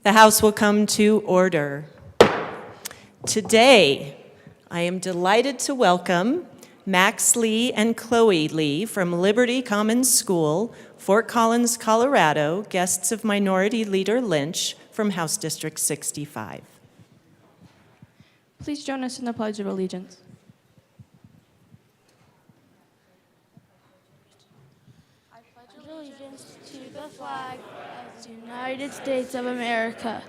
The House will come to order. Today, I am delighted to welcome Max Lee and Chloe Lee from Liberty Commons School, Fort Collins, Colorado, guests of Minority Leader Lynch from House District 65. Please join us in the Pledge of Allegiance. I pledge allegiance to the flag of the United States of America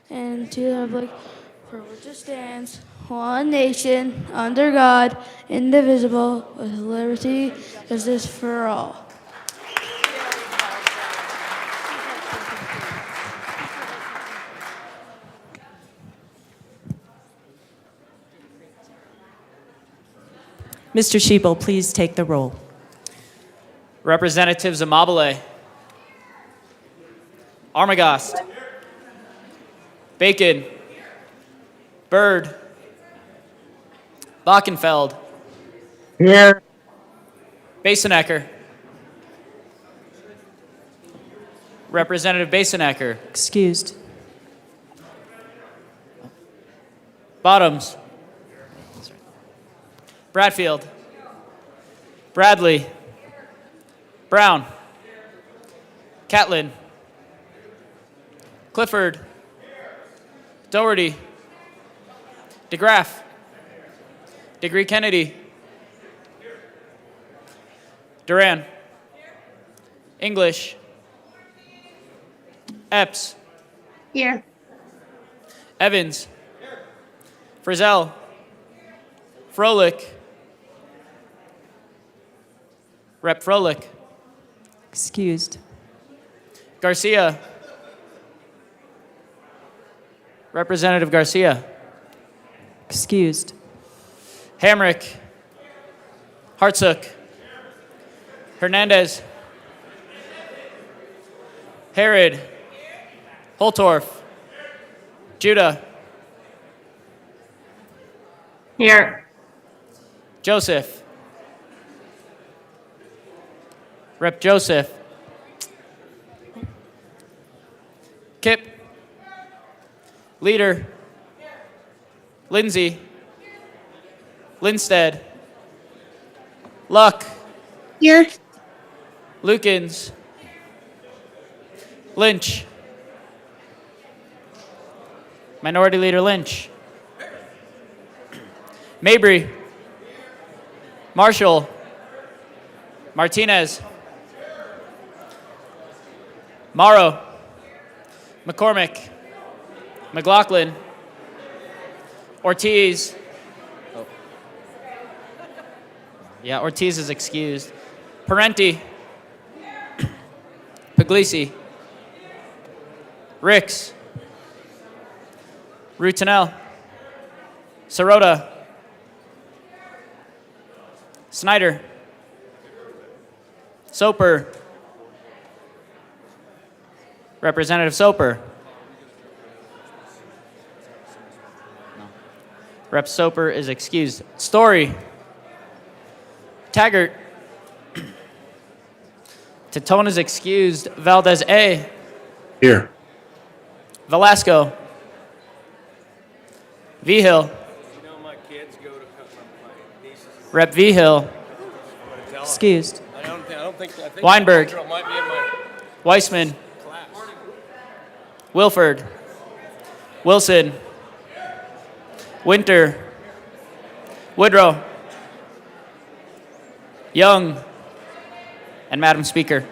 and to the republic for which it stands, one nation, under God, indivisible, with liberty and justice for all. Mr. Schiebel, please take the roll. Representatives Amabile, Armagast, Bacon, Byrd, Bachenfeld, Here. Basenecker, Representative Basenecker. Excused. Bottoms. Bradfield. Bradley. Brown. Catlin. Clifford. Doherty. DeGraff. Degree Kennedy. Duran. English. Epps. Here. Evans. Frizzell. Froelich. Rep. Froelich. Excused. Garcia. Representative Garcia. Excused. Hamrick. Hartsook. Hernandez. Herod. Holtorf. Judah. Here. Joseph. Rep. Joseph. Kip. Leader. Lindsay. Linstead. Luck. Here. Lukens. Lynch. Minority Leader Lynch. Mabry. Marshall. Martinez. Morrow. McCormick. McLaughlin. Ortiz. Yeah, Ortiz is excused. Parenti. Puglisi. Ricks. Rutinel. Sirota. Snyder. Soper. Representative Soper. No. Rep. Soper is excused. Story. Taggart. Tatone is excused. Valdez A. Here. Velasco. Vigil. You know, my kids go to my nieces. Rep. Vigil. Excused. I think Weinberg. my girl might be in my Weissman. class. Wilford. Wilson. Winter. Woodrow. Young. And Madam Speaker.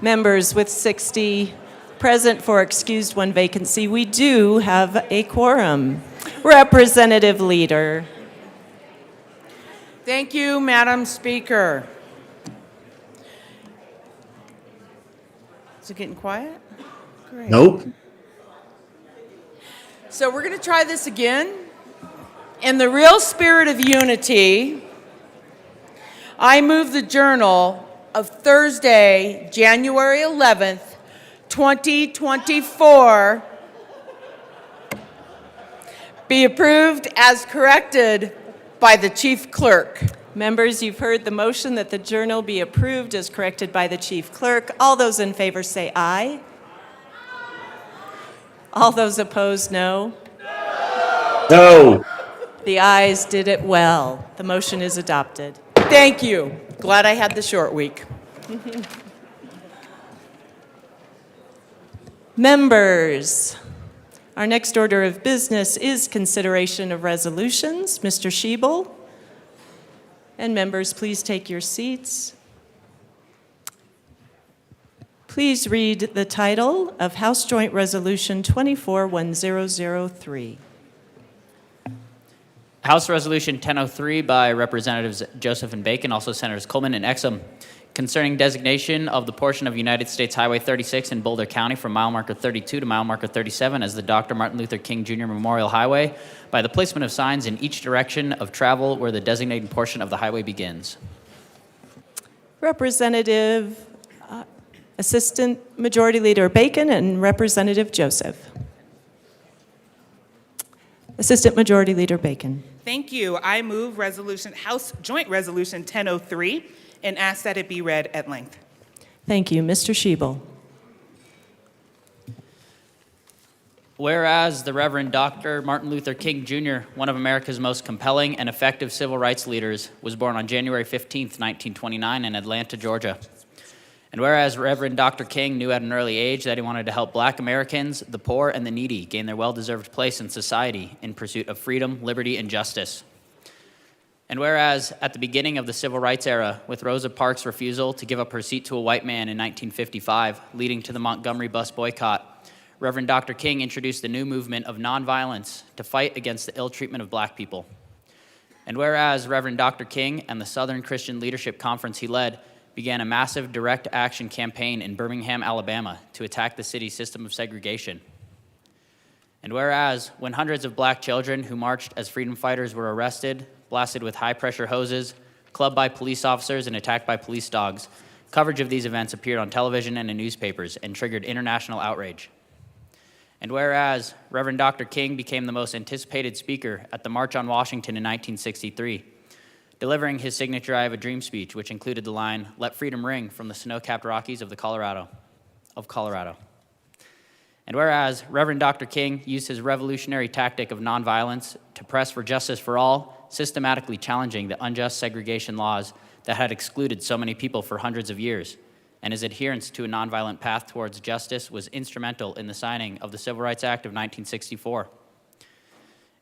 Members, with 60 present for excused, one vacancy, we do have a quorum. Representative Leader. Thank you, Madam Speaker. Is it getting quiet? Great. Nope. So we're going to try this again. In the real spirit of unity, I move the Journal of Thursday, January 11th, 2024, be approved as corrected by the Chief Clerk. Members, you've heard the motion that the journal be approved as corrected by the Chief Clerk. All those in favor say aye. All those opposed, no. No. The ayes did it well. The motion is adopted. Thank you. Glad I had the short week. Members, our next order of business is consideration of resolutions. Mr. Schiebel. And members, please take your seats. Please read the title of House Joint Resolution 24-1003. House Resolution 1003 by Representatives Joseph and Bacon, also Senators Coleman and Exum, concerning designation of the portion of United States Highway 36 in Boulder County from mile marker 32 to mile marker 37 as the Dr. Martin Luther King Jr. Memorial Highway by the placement of signs in each direction of travel where the designated portion of the highway begins. Representative Assistant Majority Leader Bacon and Representative Joseph. Assistant Majority Leader Bacon. Thank you. I move House Joint Resolution 1003 and ask that it be read at length. Thank you. Mr. Schiebel. Whereas the Reverend Dr. Martin Luther King Jr., one of America's most compelling and effective civil rights leaders, was born on January 15, 1929 in Atlanta, Georgia. And whereas Reverend Dr. King knew at an early age that he wanted to help Black Americans, the poor, and the needy gain their well-deserved place in society in pursuit of freedom, liberty, and justice. And whereas at the beginning of the civil rights era, with Rosa Parks' refusal to give up her seat to a white man in 1955, leading to the Montgomery bus boycott, Reverend Dr. King introduced the new movement of nonviolence to fight against the ill treatment of Black people. And whereas Reverend Dr. King and the Southern Christian Leadership Conference he led began a massive direct action campaign in Birmingham, Alabama, to attack the city's system of segregation. And whereas when hundreds of Black children who marched as freedom fighters were arrested, blasted with high-pressure hoses, clubbed by police officers, and attacked by police dogs, coverage of these events appeared on television and in newspapers and triggered international outrage. And whereas Reverend Dr. King became the most anticipated speaker at the March on Washington in 1963, delivering his signature I Have a Dream speech, which included the line, "Let freedom ring from the snow-capped Rockies of Colorado. And whereas Reverend Dr. King used his revolutionary tactic of nonviolence to press for justice for all, systematically challenging the unjust segregation laws that had excluded so many people for hundreds of years, and his adherence to a nonviolent path towards justice was instrumental in the signing of the Civil Rights Act of 1964.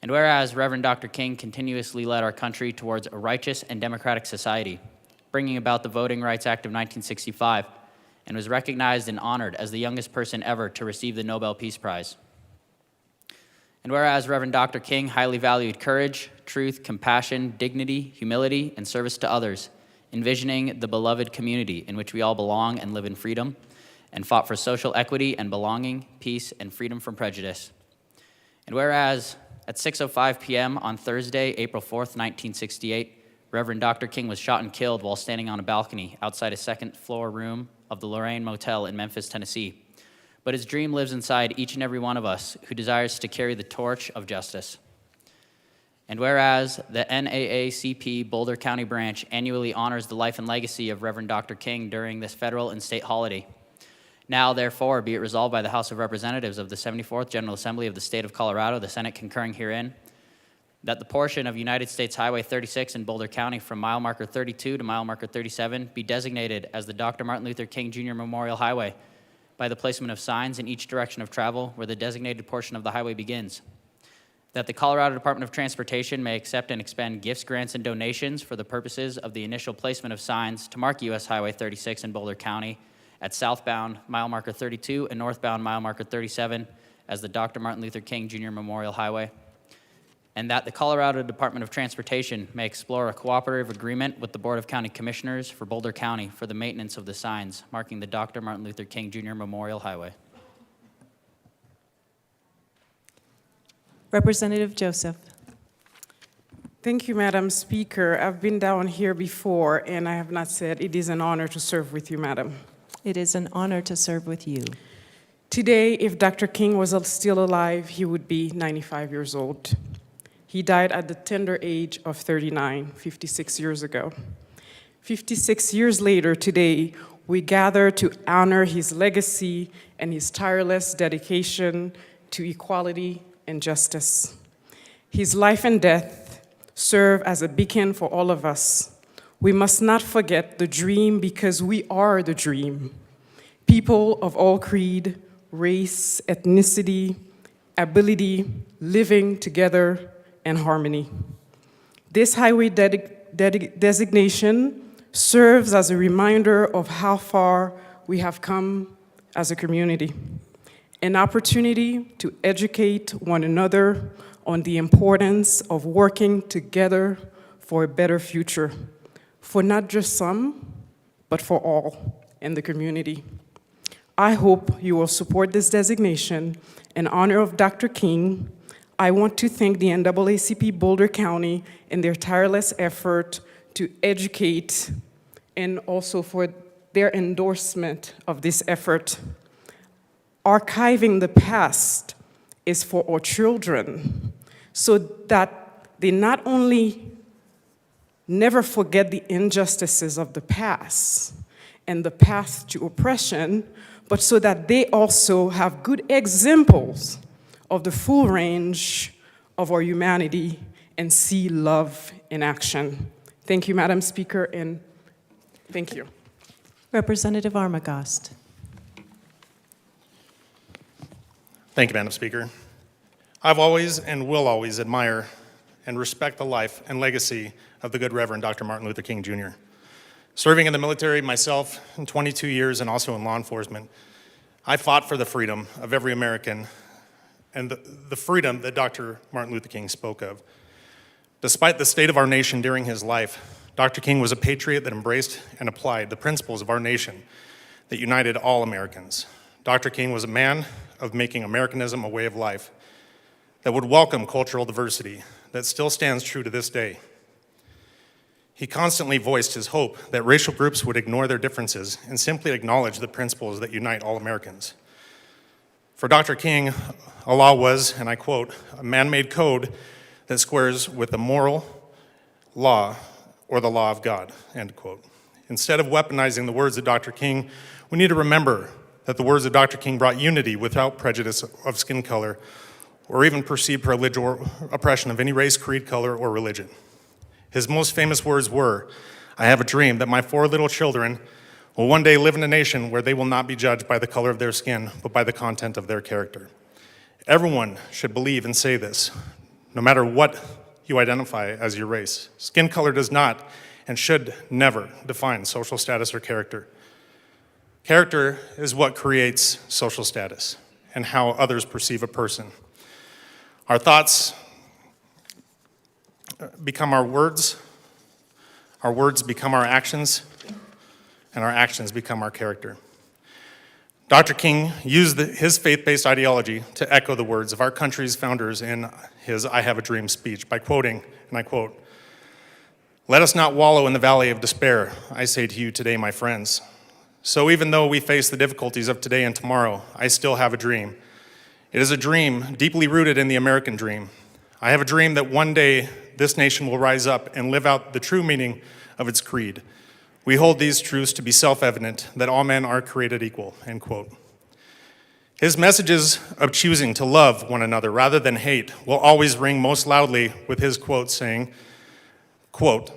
And whereas Reverend Dr. King continuously led our country towards a righteous and democratic society, bringing about the Voting Rights Act of 1965, and was recognized and honored as the youngest person ever to receive the Nobel Peace Prize. And whereas Reverend Dr. King highly valued courage, truth, compassion, dignity, humility, and service to others, envisioning the beloved community in which we all belong and live in freedom, and fought for social equity and belonging, peace, and freedom from prejudice. And whereas at 6:05 p.m. on Thursday, April 4th, 1968, Reverend Dr. King was shot and killed while standing on a balcony outside a second-floor room of the Lorraine Motel in Memphis, Tennessee. But his dream lives inside each and every one of us who desires to carry the torch of justice. And whereas the NAACP Boulder County branch annually honors the life and legacy of Reverend Dr. King during this federal and state holiday, now, therefore, be it resolved by the House of Representatives of the 74th General Assembly of the State of Colorado, the Senate concurring herein, that the portion of United States Highway 36 in Boulder County from mile marker 32 to mile marker 37 be designated as the Dr. Martin Luther King Jr. Memorial Highway by the placement of signs in each direction of travel where the designated portion of the highway begins. That the Colorado Department of Transportation may accept and expend gifts, grants, and donations for the purposes of the initial placement of signs to mark U.S. Highway 36 in Boulder County at southbound mile marker 32 and northbound mile marker 37 as the Dr. Martin Luther King Jr. Memorial Highway. And that the Colorado Department of Transportation may explore a cooperative agreement with the Board of County Commissioners for Boulder County for the maintenance of the signs marking the Dr. Martin Luther King Jr. Memorial Highway. Representative Joseph. Thank you, Madam Speaker. I've been down here before, and I have not said it is an honor to serve with you, Madam. It is an honor to serve with you. Today, if Dr. King was still alive, he would be 95 years old. He died at the tender age of 39, 56 years ago. 56 years later today, we gather to honor his legacy and his tireless dedication to equality and justice. His life and death serve as a beacon for all of us. We must not forget the dream because we are the dream. People of all creed, race, ethnicity, ability, living together in harmony. This highway designation serves as a reminder of how far we have come as a community, an opportunity to educate one another on the importance of working together for a better future, for not just some, but for all in the community. I hope you will support this designation in honor of Dr. King. I want to thank the NAACP Boulder County in their tireless effort to educate and also for their endorsement of this effort. Archiving the past is for our children so that they not only never forget the injustices of the past and the path to oppression, but so that they also have good examples of the full range of our humanity and see love in action. Thank you, Madam Speaker, and thank you. Representative Armagost. Thank you, Madam Speaker. I've always and will always admire and respect the life and legacy of the good Reverend Dr. Martin Luther King, Jr. Serving in the military myself in 22 years and also in law enforcement, I fought for the freedom of every American and the freedom that Dr. Martin Luther King spoke of. Despite the state of our nation during his life, Dr. King was a patriot that embraced and applied the principles of our nation that united all Americans. Dr. King was a man of making Americanism a way of life that would welcome cultural diversity that still stands true to this day. He constantly voiced his hope that racial groups would ignore their differences and simply acknowledge the principles that unite all Americans. For Dr. King, a law was, and I quote, a man-made code that squares with the moral law or the law of God, end quote. Instead of weaponizing the words of Dr. King, we need to remember that the words of Dr. King brought unity without prejudice of skin color or even perceived privilege or oppression of any race, creed, color, or religion. His most famous words were, "I have a dream that my 4 little children will one day live in a nation where they will not be judged by the color of their skin, but by the content of their character." Everyone should believe and say this, no matter what you identify as your race. Skin color does not and should never define social status or character. Character is what creates social status and how others perceive a person. Our thoughts become our words become our actions, and our actions become our character. Dr. King used his faith-based ideology to echo the words of our country's founders in his I Have a Dream speech by quoting, and I quote, "Let us not wallow in the valley of despair, I say to you today, my friends. So even though we face the difficulties of today and tomorrow, I still have a dream. It is a dream deeply rooted in the American dream. I have a dream that one day this nation will rise up and live out the true meaning of its creed. We hold these truths to be self-evident, that all men are created equal," end quote. His messages of choosing to love one another rather than hate will always ring most loudly with his quote saying, quote,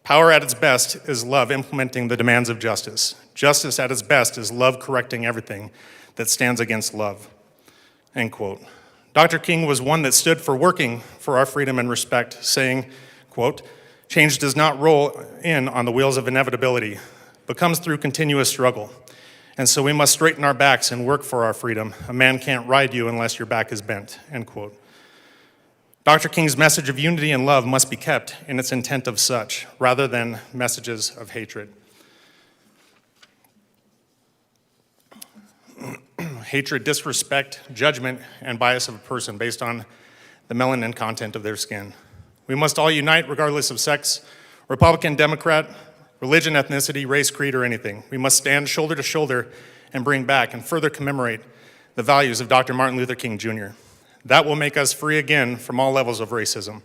"Power at its best is love implementing the demands of justice. Justice at its best is love correcting everything that stands against love," end quote. Dr. King was one that stood for working for our freedom and respect, saying, quote, "Change does not roll in on the wheels of inevitability, but comes through continuous struggle. And so we must straighten our backs and work for our freedom. A man can't ride you unless your back is bent," end quote. Dr. King's message of unity and love must be kept in its intent of such, rather than messages of hatred. Hatred, disrespect, judgment, and bias of a person based on the melanin content of their skin. We must all unite regardless of sex, Republican, Democrat, religion, ethnicity, race, creed, or anything. We must stand shoulder to shoulder and bring back and further commemorate the values of Dr. Martin Luther King, Jr. That will make us free again from all levels of racism.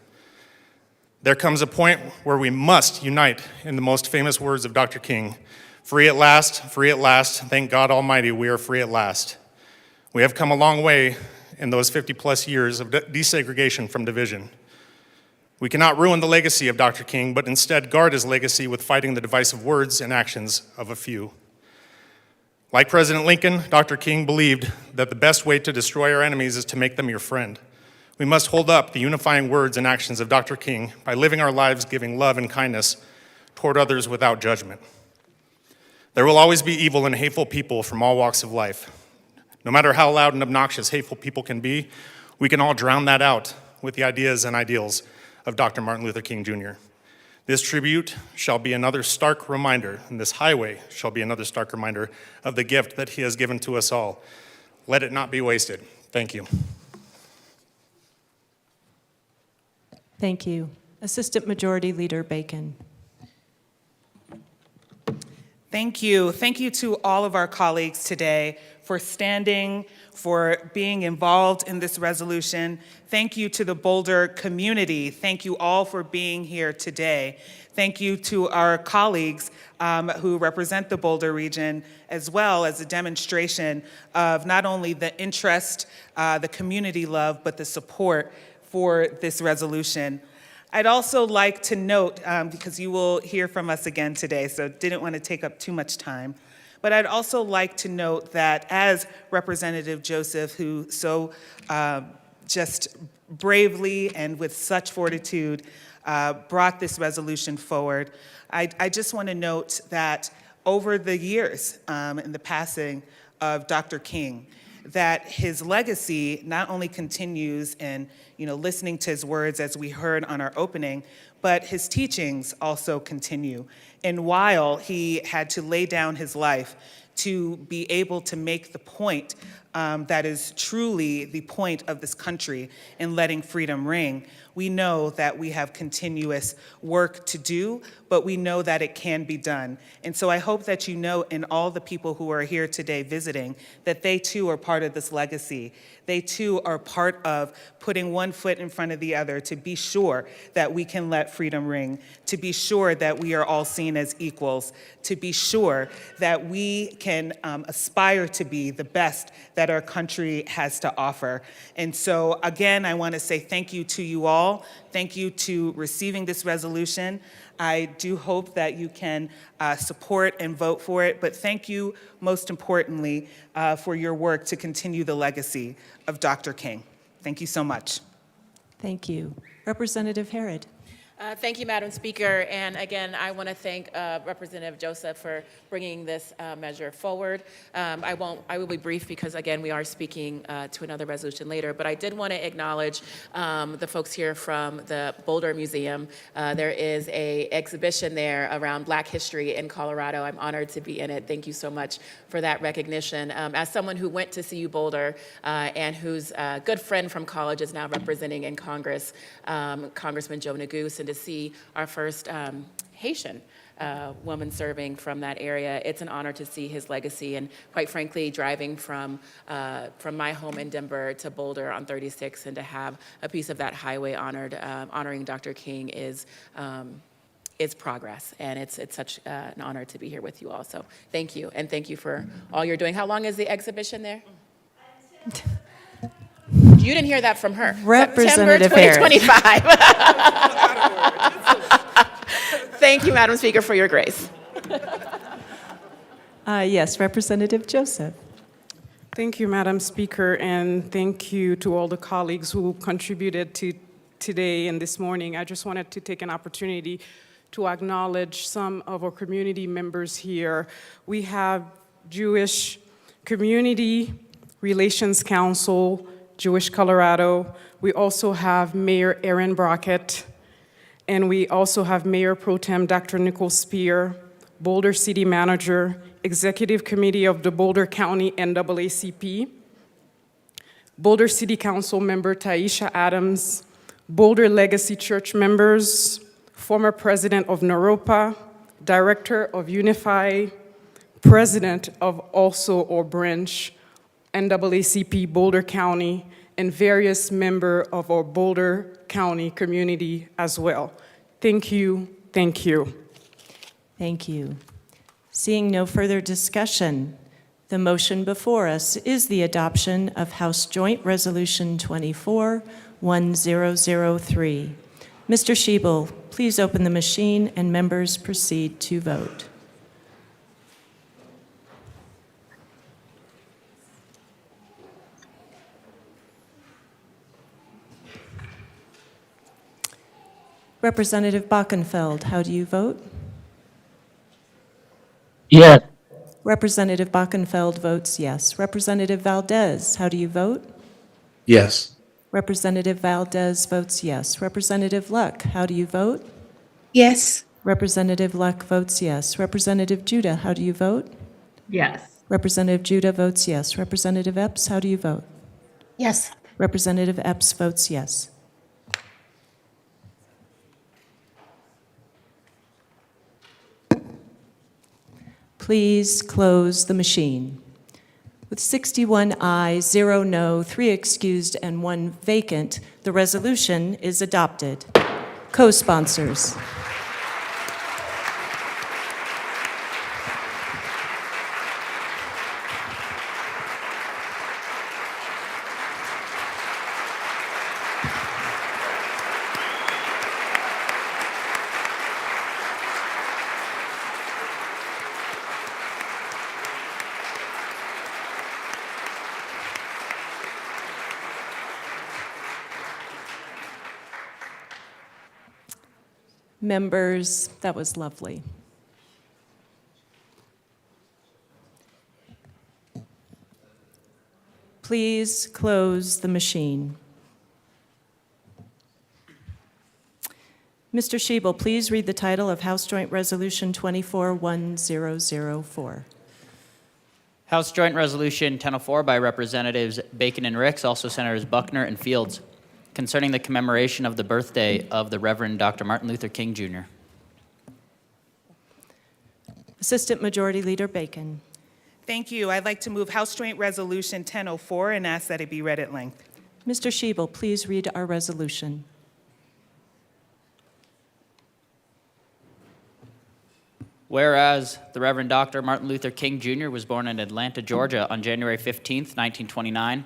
There comes a point where we must unite in the most famous words of Dr. King, free at last, thank God Almighty, we are free at last. We have come a long way in those 50-plus years of desegregation from division. We cannot ruin the legacy of Dr. King, but instead guard his legacy with fighting the divisive words and actions of a few. Like President Lincoln, Dr. King believed that the best way to destroy our enemies is to make them your friend. We must hold up the unifying words and actions of Dr. King by living our lives giving love and kindness toward others without judgment. There will always be evil and hateful people from all walks of life. No matter how loud and obnoxious hateful people can be, we can all drown that out with the ideas and ideals of Dr. Martin Luther King Jr. This tribute shall be another stark reminder, and this highway shall be another stark reminder of the gift that he has given to us all. Let it not be wasted. Thank you. Thank you. Assistant Majority Leader Bacon. Thank you. Thank you to all of our colleagues today for standing, for being involved in this resolution. Thank you to the Boulder community. Thank you all for being here today. Thank you to our colleagues who represent the Boulder region, as well as a demonstration of not only the interest, the community love, but the support for this resolution. I'd also like to note, because you will hear from us again today, so didn't want to take up too much time, but I'd also like to note that as Representative Joseph, who so just bravely and with such fortitude brought this resolution forward, I just want to note that over the years in the passing of Dr. King, that his legacy not only continues in listening to his words as we heard on our opening, but his teachings also continue. And while he had to lay down his life to be able to make the point that is truly the point of this country in letting freedom ring, we know that we have continuous work to do, but we know that it can be done. And so I hope that you know, and all the people who are here today visiting, that they too are part of this legacy. They too are part of putting one foot in front of the other to be sure that we can let freedom ring, to be sure that we are all seen as equals, to be sure that we can aspire to be the best that our country has to offer. And so again, I want to say thank you to you all. Thank you to receiving this resolution. I do hope that you can support and vote for it, but thank you most importantly for your work to continue the legacy of Dr. King. Thank you so much. Thank you. Representative Herod. Thank you, Madam Speaker. And again, I want to thank Representative Joseph for bringing this measure forward. I will be brief because, again, we are speaking to another resolution later. But I did want to acknowledge the folks here from the Boulder Museum. There is an exhibition there around Black history in Colorado. I'm honored to be in it. Thank you so much for that recognition. As someone who went to CU Boulder and whose good friend from college is now representing in Congress, Congressman Joe Neguse, and to see our first Haitian woman serving from that area, it's an honor to see his legacy. And quite frankly, driving from my home in Denver to Boulder on 36 and to have a piece of that highway honoring Dr. King is progress, and it's such an honor to be here with you all. So thank you, and thank you for all you're doing. How long is the exhibition there? You didn't hear that from her. Representative September 2025. Thank you, Madam Speaker, for your grace. Yes, Representative Joseph. Thank you, Madam Speaker, and thank you to all the colleagues who contributed to today and this morning. I just wanted to take an opportunity to acknowledge some of our community members here. We have Jewish Community Relations Council, Jewish Colorado. We also have Mayor Aaron Brockett, and we also have Mayor Pro Tem Dr. Nicole Spear, Boulder City Manager, Executive Committee of the Boulder County NAACP, Boulder City Council Member Taisha Adams, Boulder Legacy Church members, former President of Naropa, Director of Unify, President of also or branch NAACP Boulder County, and various members of our Boulder County community as well. Thank you, thank you. Thank you. Seeing no further discussion, the motion before us is the adoption of House Joint Resolution 24-1003. Mr. Schiebel, please open the machine and members proceed to vote. Representative Bockenfeld, how do you vote? Yes. Representative Bockenfeld votes yes. Representative Valdez, how do you vote? Yes. Representative Valdez votes yes. Representative Luck, how do you vote? Yes. Representative Luck votes yes. Representative Judah, how do you vote? Yes. Representative Judah votes yes. Representative Epps, how do you vote? Yes. Representative Epps votes yes. Please close the machine. With 61 ayes, 0 no, 3 excused, and 1 vacant, the resolution is adopted. Co-sponsors. Members, that was lovely. Please close the machine. Mr. Schiebel, please read the title of House Joint Resolution 24-1004. House Joint Resolution 1004 by Representatives Bacon and Ricks, also Senators Buckner and Fields, concerning the commemoration of the birthday of the Reverend Dr. Martin Luther King, Jr. Assistant Majority Leader Bacon. Thank you. I'd like to move House Joint Resolution 1004 and ask that it be read at length. Mr. Schiebel, please read our resolution. Whereas the Reverend Dr. Martin Luther King, Jr. was born in Atlanta, Georgia on January 15, 1929,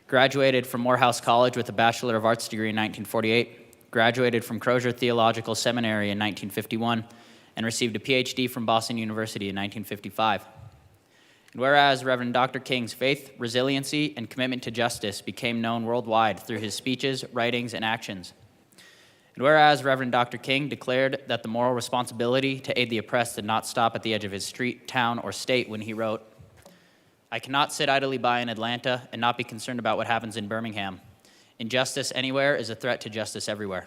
graduated from Morehouse College with a Bachelor of Arts degree in 1948, graduated from Crozier Theological Seminary in 1951, and received a PhD from Boston University in 1955. And whereas Reverend Dr. King's faith, resiliency, and commitment to justice became known worldwide through his speeches, writings, and actions. And whereas Reverend Dr. King declared that the moral responsibility to aid the oppressed did not stop at the edge of his street, town, or state when he wrote, "I cannot sit idly by in Atlanta and not be concerned about what happens in Birmingham. Injustice anywhere is a threat to justice everywhere."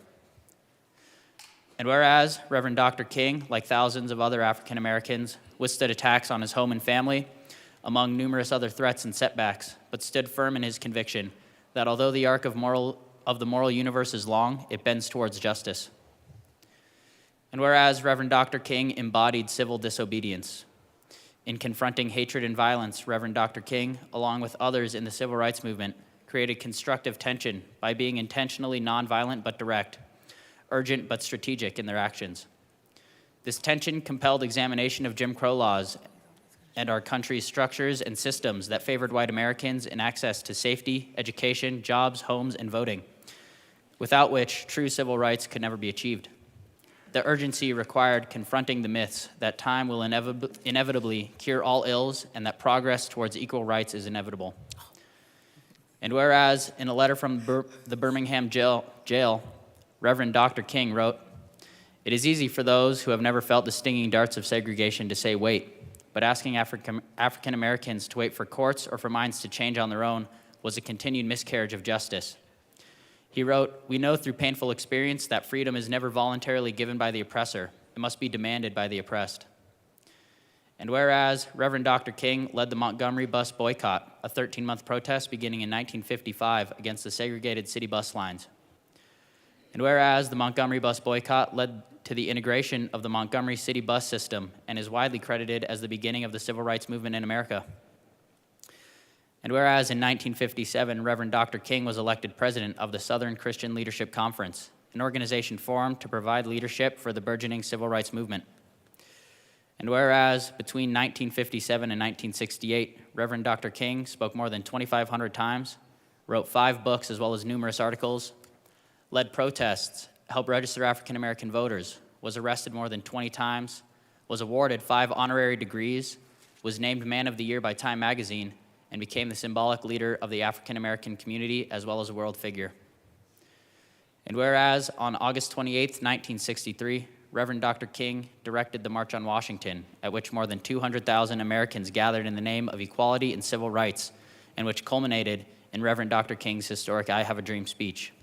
And whereas Reverend Dr. King, like thousands of other African Americans, withstood attacks on his home and family, among numerous other threats and setbacks, but stood firm in his conviction that although the arc of the moral universe is long, it bends towards justice. And whereas Reverend Dr. King embodied civil disobedience, in confronting hatred and violence, Reverend Dr. King, along with others in the civil rights movement, created constructive tension by being intentionally nonviolent but direct, urgent but strategic in their actions. This tension compelled examination of Jim Crow laws and our country's structures and systems that favored white Americans in access to safety, education, jobs, homes, and voting, without which true civil rights could never be achieved. The urgency required confronting the myths that time will inevitably cure all ills and that progress towards equal rights is inevitable. And whereas in a letter from the Birmingham jail, Reverend Dr. King wrote, "It is easy for those who have never felt the stinging darts of segregation to say wait, but asking African Americans to wait for courts or for minds to change on their own was a continued miscarriage of justice." He wrote, "We know through painful experience that freedom is never voluntarily given by the oppressor. It must be demanded by the oppressed." And whereas Reverend Dr. King led the Montgomery bus boycott, a 13-month protest beginning in 1955 against the segregated city bus lines. And whereas the Montgomery bus boycott led to the integration of the Montgomery city bus system and is widely credited as the beginning of the civil rights movement in America. And whereas in 1957, Reverend Dr. King was elected president of the Southern Christian Leadership Conference, an organization formed to provide leadership for the burgeoning civil rights movement. And whereas between 1957 and 1968, Reverend Dr. King spoke more than 2,500 times, wrote 5 books as well as numerous articles, led protests, helped register African American voters, was arrested more than 20 times, was awarded 5 honorary degrees, was named Man of the Year by Time magazine, and became the symbolic leader of the African American community as well as a world figure. And whereas on August 28, 1963, Reverend Dr. King directed the March on Washington, at which more than 200,000 Americans gathered in the name of equality and civil rights, and which culminated in Reverend Dr. King's historic I Have a Dream speech.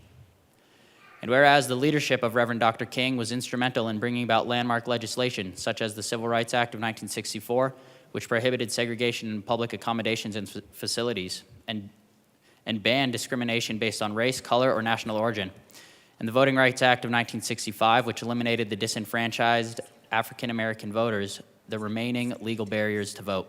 And whereas the leadership of Reverend Dr. King was instrumental in bringing about landmark legislation, such as the Civil Rights Act of 1964, which prohibited segregation in public accommodations and facilities, and banned discrimination based on race, color, or national origin, and the Voting Rights Act of 1965, which eliminated the disenfranchised African American voters, the remaining legal barriers to vote.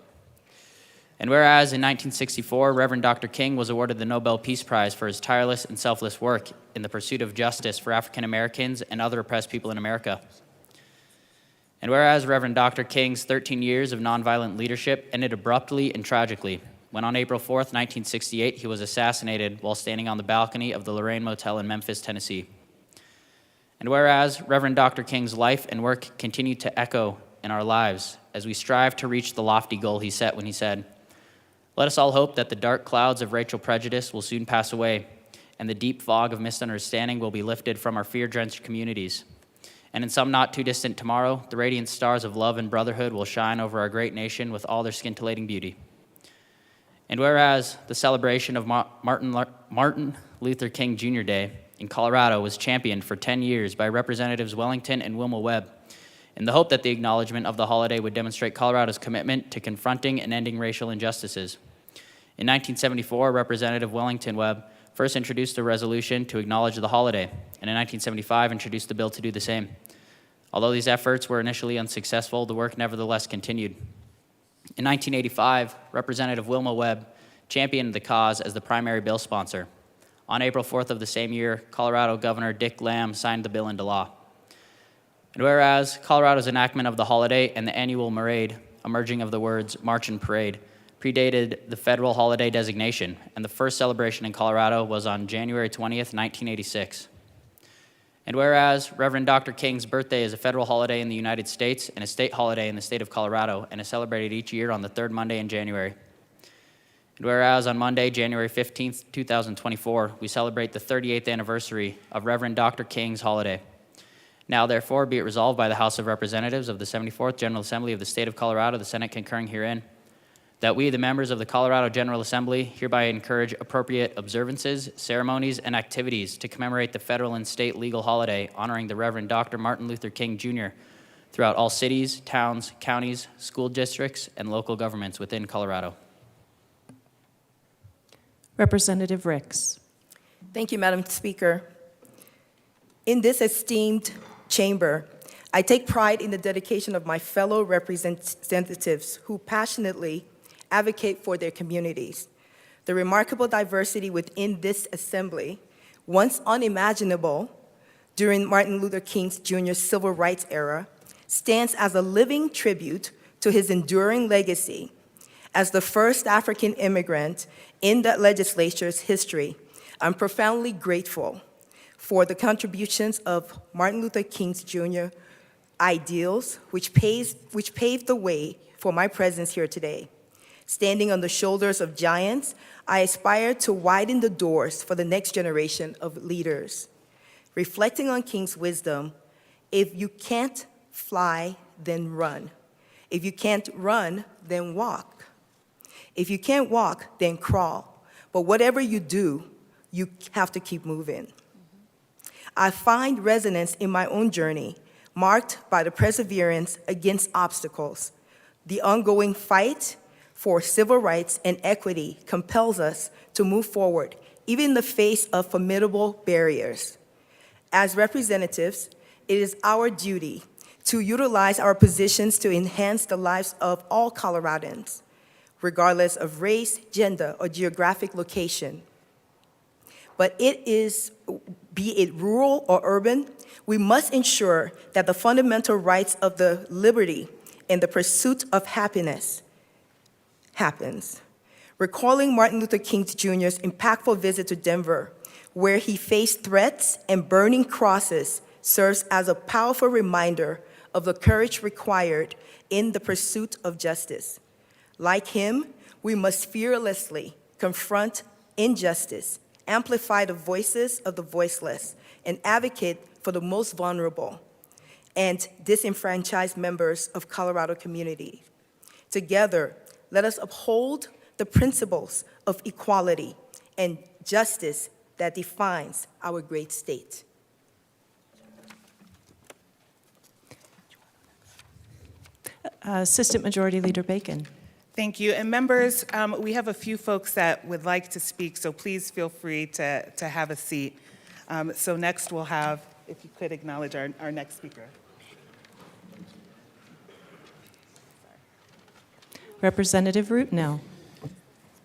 And whereas in 1964, Reverend Dr. King was awarded the Nobel Peace Prize for his tireless and selfless work in the pursuit of justice for African Americans and other oppressed people in America. And whereas Reverend Dr. King's 13 years of nonviolent leadership ended abruptly and tragically when on April 4th, 1968, he was assassinated while standing on the balcony of the Lorraine Motel in Memphis, Tennessee. And whereas Reverend Dr. King's life and work continue to echo in our lives as we strive to reach the lofty goal he set when he said, "Let us all hope that the dark clouds of racial prejudice will soon pass away, and the deep fog of misunderstanding will be lifted from our fear-drenched communities. And in some not too distant tomorrow, the radiant stars of love and brotherhood will shine over our great nation with all their scintillating beauty." And whereas the celebration of Martin Luther King Jr. Day in Colorado was championed for 10 years by Representatives Wellington and Wilma Webb, in the hope that the acknowledgement of the holiday would demonstrate Colorado's commitment to confronting and ending racial injustices. In 1974, Representative Wellington Webb first introduced a resolution to acknowledge the holiday, and in 1975 introduced the bill to do the same. Although these efforts were initially unsuccessful, the work nevertheless continued. In 1985, Representative Wilma Webb championed the cause as the primary bill sponsor. On April 4th of the same year, Colorado Governor Dick Lamb signed the bill into law. And whereas Colorado's enactment of the holiday and the annual parade, emerging of the words March and Parade, predated the federal holiday designation, and the first celebration in Colorado was on January 20th, 1986. And whereas Reverend Dr. King's birthday is a federal holiday in the United States and a state holiday in the state of Colorado, and is celebrated each year on the third Monday in January. And whereas on Monday, January 15th, 2024, we celebrate the 38th anniversary of Reverend Dr. King's holiday. Now, therefore, be it resolved by the House of Representatives of the 74th General Assembly of the State of Colorado, the Senate concurring herein, that we, the members of the Colorado General Assembly, hereby encourage appropriate observances, ceremonies, and activities to commemorate the federal and state legal holiday honoring the Reverend Dr. Martin Luther King Jr. throughout all cities, towns, counties, school districts, and local governments within Colorado. Representative Ricks. Thank you, Madam Speaker. In this esteemed chamber, I take pride in the dedication of my fellow representatives who passionately advocate for their communities. The remarkable diversity within this assembly, once unimaginable during Martin Luther King Jr.'s civil rights era, stands as a living tribute to his enduring legacy. As the first African immigrant in the legislature's history, I'm profoundly grateful for the contributions of Martin Luther King Jr. ideals, which paved the way for my presence here today. Standing on the shoulders of giants, I aspire to widen the doors for the next generation of leaders. Reflecting on King's wisdom, if you can't fly, then run. If you can't run, then walk. If you can't walk, then crawl. But whatever you do, you have to keep moving. I find resonance in my own journey, marked by the perseverance against obstacles. The ongoing fight for civil rights and equity compels us to move forward, even in the face of formidable barriers. As representatives, it is our duty to utilize our positions to enhance the lives of all Coloradans, regardless of race, gender, or geographic location. But be it rural or urban, we must ensure that the fundamental rights of the liberty and the pursuit of happiness happens. Recalling Martin Luther King Jr.'s impactful visit to Denver, where he faced threats and burning crosses, serves as a powerful reminder of the courage required in the pursuit of justice. Like him, we must fearlessly confront injustice, amplify the voices of the voiceless, and advocate for the most vulnerable and disenfranchised members of Colorado community. Together, let us uphold the principles of equality, and justice that defines our great state. Assistant Majority Leader Bacon. Thank you. And members, we have a few folks that would like to speak, so please feel free to have a seat. So next we'll have, if you could acknowledge our next speaker. Representative Rootnell.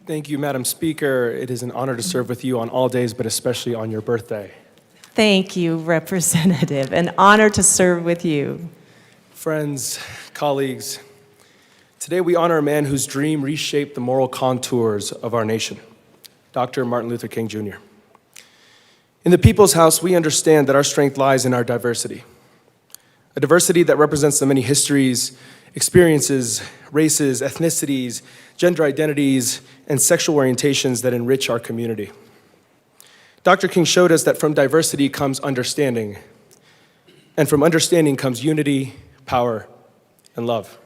Thank you, Madam Speaker. It is an honor to serve with you on all days, but especially on your birthday. Thank you, Representative. An honor to serve with you. Friends, colleagues, today we honor a man whose dream reshaped the moral contours of our nation, Dr. Martin Luther King Jr. In the People's House, we understand that our strength lies in our diversity, a diversity that represents the many histories, experiences, races, ethnicities, gender identities, and sexual orientations that enrich our community. Dr. King showed us that from diversity comes understanding, and from understanding comes unity, power, and love.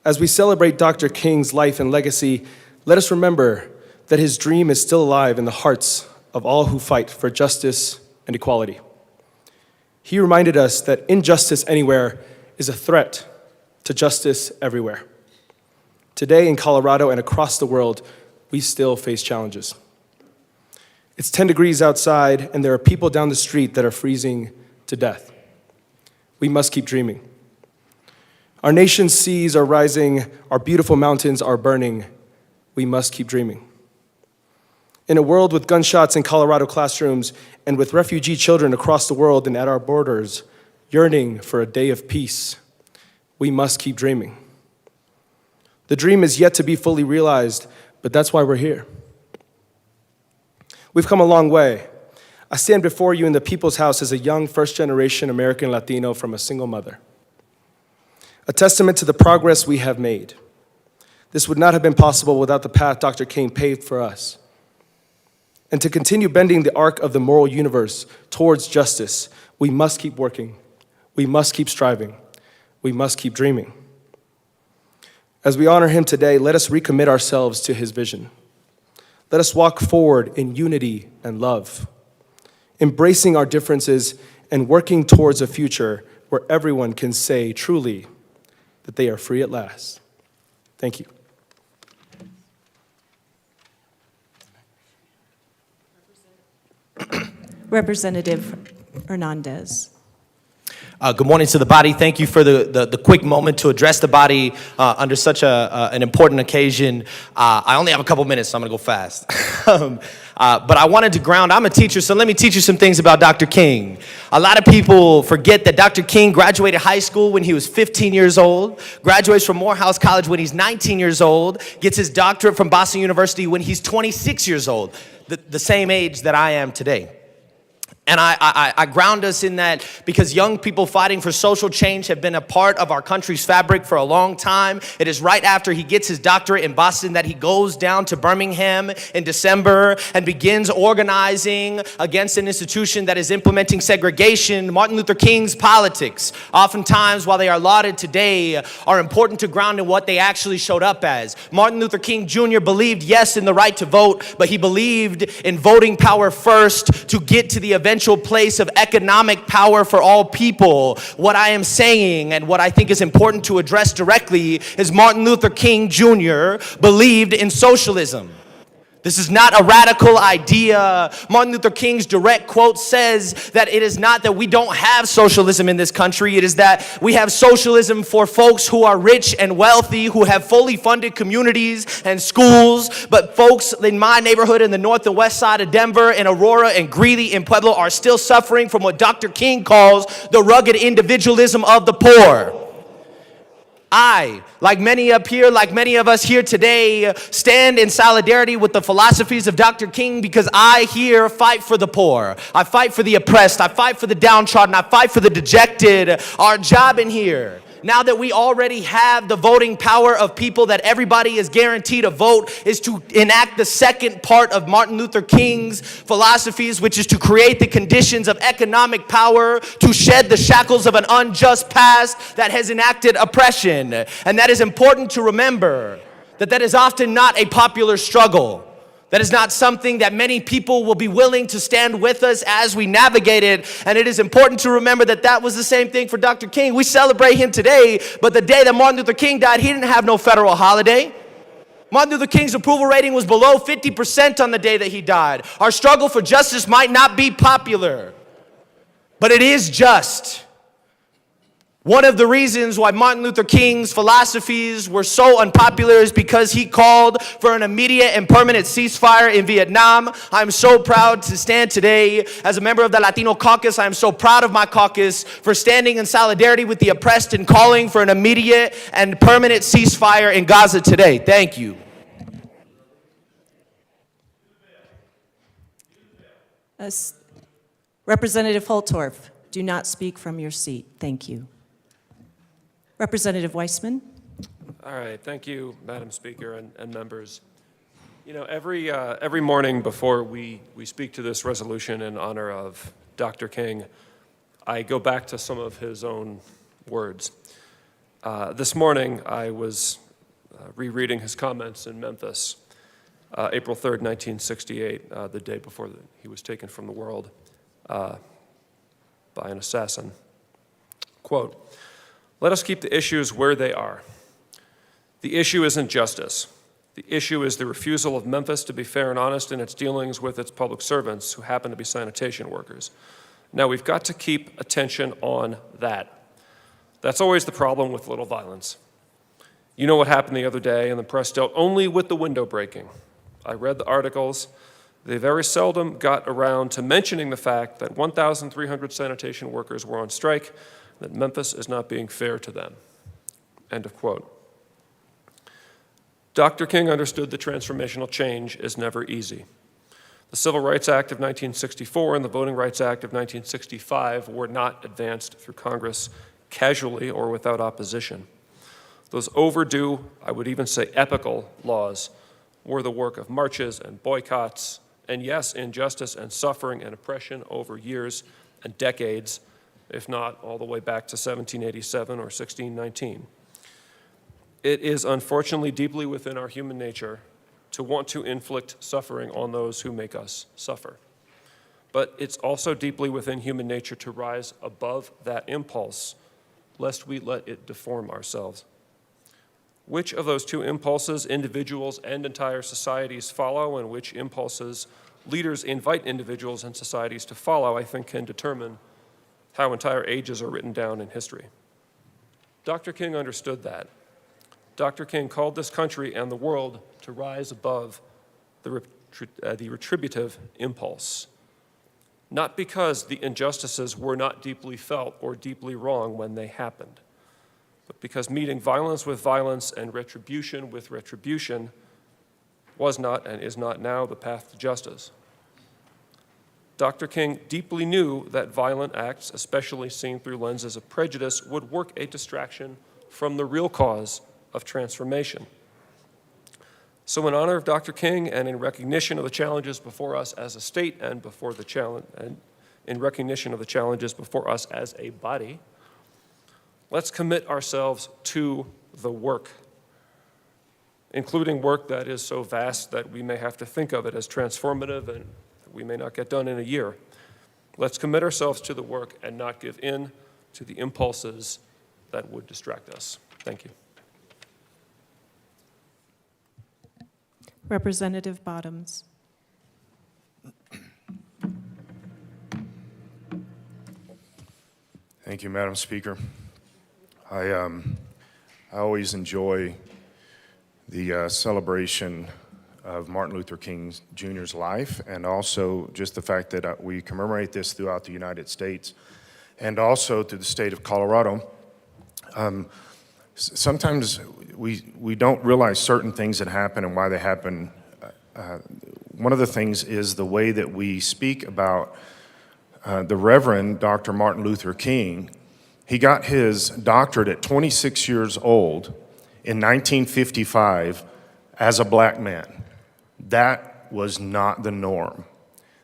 As we celebrate Dr. King's life and legacy, let us remember that his dream is still alive in the hearts of all who fight for justice and equality. He reminded us that injustice anywhere is a threat to justice everywhere. Today in Colorado and across the world, we still face challenges. It's 10 degrees outside, and there are people down the street that are freezing to death. We must keep dreaming. Our nation's seas are rising, our beautiful mountains are burning. We must keep dreaming. In a world with gunshots in Colorado classrooms and with refugee children across the world and at our borders, yearning for a day of peace, we must keep dreaming. The dream is yet to be fully realized, but that's why we're here. We've come a long way. I stand before you in the People's House as a young first-generation American Latino from a single mother, a testament to the progress we have made. This would not have been possible without the path Dr. King paved for us. And to continue bending the arc of the moral universe towards justice, we must keep working. We must keep striving. We must keep dreaming. As we honor him today, let us recommit ourselves to his vision. Let us walk forward in unity and love, embracing our differences and working towards a future where everyone can say truly that they are free at last. Thank you. Representative Hernandez. Good morning to the body. Thank you for the quick moment to address the body under such an important occasion. I only have a couple minutes, so I'm going to go fast. But I wanted to ground. I'm a teacher, so let me teach you some things about Dr. King. A lot of people forget that Dr. King graduated high school when he was 15 years old, graduates from Morehouse College when he's 19 years old, gets his doctorate from Boston University when he's 26 years old, the same age that I am today. And I ground us in that because young people fighting for social change have been a part of our country's fabric for a long time. It is right after he gets his doctorate in Boston that he goes down to Birmingham in December and begins organizing against an institution that is implementing segregation. Martin Luther King's politics, oftentimes while they are lauded today, are important to ground in what they actually showed up as. Martin Luther King Jr. believed, yes, in the right to vote, but he believed in voting power first to get to the eventual place of economic power for all people. What I am saying and what I think is important to address directly is Martin Luther King Jr. believed in socialism. This is not a radical idea. Martin Luther King's direct quote says that it is not that we don't have socialism in this country. It is that we have socialism for folks who are rich and wealthy, who have fully funded communities and schools. But folks in my neighborhood in the north and west side of Denver, in Aurora and Greeley and Pueblo are still suffering from what Dr. King calls the rugged individualism of the poor. I, like many up here, like many of us here today, stand in solidarity with the philosophies of Dr. King because I here fight for the poor. I fight for the oppressed. I fight for the downtrodden. I fight for the dejected. Our job in here, now that we already have the voting power of people that everybody is guaranteed a vote, is to enact the second part of Martin Luther King's philosophies, which is to create the conditions of economic power, to shed the shackles of an unjust past that has enacted oppression. And that is important to remember, that is often not a popular struggle. That is not something that many people will be willing to stand with us as we navigate it. And it is important to remember that that was the same thing for Dr. King. We celebrate him today, but the day that Martin Luther King died, he didn't have no federal holiday. Martin Luther King's approval rating was below 50% on the day that he died. Our struggle for justice might not be popular, but it is just. One of the reasons why Martin Luther King's philosophies were so unpopular is because he called for an immediate and permanent ceasefire in Vietnam. I'm so proud to stand today as a member of the Latino caucus. I'm so proud of my caucus for standing in solidarity with the oppressed and calling for an immediate and permanent ceasefire in Gaza today. Thank you. Representative Holtorf, do not speak from your seat. Thank you. Representative Weissman. All right, thank you, Madam Speaker and members. You know, every morning before we speak to this resolution in honor of Dr. King, I go back to some of his own words. This morning, I was rereading his comments in Memphis, April 3rd, 1968, the day before he was taken from the world by an assassin. Quote, "Let us keep the issues where they are. The issue isn't justice. The issue is the refusal of Memphis to be fair and honest in its dealings with its public servants who happen to be sanitation workers. Now, we've got to keep attention on that. That's always the problem with little violence. You know what happened the other day, and the press dealt only with the window breaking. I read the articles. They very seldom got around to mentioning the fact that 1,300 sanitation workers were on strike, that Memphis is not being fair to them." End of quote. Dr. King understood that transformational change is never easy. The Civil Rights Act of 1964 and the Voting Rights Act of 1965 were not advanced through Congress casually or without opposition. Those overdue, I would even say epical, laws were the work of marches and boycotts, and yes, injustice and suffering and oppression over years and decades, if not all the way back to 1787 or 1619. It is unfortunately deeply within our human nature to want to inflict suffering on those who make us suffer. But it's also deeply within human nature to rise above that impulse, lest we let it deform ourselves. Which of those two impulses individuals and entire societies follow, and which impulses leaders invite individuals and societies to follow, I think can determine how entire ages are written down in history. Dr. King understood that. Dr. King called this country and the world to rise above the retributive impulse, not because the injustices were not deeply felt or deeply wrong when they happened, but because meeting violence with violence and retribution with retribution was not and is not now the path to justice. Dr. King deeply knew that violent acts, especially seen through lenses of prejudice, would work a distraction from the real cause of transformation. So in honor of Dr. King and in recognition of the challenges before us as a state and in recognition of the challenges before us as a body, let's commit ourselves to the work, including work that is so vast that we may have to think of it as transformative and we may not get done in a year. Let's commit ourselves to the work and not give in to the impulses that would distract us. Thank you. Representative Bottoms. Thank you, Madam Speaker. I always enjoy the celebration of Martin Luther King Jr.'s life, and also just the fact that we commemorate this throughout the United States and also through the state of Colorado. Sometimes we don't realize certain things that happen and why they happen. One of the things is the way that we speak about the Reverend Dr. Martin Luther King. He got his doctorate at 26 years old in 1955 as a black man. That was not the norm.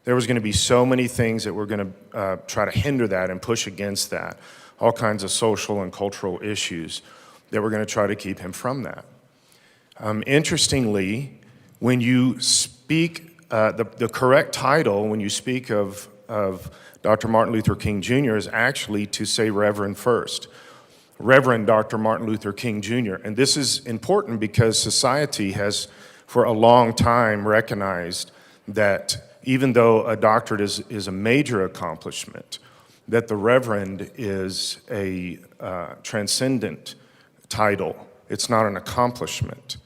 There was going to be so many things that were going to try to hinder that and push against that, all kinds of social and cultural issues that were going to try to keep him from that. Interestingly, when you speak, the correct title when you speak of Dr. Martin Luther King Jr. is actually to say Reverend first. Reverend Dr. Martin Luther King Jr. And this is important because society has for a long time recognized that even though a doctorate is a major accomplishment, that the Reverend is a transcendent title. It's not an accomplishment.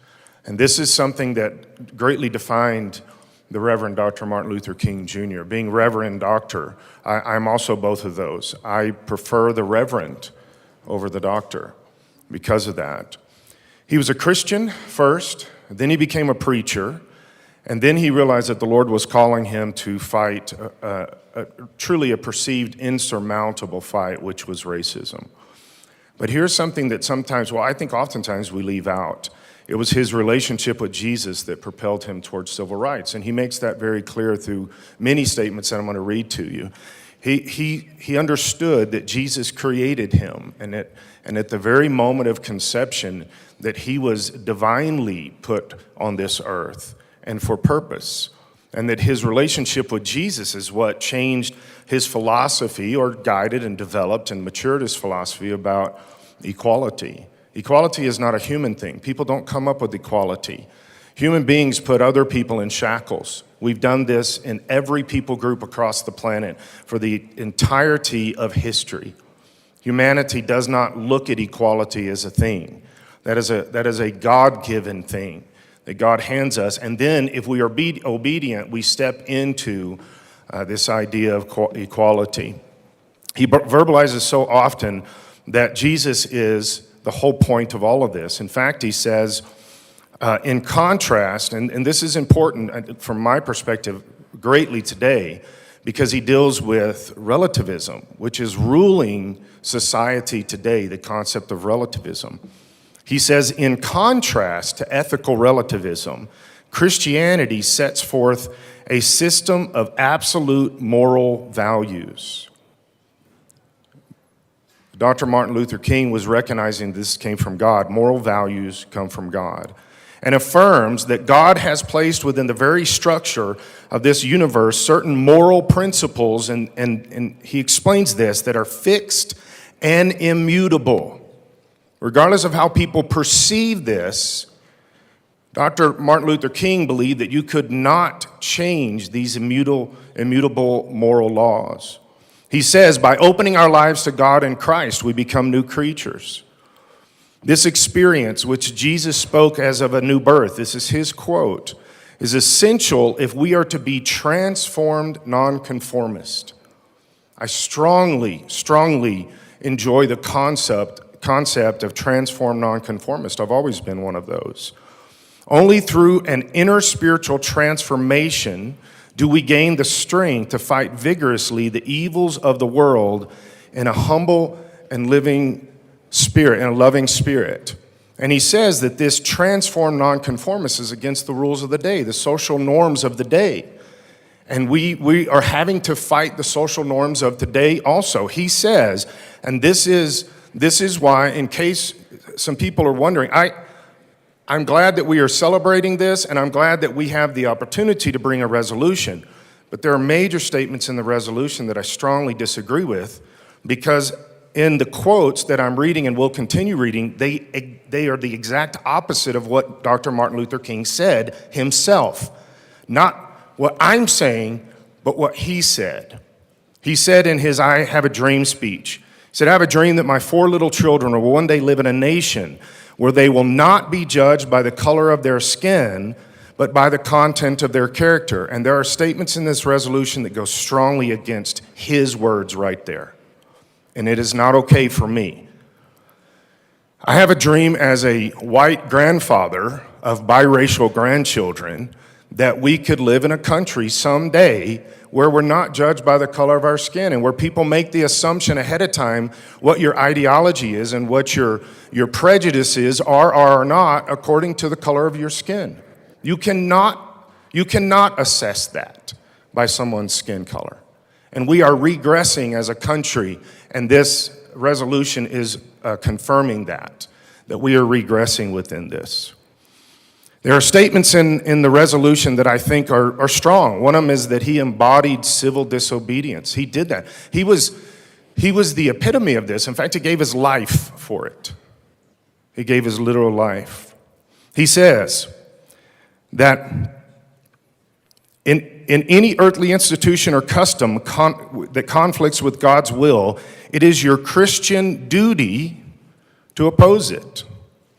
And this is something that greatly defined the Reverend Dr. Martin Luther King Jr. Being Reverend Doctor, I'm also both of those. I prefer the Reverend over the doctor because of that. He was a Christian first, then he became a preacher, and then he realized that the Lord was calling him to fight truly a perceived insurmountable fight, which was racism. But here's something that sometimes, well, I think oftentimes we leave out. It was his relationship with Jesus that propelled him towards civil rights, and he makes that very clear through many statements that I'm going to read to you. He understood that Jesus created him, and at the very moment of conception, that he was divinely put on this earth and for purpose, and that his relationship with Jesus is what changed his philosophy or guided and developed and matured his philosophy about equality. Equality is not a human thing. People don't come up with equality. Human beings put other people in shackles. We've done this in every people group across the planet for the entirety of history. Humanity does not look at equality as a thing. That is a God-given thing that God hands us. And then if we are obedient, we step into this idea of equality. He verbalizes so often that Jesus is the whole point of all of this. In fact, he says, in contrast, and this is important from my perspective greatly today, because he deals with relativism, which is ruling society today, the concept of relativism. He says, in contrast to ethical relativism, Christianity sets forth a system of absolute moral values. Dr. Martin Luther King was recognizing this came from God. Moral values come from God. And affirms that God has placed within the very structure of this universe certain moral principles, and he explains this, that are fixed and immutable. Regardless of how people perceive this, Dr. Martin Luther King believed that you could not change these immutable moral laws. He says, by opening our lives to God in Christ, we become new creatures. This experience, which Jesus spoke as of a new birth, this is his quote, is essential if we are to be transformed nonconformist. I strongly enjoy the concept of transformed nonconformist. I've always been one of those. Only through an inner spiritual transformation do we gain the strength to fight vigorously the evils of the world in a humble and living spirit, in a loving spirit. And he says that this transformed nonconformist is against the rules of the day, the social norms of the day. And we are having to fight the social norms of today also. He says, and this is why, in case some people are wondering, I'm glad that we are celebrating this, and I'm glad that we have the opportunity to bring a resolution. But there are major statements in the resolution that I strongly disagree with, because in the quotes that I'm reading and will continue reading, they are the exact opposite of what Dr. Martin Luther King said himself. Not what I'm saying, but what he said. He said in his I Have a Dream speech, he said, I have a dream that my 4 little children will one day live in a nation where they will not be judged by the color of their skin, but by the content of their character. And there are statements in this resolution that go strongly against his words right there. And it is not okay for me. I have a dream as a white grandfather of biracial grandchildren that we could live in a country someday where we're not judged by the color of our skin, and where people make the assumption ahead of time what your ideology is and what your prejudices are not according to the color of your skin. You cannot assess that by someone's skin color. And we are regressing as a country, and this resolution is confirming that we are regressing within this. There are statements in the resolution that I think are strong. One of them is that he embodied civil disobedience. He did that. He was the epitome of this. In fact, he gave his life for it. He gave his literal life. He says that in any earthly institution or custom that conflicts with God's will, it is your Christian duty to oppose it.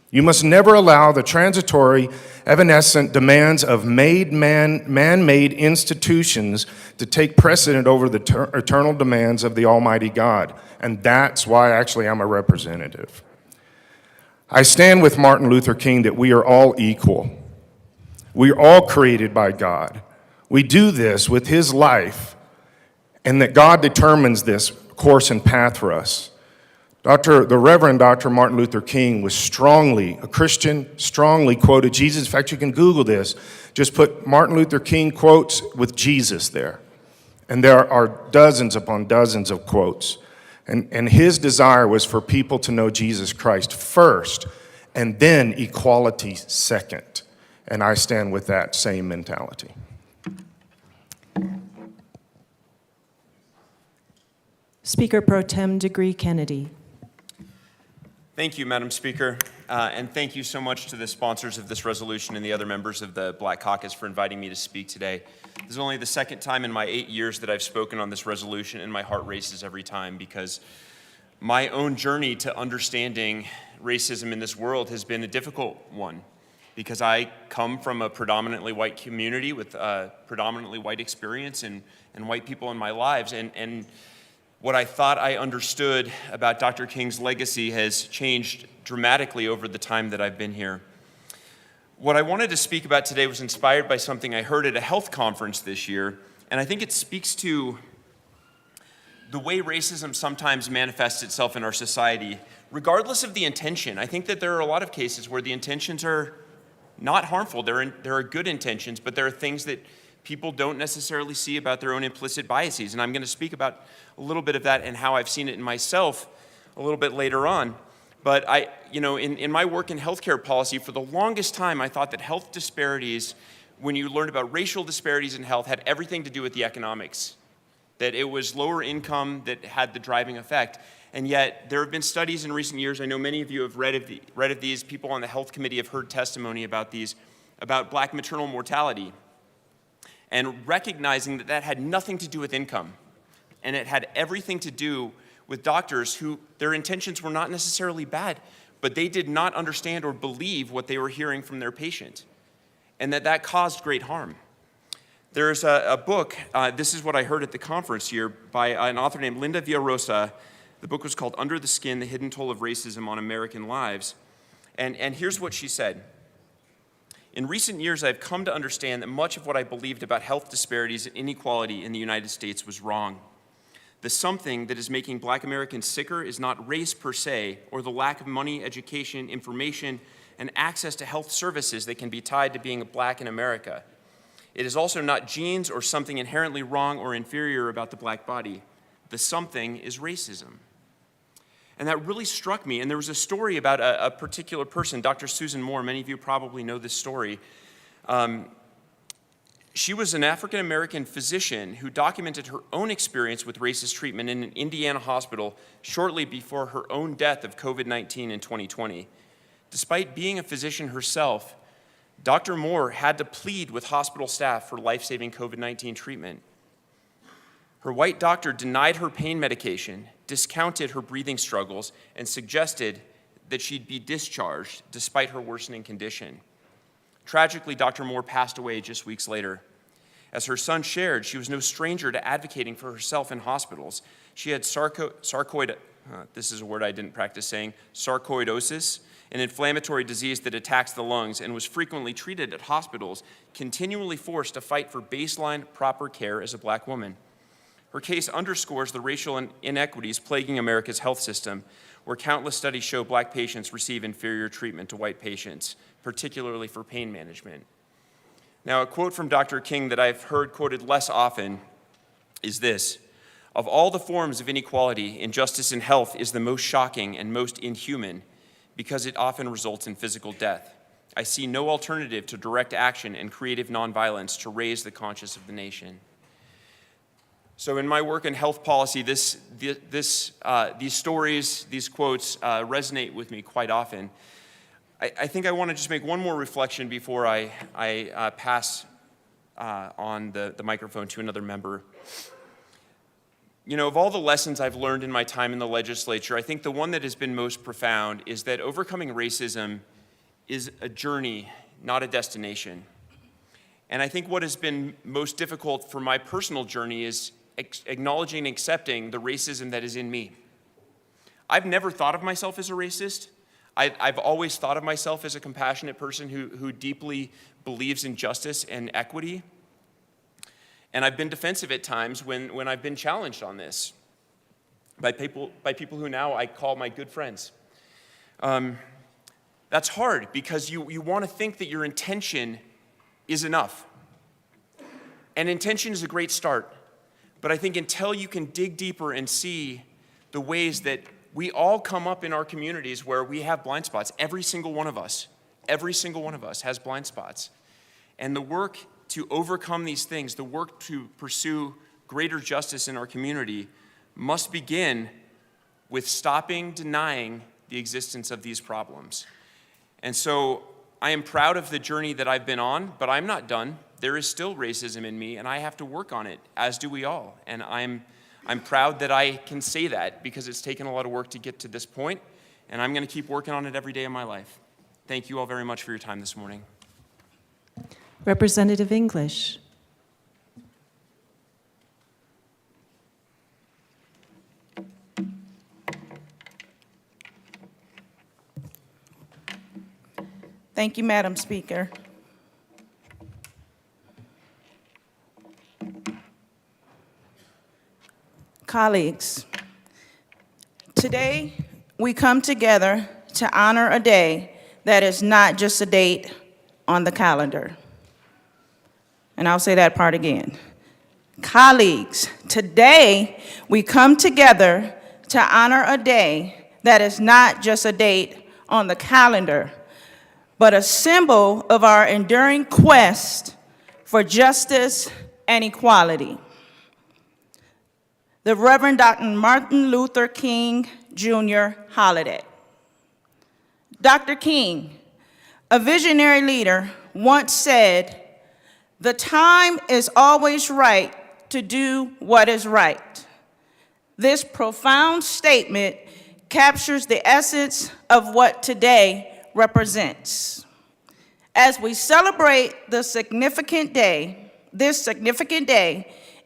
You must never allow the transitory, evanescent demands of man-made institutions to take precedent over the eternal demands of the Almighty God. And that's why actually I'm a representative. I stand with Martin Luther King that we are all equal. We are all created by God. We do this with his life, and that God determines this course and path for us. The Reverend Dr. Martin Luther King was a Christian, strongly quoted Jesus. In fact, you can Google this. Just put Martin Luther King quotes with Jesus there. And there are dozens upon dozens of quotes. And his desire was for people to know Jesus Christ first, and then equality second. And I stand with that same mentality. Speaker Pro Tem Degree Kennedy. Thank you, Madam Speaker, and thank you so much to the sponsors of this resolution and the other members of the Black Caucus for inviting me to speak today. This is only the second time in my 8 years that I've spoken on this resolution, and my heart races every time because my own journey to understanding racism in this world has been a difficult one because I come from a predominantly white community with a predominantly white experience and white people in my lives, and what I thought I understood about Dr. King's legacy has changed dramatically over the time that I've been here. What I wanted to speak about today was inspired by something I heard at a health conference this year, and I think it speaks to the way racism sometimes manifests itself in our society, regardless of the intention. I think that there are a lot of cases where the intentions are not harmful. There are good intentions, but there are things that people don't necessarily see about their own implicit biases. And I'm going to speak about a little bit of that and how I've seen it in myself a little bit later on. But in my work in healthcare policy, for the longest time, I thought that health disparities, when you learned about racial disparities in health, had everything to do with the economics, that it was lower income that had the driving effect. And yet, there have been studies in recent years, I know many of you have read of these, people on the health committee have heard testimony about these, about black maternal mortality, and recognizing that that had nothing to do with income, and it had everything to do with doctors who, their intentions were not necessarily bad, but they did not understand or believe what they were hearing from their patient, and that caused great harm. There's a book, this is what I heard at the conference here, by an author named Linda Villarosa. The book was called Under the Skin, The Hidden Toll of Racism on American Lives. And here's what she said. In recent years, I've come to understand that much of what I believed about health disparities and inequality in the United States was wrong. The something that is making black Americans sicker is not race per se, or the lack of money, education, information, and access to health services that can be tied to being black in America. It is also not genes or something inherently wrong or inferior about the black body. The something is racism. And that really struck me. And there was a story about a particular person, Dr. Susan Moore. Many of you probably know this story. She was an African-American physician who documented her own experience with racist treatment in an Indiana hospital shortly before her own death of COVID-19 in 2020. Despite being a physician herself, Dr. Moore had to plead with hospital staff for life-saving COVID-19 treatment. Her white doctor denied her pain medication, discounted her breathing struggles, and suggested that she'd be discharged despite her worsening condition. Tragically, Dr. Moore passed away just weeks later. As her son shared, she was no stranger to advocating for herself in hospitals. She had this is a word I didn't practice saying, sarcoidosis, an inflammatory disease that attacks the lungs, and was frequently treated at hospitals, continually forced to fight for baseline proper care as a black woman. Her case underscores the racial inequities plaguing America's health system, where countless studies show black patients receive inferior treatment to white patients, particularly for pain management. Now, a quote from Dr. King that I've heard quoted less often is this: "Of all the forms of inequality, injustice in health is the most shocking and most inhuman because it often results in physical death. I see no alternative to direct action and creative nonviolence to raise the conscience of the nation. So in my work in health policy, these stories, these quotes resonate with me quite often. I think I want to just make one more reflection before I pass on the microphone to another member. You know, of all the lessons I've learned in my time in the legislature, I think the one that has been most profound is that overcoming racism is a journey, not a destination. And I think what has been most difficult for my personal journey is acknowledging and accepting the racism that is in me. I've never thought of myself as a racist. I've always thought of myself as a compassionate person who deeply believes in justice and equity. And I've been defensive at times when I've been challenged on this by people who now I call my good friends. That's hard because you want to think that your intention is enough. And intention is a great start. But I think until you can dig deeper and see the ways that we all come up in our communities where we have blind spots, every single one of us has blind spots. And the work to overcome these things, the work to pursue greater justice in our community must begin with stopping denying the existence of these problems. And so I am proud of the journey that I've been on, but I'm not done. There is still racism in me, and I have to work on it, as do we all. And I'm proud that I can say that because it's taken a lot of work to get to this point, and I'm going to keep working on it every day of my life. Thank you all very much for your time this morning. Representative English. Thank you, Madam Speaker. Colleagues, today we come together to honor a day that is not just a date on the calendar. And I'll say that part again. Colleagues, today we come together to honor a day that is not just a date on the calendar, but a symbol of our enduring quest for justice and equality. The Reverend Dr. Martin Luther King Jr. holiday. Dr. King, a visionary leader, once said, "The time is always right to do what is right." This profound statement captures the essence of what today represents. As we celebrate this significant day,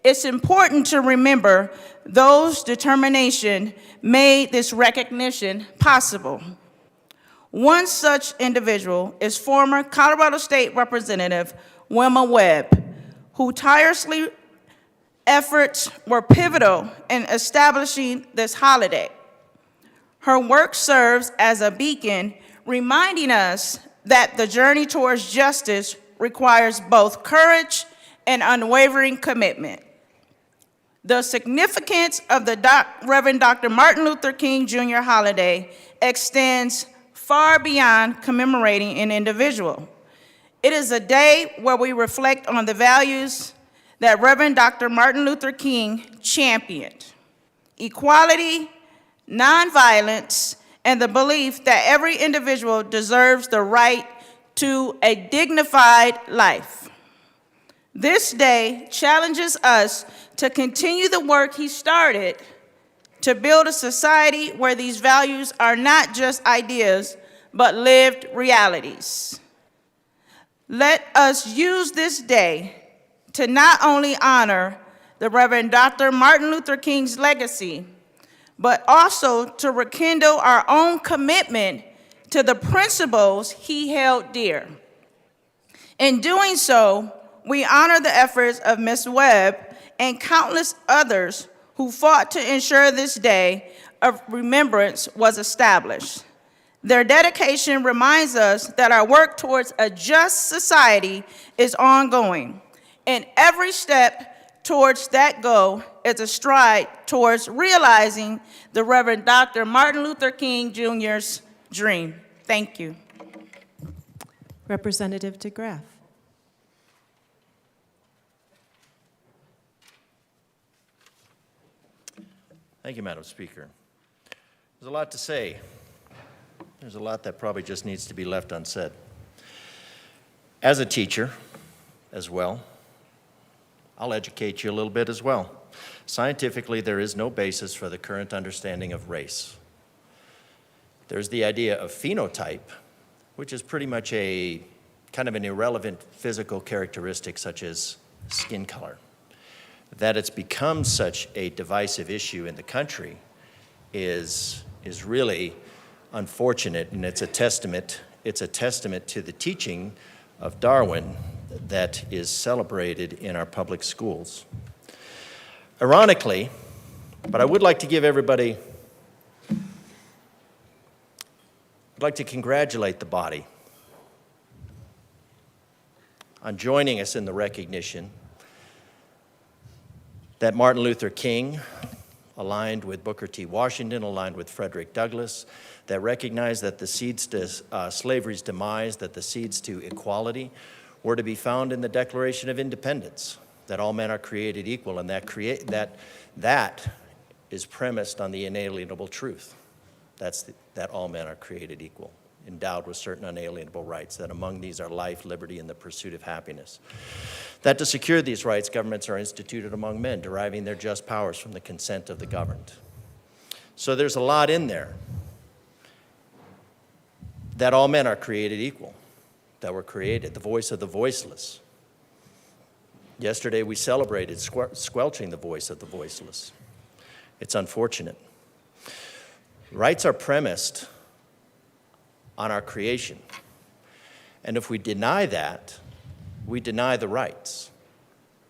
it's important to remember those determination made this recognition possible. One such individual is former Colorado State Representative Wilma Webb, whose tireless efforts were pivotal in establishing this holiday. Her work serves as a beacon reminding us that the journey towards justice requires both courage and unwavering commitment. The significance of the Reverend Dr. Martin Luther King Jr. holiday extends far beyond commemorating an individual. It is a day where we reflect on the values that Reverend Dr. Martin Luther King championed: equality, nonviolence, and the belief that every individual deserves the right to a dignified life. This day challenges us to continue the work he started to build a society where these values are not just ideas, but lived realities. Let us use this day to not only honor the Reverend Dr. Martin Luther King's legacy, but also to rekindle our own commitment to the principles he held dear. In doing so, we honor the efforts of Ms. Webb and countless others who fought to ensure this day of remembrance was established. Their dedication reminds us that our work towards a just society is ongoing, and every step towards that goal is a stride towards realizing the Reverend Dr. Martin Luther King Jr.'s dream. Thank you. Representative DeGraff. Thank you, Madam Speaker. There's a lot to say. There's a lot that probably just needs to be left unsaid. As a teacher as well, I'll educate you a little bit as well. Scientifically, there is no basis for the current understanding of race. There's the idea of phenotype, which is pretty much a kind of an irrelevant physical characteristic such as skin color. That it's become such a divisive issue in the country is really unfortunate, and it's a testament to the teaching of Darwin that is celebrated in our public schools. Ironically, but I would like to give everybody, I'd like to congratulate the body on joining us in the recognition that Martin Luther King aligned with Booker T. Washington, aligned with Frederick Douglass, that recognized that the seeds to slavery's demise, that the seeds to equality were to be found in the Declaration of Independence, that all men are created equal, and that is premised on the inalienable truth. That all men are created equal, endowed with certain unalienable rights, that among these are life, liberty, and the pursuit of happiness. That to secure these rights, governments are instituted among men, deriving their just powers from the consent of the governed. So there's a lot in there. That all men are created equal, that we're created, the voice of the voiceless. Yesterday we celebrated squelching the voice of the voiceless. It's unfortunate. Rights are premised on our creation. And if we deny that, we deny the rights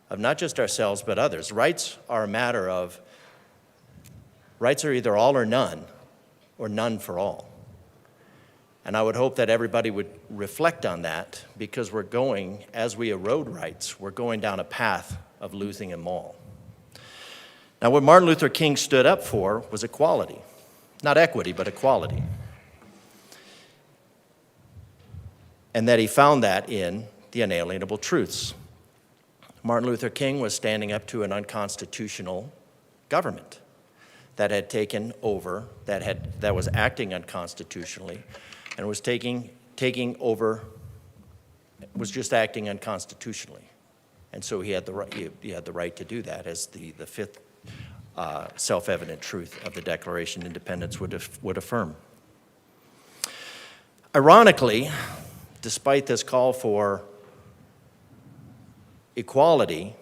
of not just ourselves, but others. Rights are a matter of, rights are either all or none for all. And I would hope that everybody would reflect on that, because we're going, as we erode rights, we're going down a path of losing them all. Now, what Martin Luther King stood up for was equality. Not equity, but equality. And that he found that in the unalienable truths. Martin Luther King was standing up to an unconstitutional government that had taken over, that was acting unconstitutionally, and was taking over, was just acting unconstitutionally. And so he had the right to do that, as the fifth self-evident truth of the Declaration of Independence would affirm. Ironically, despite this call for equality,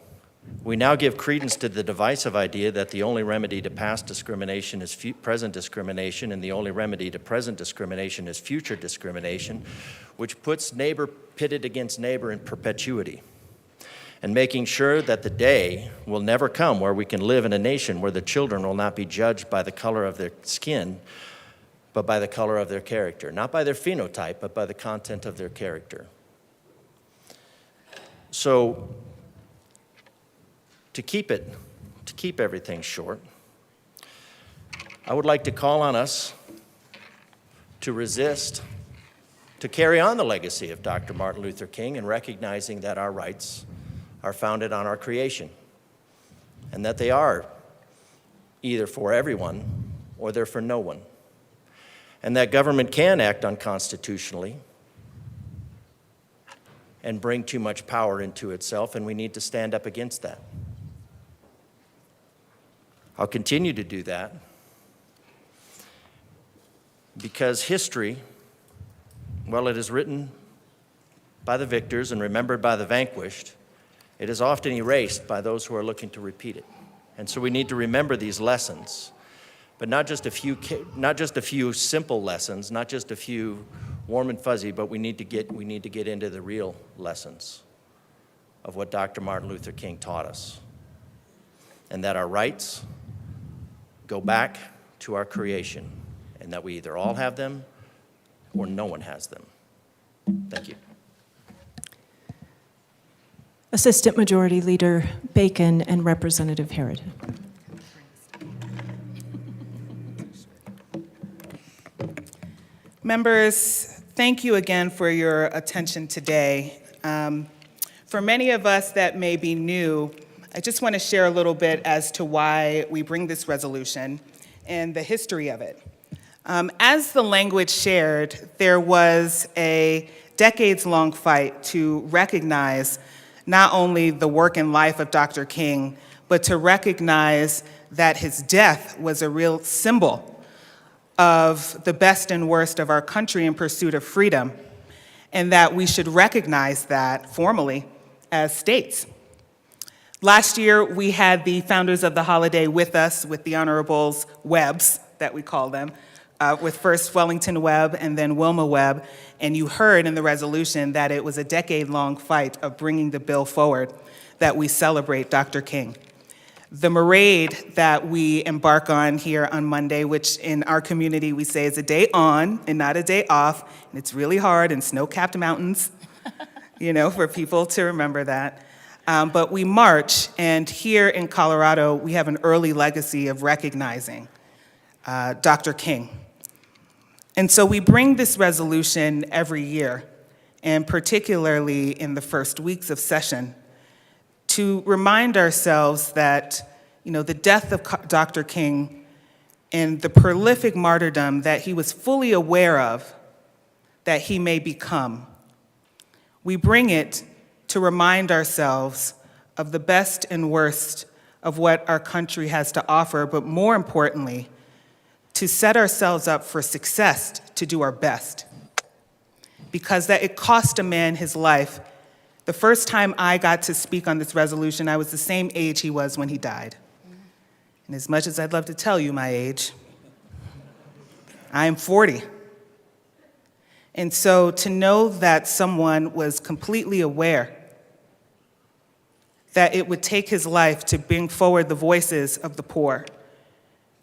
we now give credence to the divisive idea that the only remedy to past discrimination is present discrimination, and the only remedy to present discrimination is future discrimination, which puts neighbor pitted against neighbor in perpetuity, and making sure that the day will never come where we can live in a nation where the children will not be judged by the color of their skin, but by the color of their character. Not by their phenotype, but by the content of their character. So, to keep everything short, I would like to call on us to resist, to carry on the legacy of Dr. Martin Luther King, in recognizing that our rights are founded on our creation, and that they are either for everyone or they're for no one. And that government can act unconstitutionally and bring too much power into itself, and we need to stand up against that. I'll continue to do that because history, well, it is written by the victors and remembered by the vanquished. It is often erased by those who are looking to repeat it. And so we need to remember these lessons, but not just a few simple lessons, not just a few warm and fuzzy, but we need to get into the real lessons of what Dr. Martin Luther King taught us, and that our rights go back to our creation, and that we either all have them or no one has them. Thank you. Assistant Majority Leader Bacon and Representative Herod. Members, Thank you again for your attention today. For many of us that may be new, I just want to share a little bit as to why we bring this resolution and the history of it. As the language shared, there was a decades-long fight to recognize not only the work and life of Dr. King, but to recognize that his death was a real symbol of the best and worst of our country in pursuit of freedom, and that we should recognize that formally as states. Last year, we had the founders of the holiday with us, with the Honorables Webbs, that we call them, with first Wellington Webb and then Wilma Webb, and you heard in the resolution that it was a decade-long fight of bringing the bill forward that we celebrate Dr. King. The parade that we embark on here on Monday, which in our community we say is a day on and not a day off, and it's really hard in snow-capped mountains, for people to remember that. But we march, and here in Colorado, we have an early legacy of recognizing Dr. King. And so we bring this resolution every year, and particularly in the first weeks of session, to remind ourselves that, the death of Dr. King and the prolific martyrdom that he was fully aware of that he may become, we bring it to remind ourselves of the best and worst of what our country has to offer, but more importantly, to set ourselves up for success, to do our best. Because that it cost a man his life. The first time I got to speak on this resolution, I was the same age he was when he died. And as much as I'd love to tell you my age, I am 40. And so to know that someone was completely aware that it would take his life to bring forward the voices of the poor,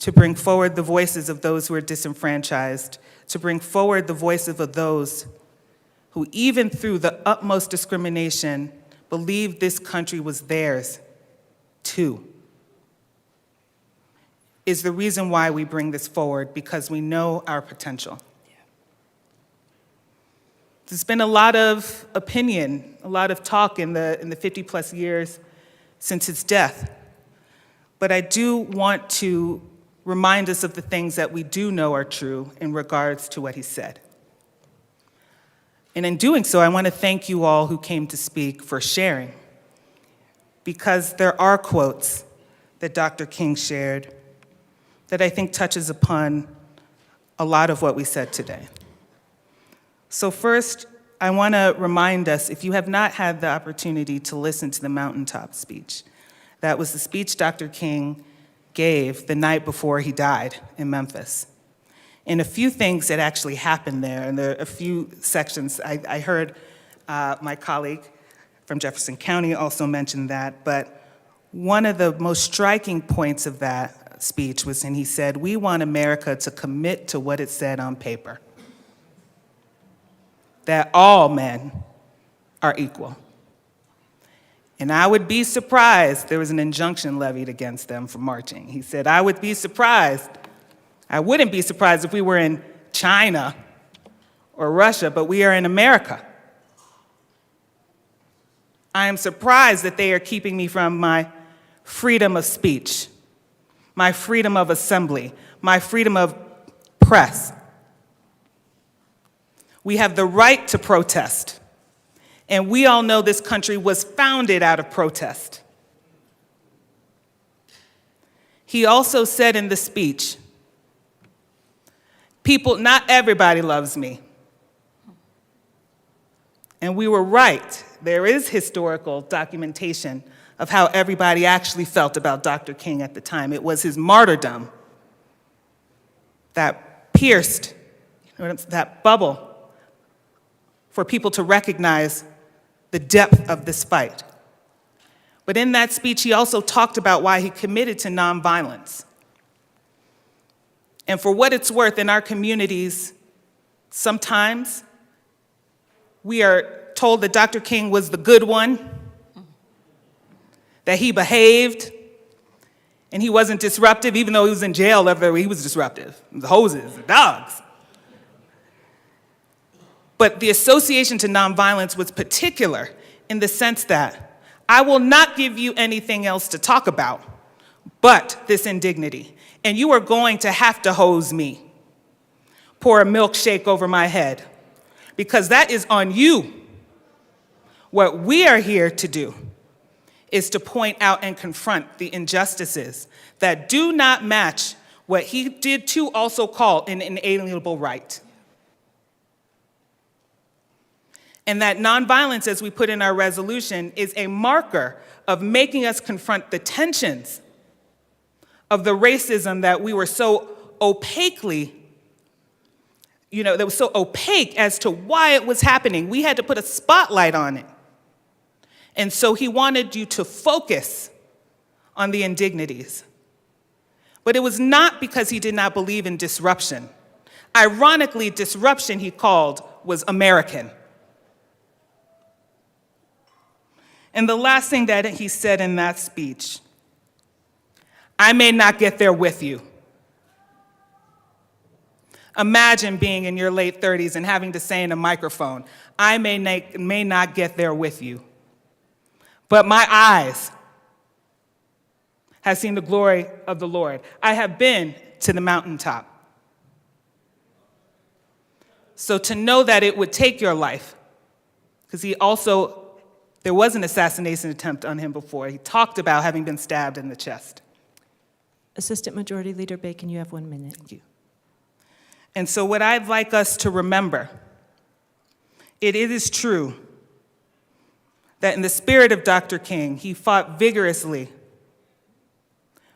to bring forward the voices of those who are disenfranchised, to bring forward the voices of those who, even through the utmost discrimination, believed this country was theirs, too, is the reason why we bring this forward, because we know our potential. There's been a lot of opinion, a lot of talk in the 50-plus years since his death, but I do want to remind us of the things that we do know are true in regards to what he said. And in doing so, I want to thank you all who came to speak for sharing, because there are quotes that Dr. King shared that I think touches upon a lot of what we said today. So first, I want to remind us, if you have not had the opportunity to listen to the mountaintop speech, that was the speech Dr. King gave the night before he died in Memphis. And a few things that actually happened there, and there are a few sections. I heard my colleague from Jefferson County also mention that, but one of the most striking points of that speech was when he said, "We want America to commit to what it said on paper, that all men are equal." And I would be surprised, there was an injunction levied against them for marching. He said, I wouldn't be surprised if we were in China or Russia, but we are in America. I am surprised that they are keeping me from my freedom of speech, my freedom of assembly, my freedom of press. We have the right to protest. And we all know this country was founded out of protest. He also said in the speech, not everybody loves me. And we were right. There is historical documentation of how everybody actually felt about Dr. King at the time. It was his martyrdom that pierced that bubble for people to recognize the depth of this fight. But in that speech, he also talked about why he committed to nonviolence. And for what it's worth, in our communities, sometimes we are told that Dr. King was the good one, that he behaved, and he wasn't disruptive, even though he was in jail everywhere, he was disruptive. The hoses, the dogs. But the association to nonviolence was particular in the sense that I will not give you anything else to talk about but this indignity, and you are going to have to hose me, pour a milkshake over my head, because that is on you. What we are here to do is to point out and confront the injustices that do not match what he did too also call an inalienable right. And that nonviolence, as we put in our resolution, is a marker of making us confront the tensions of the racism that we were so opaquely, that was so opaque as to why it was happening. We had to put a spotlight on it. And so he wanted you to focus on the indignities. But it was not because he did not believe in disruption. Ironically, disruption, he called, was American. And the last thing that he said in that speech, I may not get there with you. Imagine being in your late 30s and having to say in a microphone, I may not get there with you, but my eyes have seen the glory of the Lord. I have been to the mountaintop. So to know that it would take your life, because there was an assassination attempt on him before. He talked about having been stabbed in the chest. Assistant Majority Leader Bacon, you have 1 minute. Thank you. And so what I'd like us to remember, it is true that in the spirit of Dr. King, he fought vigorously,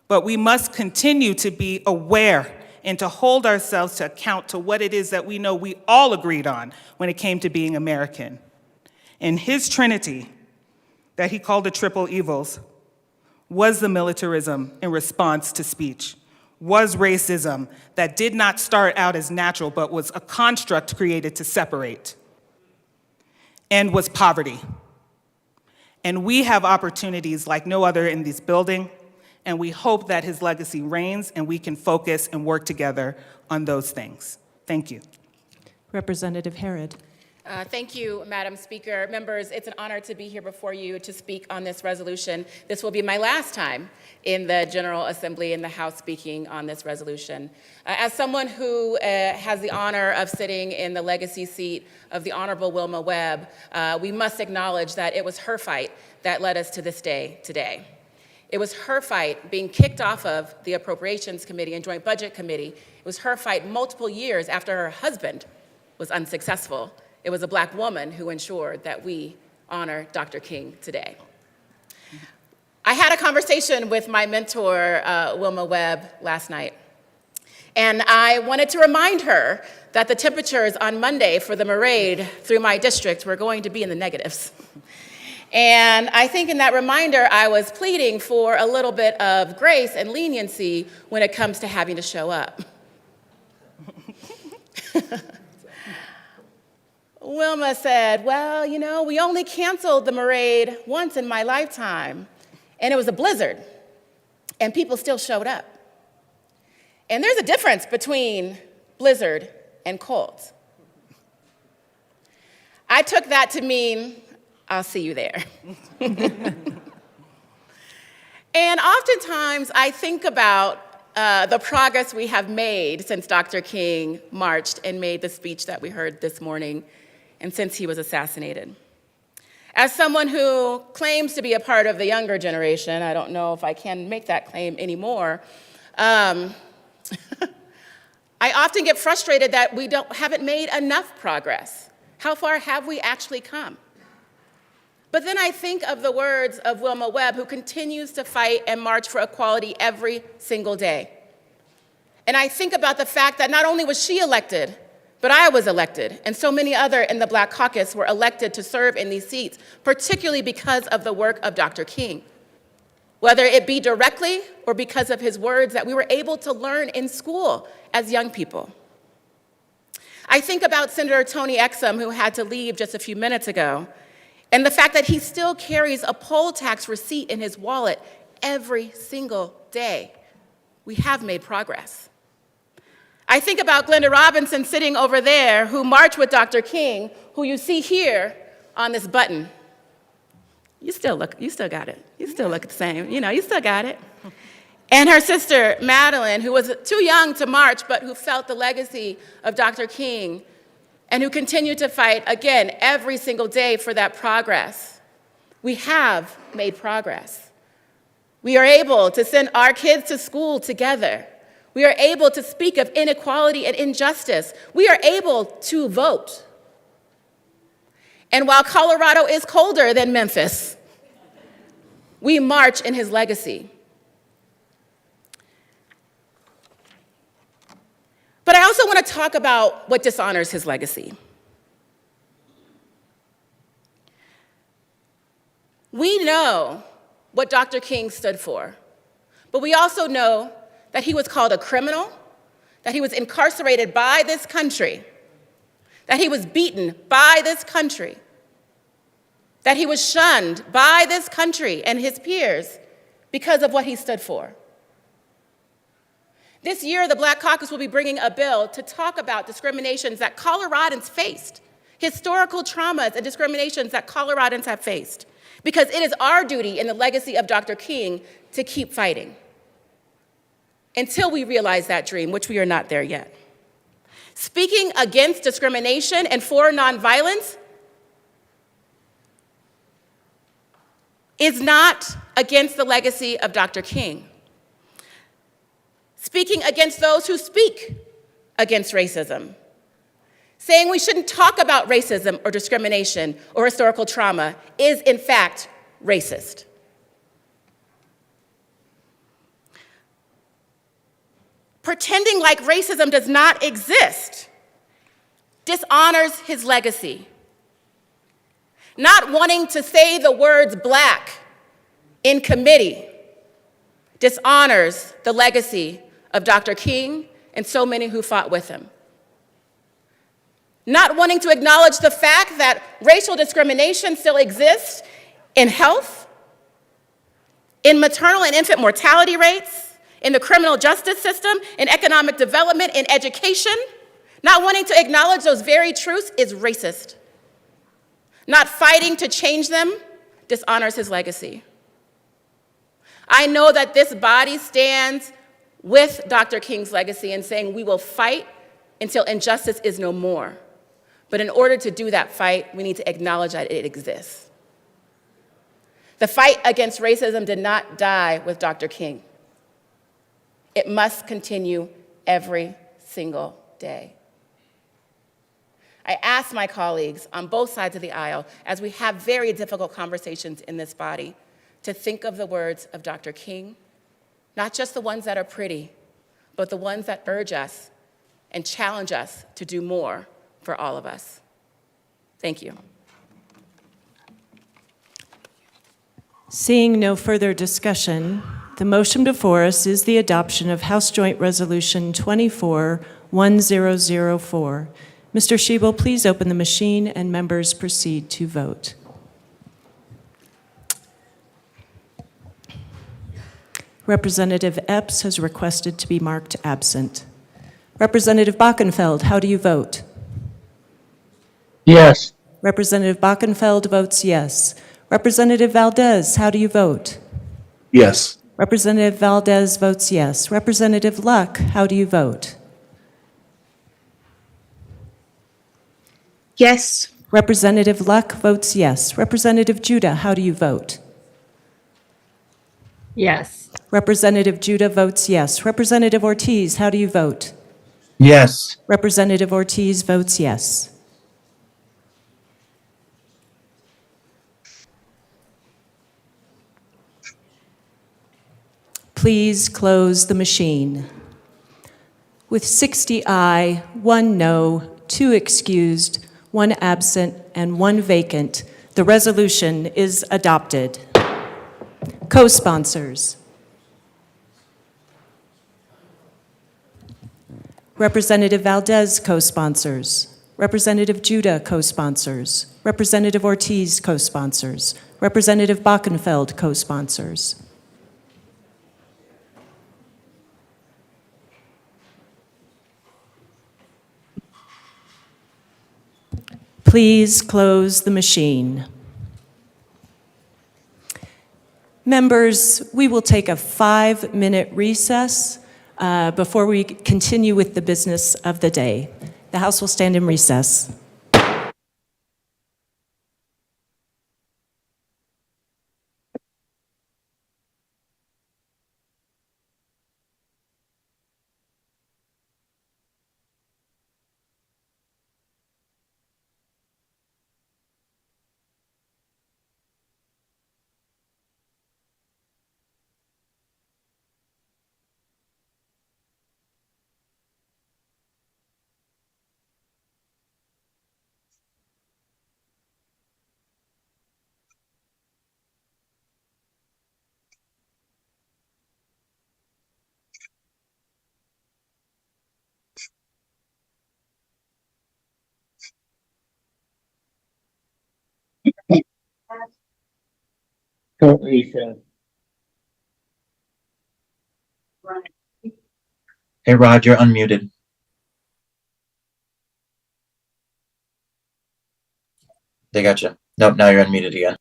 but we must continue to be aware and to hold ourselves to account to what it is that we know we all agreed on when it came to being American. And his trinity, that he called the triple evils, was the militarism in response to speech, was racism that did not start out as natural but was a construct created to separate, and was poverty. And we have opportunities like no other in this building, and we hope that his legacy reigns and we can focus and work together on those things. Thank you. Representative Herod. Thank you, Madam Speaker. Members, it's an honor to be here before you to speak on this resolution. This will be my last time in the General Assembly in the House speaking on this resolution. As someone who has the honor of sitting in the legacy seat of the Honorable Wilma Webb, we must acknowledge that it was her fight that led us to this day today. It was her fight being kicked off of the Appropriations Committee and Joint Budget Committee. It was her fight multiple years after her husband was unsuccessful. It was a Black woman who ensured that we honor Dr. King today. I had a conversation with my mentor, Wilma Webb, last night. And I wanted to remind her that the temperatures on Monday for the parade through my district were going to be in the negatives. And I think in that reminder, I was pleading for a little bit of grace and leniency when it comes to having to show up. Wilma said, well, we only canceled the parade once in my lifetime, and it was a blizzard, and people still showed up. And there's a difference between blizzard and cold. I took that to mean, I'll see you there. And oftentimes, I think about the progress we have made since Dr. King marched and made the speech that we heard this morning, and since he was assassinated. As someone who claims to be a part of the younger generation, I don't know if I can make that claim anymore, I often get frustrated that we haven't made enough progress. How far have we actually come? But then I think of the words of Wilma Webb, who continues to fight and march for equality every single day. And I think about the fact that not only was she elected, but I was elected, and so many other in the Black Caucus were elected to serve in these seats, particularly because of the work of Dr. King. Whether it be directly or because of his words that we were able to learn in school as young people. I think about Senator Tony Exum, who had to leave just a few minutes ago, and the fact that he still carries a poll tax receipt in his wallet every single day. We have made progress. I think about Glenda Robinson sitting over there who marched with Dr. King, who you see here on this button. You still got it. You still look the same. You still got it. And her sister, Madeline, who was too young to march, but who felt the legacy of Dr. King and who continued to fight, again, every single day for that progress. We have made progress. We are able to send our kids to school together. We are able to speak of inequality and injustice. We are able to vote. And while Colorado is colder than Memphis, we march in his legacy. But I also want to talk about what dishonors his legacy. We know what Dr. King stood for, but we also know that he was called a criminal, that he was incarcerated by this country, that he was beaten by this country, that he was shunned by this country and his peers because of what he stood for. This year, the Black Caucus will be bringing a bill to talk about discriminations that Coloradans faced, historical traumas and discriminations that Coloradans have faced, because it is our duty in the legacy of Dr. King to keep fighting until we realize that dream, which we are not there yet. Speaking against discrimination and for nonviolence is not against the legacy of Dr. King. Speaking against those who speak against racism. Saying we shouldn't talk about racism or discrimination or historical trauma is, in fact, racist. Pretending like racism does not exist dishonors his legacy. Not wanting to say the words black in committee dishonors the legacy of Dr. King and so many who fought with him. Not wanting to acknowledge the fact that racial discrimination still exists in health, in maternal and infant mortality rates, in the criminal justice system, in economic development, in education. Not wanting to acknowledge those very truths is racist. Not fighting to change them dishonors his legacy. I know that this body stands with Dr. King's legacy in saying we will fight until injustice is no more. But in order to do that fight, we need to acknowledge that it exists. The fight against racism did not die with Dr. King. It must continue every single day. I ask my colleagues on both sides of the aisle, as we have very difficult conversations in this body, to think of the words of Dr. King, not just the ones that are pretty, but the ones that urge us and challenge us to do more for all of us. Thank you. Seeing no further discussion, the motion before us is the adoption of House Joint Resolution 24-1004. Mr. Schiebel, please open the machine and members proceed to vote. Representative Epps has requested to be marked absent. Representative Bockenfeld, how do you vote? Yes. Representative Bockenfeld votes yes. Representative Valdez, how do you vote? Yes. Representative Valdez votes yes. Representative Luck, how do you vote? Yes. Representative Luck votes yes. Representative Judah, how do you vote? Yes. Representative Judah votes yes. Representative Ortiz, how do you vote? Yes. Representative Ortiz votes yes. Please close the machine. With 60 aye, 1 no, 2 excused, 1 absent, and 1 vacant, the resolution is adopted. Co-sponsors. Representative Valdez co-sponsors. Representative Judah co-sponsors. Representative Ortiz co-sponsors. Representative Bockenfeld co-sponsors. Please close the machine. Members, we will take a 5-minute recess before we continue with the business of the day. The House will stand in recess. Hey, Rod, you're unmuted. They got you. Nope, now you're unmuted again.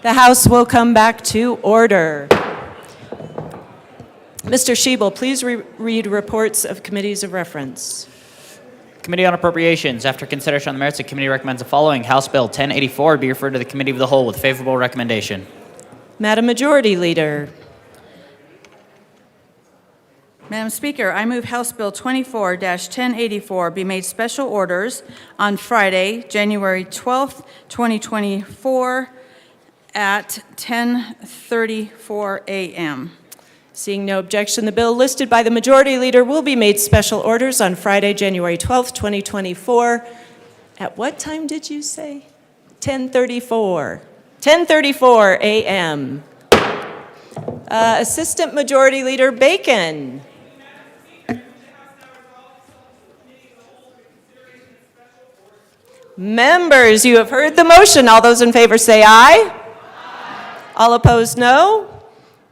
The House will come back to order. Mr. Schiebel, please read reports of committees of reference. Committee on Appropriations, after consideration on the merits, the committee recommends the following. House Bill 1084 be referred to the Committee of the Whole with favorable recommendation. Madam Majority Leader. Madam Speaker, I move House Bill 24-1084 be made special orders on Friday, January 12th, 2024 at 10:34 a.m. Seeing no objection, the bill listed by the Majority Leader will be made special orders on Friday, January 12th, 2024. At what time did you say? 10:34. 10:34 a.m. Assistant Majority Leader Bacon. Members, you have heard the motion. All those in favor say aye. All opposed, no.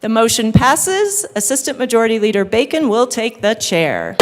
The motion passes. Assistant Majority Leader Bacon will take the chair.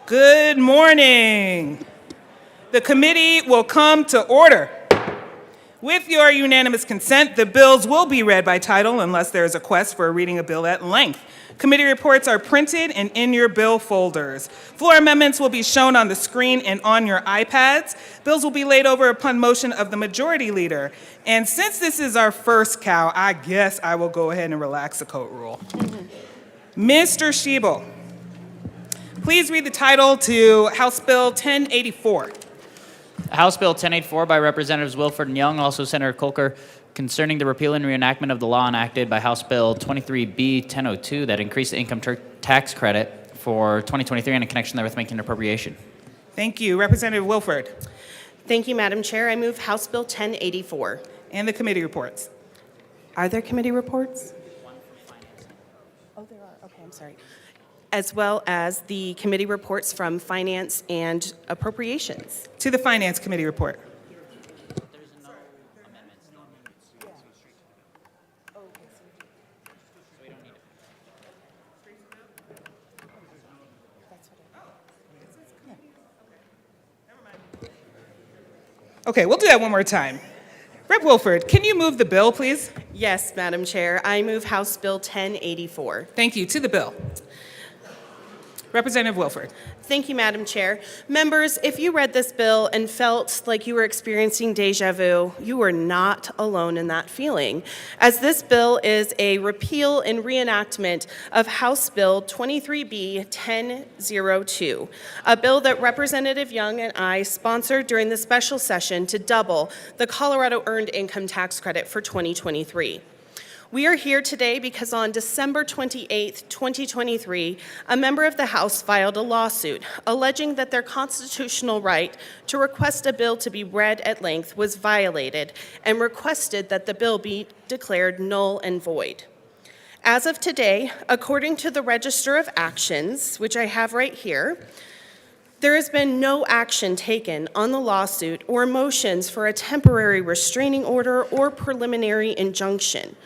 Good morning. The committee will come to order. With your unanimous consent, the bills will be read by title unless there is a request for a reading of bill at length. Committee reports are printed and in your bill folders. Floor amendments will be shown on the screen and on your iPads. Bills will be laid over upon motion of the Majority Leader. And since this is our first cow, I guess I will go ahead and relax the coat rule. Mr. Schiebel, please read the title to House Bill 1084. House Bill 1084 by Representatives Wilford and Young, also Senator Kolker, concerning the repeal and reenactment of the law enacted by House Bill 23B 1002 that increased the income tax credit for 2023 and in connection therewith making an appropriation. Thank you. Representative Wilford. Thank you, Madam Chair. I move House Bill 1084. And the committee reports. Are there committee reports? Oh, there are. Okay, I'm sorry. As well as the committee reports from Finance and Appropriations. To the Finance Committee report. Okay, we'll do that one more time. Rep. Wilford, can you move the bill, please? Yes, Madam Chair. I move House Bill 1084. Thank you. To the bill. Representative Wilford. Thank you, Madam Chair. Members, if you read this bill and felt like you were experiencing deja vu, you were not alone in that feeling, as this bill is a repeal and reenactment of House Bill 23B 1002, a bill that Representative Young and I sponsored during the special session to double the Colorado Earned Income Tax Credit for 2023. We are here today because on December 28, 2023, a member of the House filed a lawsuit alleging that their constitutional right to request a bill to be read at length was violated and requested that the bill be declared null and void. As of today, according to the Register of Actions, which I have right here, there has been no action taken on the lawsuit or motions for a temporary restraining order or preliminary injunction.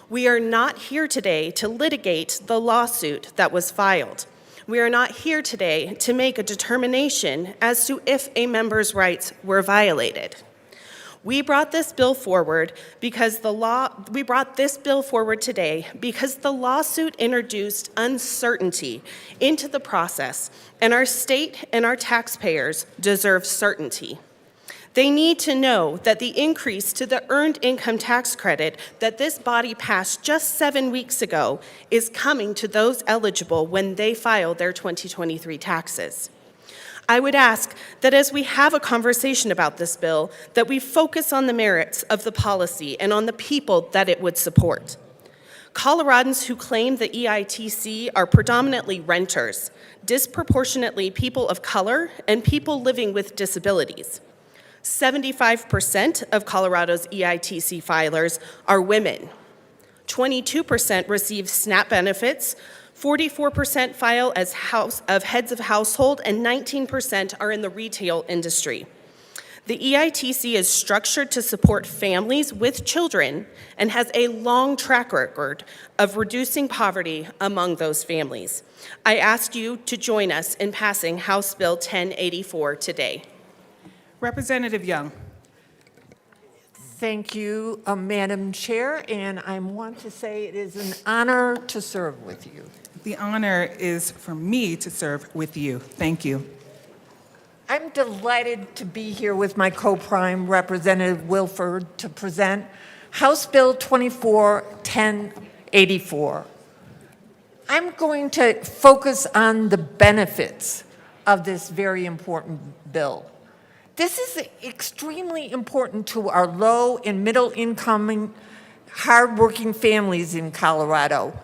We are not here today to litigate the lawsuit that was filed. We are not here today to make a determination as to if a member's rights were violated. We brought this bill forward because the lawsuit introduced uncertainty into the process, and our state and our taxpayers deserve certainty. They need to know that the increase to the Earned Income Tax Credit that this body passed just 7 weeks ago is coming to those eligible when they file their 2023 taxes. I would ask that as we have a conversation about this bill, that we focus on the merits of the policy and on the people that it would support. Coloradans who claim the EITC are predominantly renters, disproportionately people of color, and people living with disabilities. 75% of Colorado's EITC filers are women. 22% receive SNAP benefits, 44% file as heads of household, and 19% are in the retail industry. The EITC is structured to support families with children and has a long track record of reducing poverty among those families. I ask you to join us in passing House Bill 1084 today. Representative Young. Thank you, Madam Chair, and I want to say it is an honor to serve with you. The honor is for me to serve with you. Thank you. I'm delighted to be here with my co-prime, Representative Wilford, to present House Bill 1084. I'm going to focus on the benefits of this very important bill. This is extremely important to our low and middle income, hardworking families in Colorado.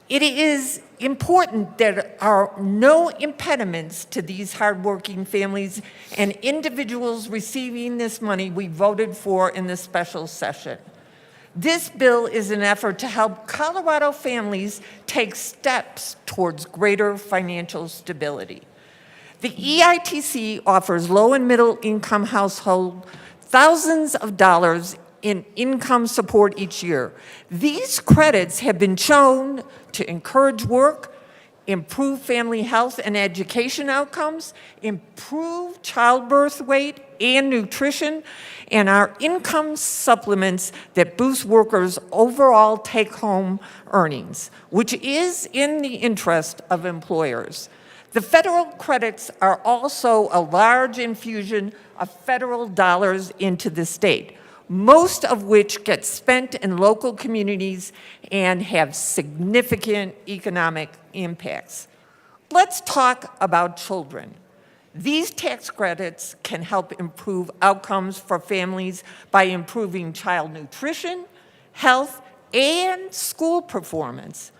It is important that there are no impediments to these hardworking families and individuals receiving this money we voted for in the special session. This bill is an effort to help Colorado families take steps towards greater financial stability. The EITC offers low and middle income households thousands of dollars in income support each year. These credits have been shown to encourage work, improve family health and education outcomes, improve childbirth weight and nutrition, and are income supplements that boost workers' overall take-home earnings, which is in the interest of employers. The federal credits are also a large infusion of federal dollars into the state, most of which get spent in local communities and have significant economic impacts. Let's talk about children. These tax credits can help improve outcomes for families by improving child nutrition, health, and school performance.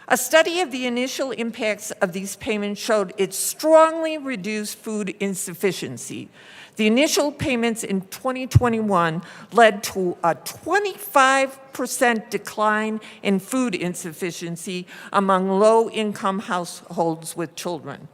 A study of the initial impacts of these payments showed it strongly reduced food insufficiency. The initial payments in 2021 led to a 25% decline in food insufficiency among low-income households with children.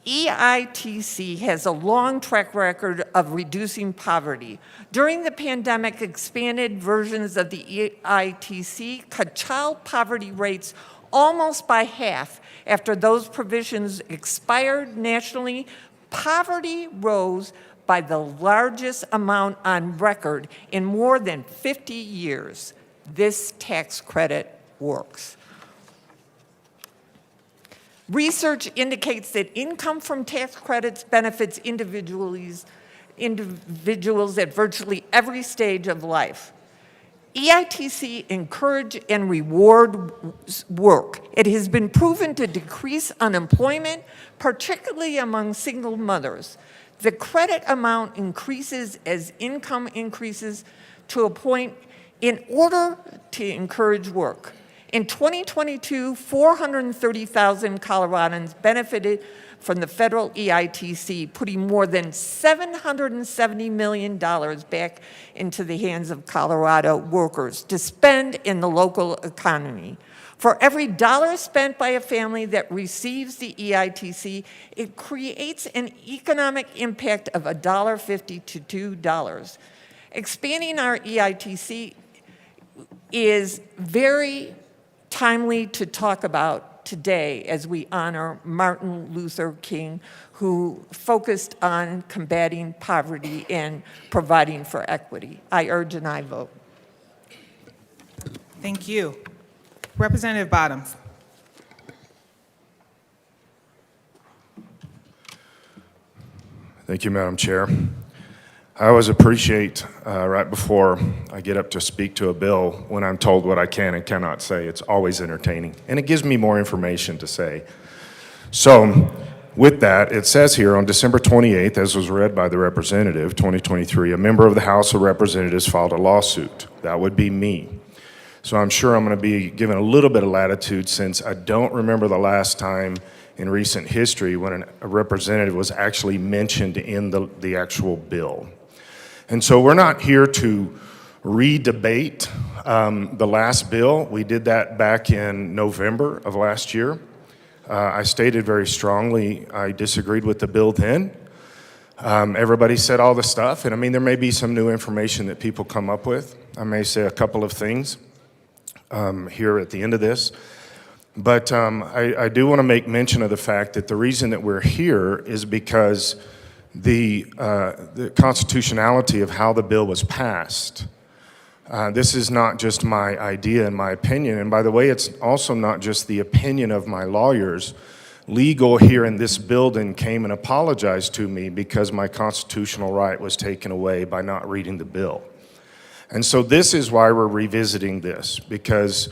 EITC has a long track record of reducing poverty. During the pandemic, expanded versions of the EITC cut child poverty rates almost by half. After those provisions expired nationally, poverty rose by the largest amount on record in more than 50 years. This tax credit works. Research indicates that income from tax credits benefits individuals at virtually every stage of life. EITC encourage and reward work. It has been proven to decrease unemployment, particularly among single mothers. The credit amount increases as income increases to a point in order to encourage work. In 2022, 430,000 Coloradans benefited from the federal EITC, putting more than $770 million back into the hands of Colorado workers to spend in the local economy. For every dollar spent by a family that receives the EITC, it creates an economic impact of $1.50 to $2. Expanding our EITC is very timely to talk about today as we honor Martin Luther King, who focused on combating poverty and providing for equity. I urge an aye vote. Thank you. Representative Bottoms. Thank you, Madam Chair. I always appreciate right before I get up to speak to a bill when I'm told what I can and cannot say. It's always entertaining, and it gives me more information to say. So with that, it says here on December 28th, as was read by the representative, 2023, a member of the House of Representatives filed a lawsuit. That would be me. So I'm sure I'm going to be given a little bit of latitude since I don't remember the last time in recent history when a representative was actually mentioned in the actual bill. And so we're not here to re-debate the last bill. We did that back in November of last year. I stated very strongly I disagreed with the bill then. Everybody said all the stuff, and I mean, there may be some new information that people come up with. I may say a couple of things here at the end of this. But I do want to make mention of the fact that the reason that we're here is because the constitutionality of how the bill was passed. This is not just my idea and my opinion. And by the way, it's also not just the opinion of my lawyers. Legal here in this building came and apologized to me because my constitutional right was taken away by not reading the bill. And so this is why we're revisiting this, because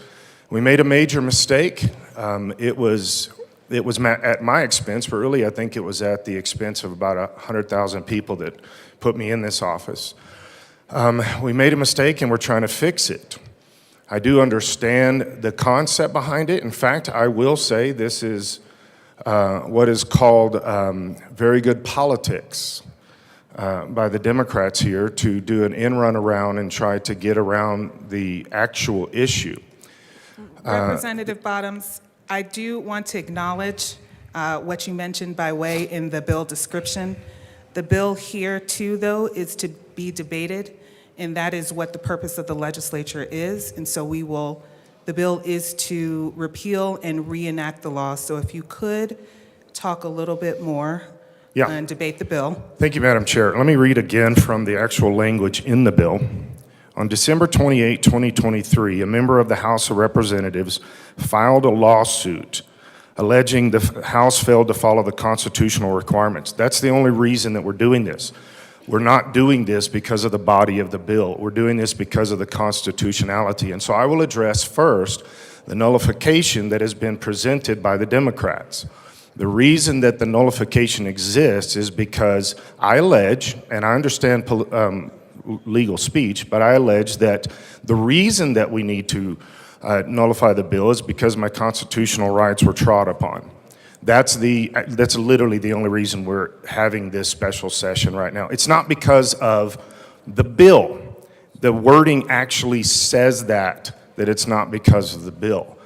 we made a major mistake. It was at my expense, but really I think it was at the expense of about 100,000 people that put me in this office. We made a mistake and we're trying to fix it. I do understand the concept behind it. In fact, I will say this is what is called very good politics by the Democrats here to do an in-run around and try to get around the actual issue. Representative Bottoms, I do want to acknowledge what you mentioned by way in the bill description. The bill here too, though, is to be debated, and that is what the purpose of the legislature is. And so the bill is to repeal and reenact the law. So if you could talk a little bit more and debate the bill. Thank you, Madam Chair. Let me read again from the actual language in the bill. On December 28, 2023, a member of the House of Representatives filed a lawsuit alleging the House failed to follow the constitutional requirements. That's the only reason that we're doing this. We're not doing this because of the body of the bill. We're doing this because of the constitutionality. And so I will address first the nullification that has been presented by the Democrats. The reason that the nullification exists is because I allege, and I understand legal speech, but I allege that the reason that we need to nullify the bill is because my constitutional rights were trod upon. That's literally the only reason we're having this special session right now. It's not because of the bill. The wording actually says that it's not because of the bill.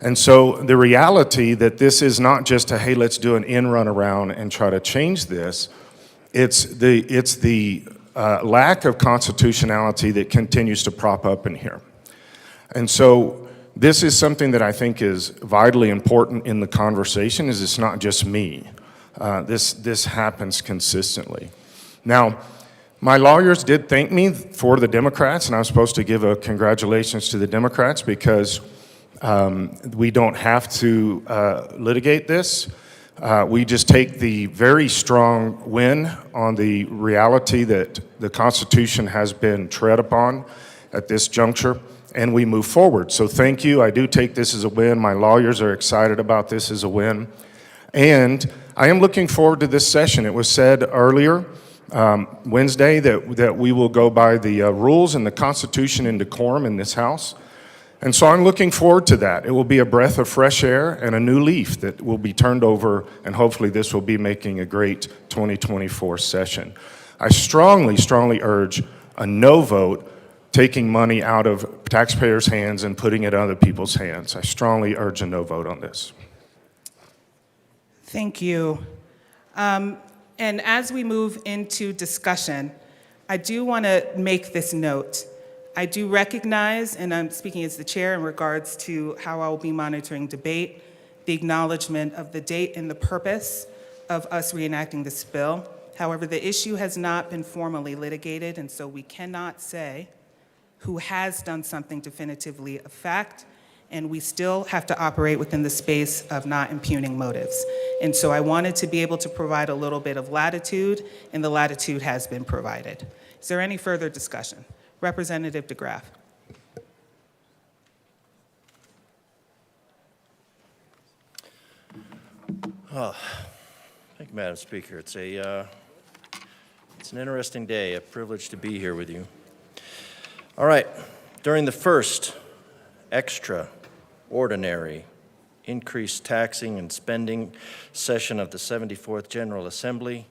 And so the reality that this is not just a, hey, let's do an in-run around and try to change this. It's the lack of constitutionality that continues to prop up in here. And so this is something that I think is vitally important in the conversation, is it's not just me. This happens consistently. Now, my lawyers did thank me for the Democrats, and I was supposed to give a congratulations to the Democrats because we don't have to litigate this. We just take the very strong win on the reality that the Constitution has been tread upon at this juncture, and we move forward. So thank you. I do take this as a win. My lawyers are excited about this as a win. And I am looking forward to this session. It was said earlier, Wednesday, that we will go by the rules and the Constitution and decorum in this House. And so I'm looking forward to that. It will be a breath of fresh air and a new leaf that will be turned over, and hopefully this will be making a great 2024 session. I strongly, strongly urge a no vote, taking money out of taxpayers' hands and putting it in other people's hands. I strongly urge a no vote on this. Thank you. And as we move into discussion, I do want to make this note. I do recognize, and I'm speaking as the chair in regards to how I will be monitoring debate, the acknowledgement of the date and the purpose of us reenacting this bill. However, the issue has not been formally litigated, and so we cannot say who has done something definitively a fact, and we still have to operate within the space of not impugning motives. And so I wanted to be able to provide a little bit of latitude, and the latitude has been provided. Is there any further discussion? Representative DeGraff. Oh, thank you, Madam Speaker. It's an interesting day, a privilege to be here with you. All right, during the first extraordinary increased taxing and spending session of the 74th General Assembly,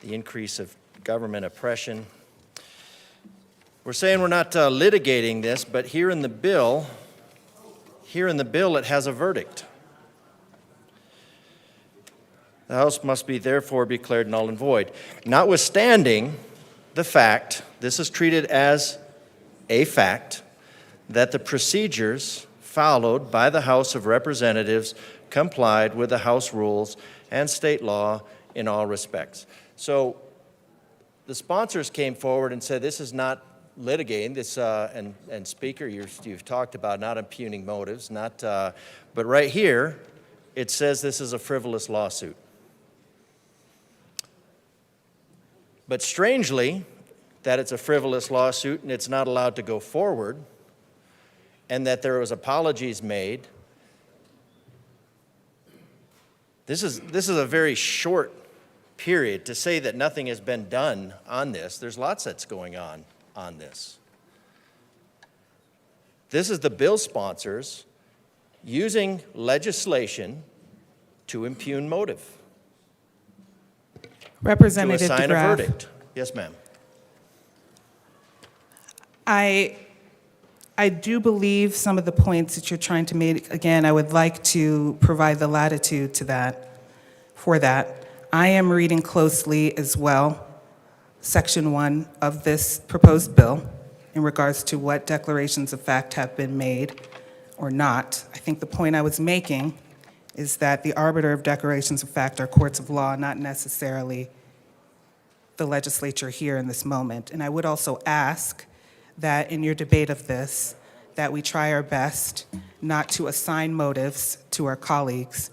the increase of government oppression, we're saying we're not litigating this, but here in the bill, it has a verdict. The House must be therefore declared null and void. Notwithstanding the fact, this is treated as a fact, that the procedures followed by the House of Representatives complied with the House rules and state law in all respects. So the sponsors came forward and said this is not litigating, this, and Speaker, you've talked about not impugning motives, but right here, it says this is a frivolous lawsuit. But strangely, that it's a frivolous lawsuit and it's not allowed to go forward, and that there was apologies made. This is a very short period to say that nothing has been done on this. There's lots that's going on this. This is the bill sponsors using legislation to impugn motive. Representative to assign DeGraff. a verdict. Yes, ma'am. I do believe some of the points that you're trying to make. Again, I would like to provide the latitude to that, for that. I am reading closely as well Section 1 of this proposed bill in regards to what declarations of fact have been made or not. I think the point I was making is that the arbiter of declarations of fact are courts of law, not necessarily the legislature here in this moment. And I would also ask that in your debate of this, that we try our best not to assign motives to our colleagues,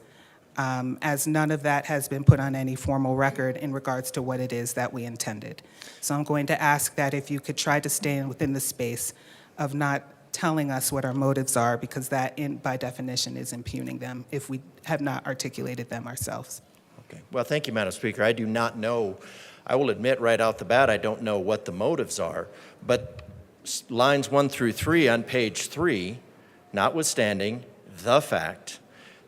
as none of that has been put on any formal record in regards to what it is that we intended. So I'm going to ask that if you could try to stay within the space of not telling us what our motives are, because that, by definition, is impugning them if we have not articulated them ourselves. Okay. Well, thank you, Madam Speaker. I do not know, I will admit right out the bat, I don't know what the motives are, but lines 1 through 3 on page 3, notwithstanding the fact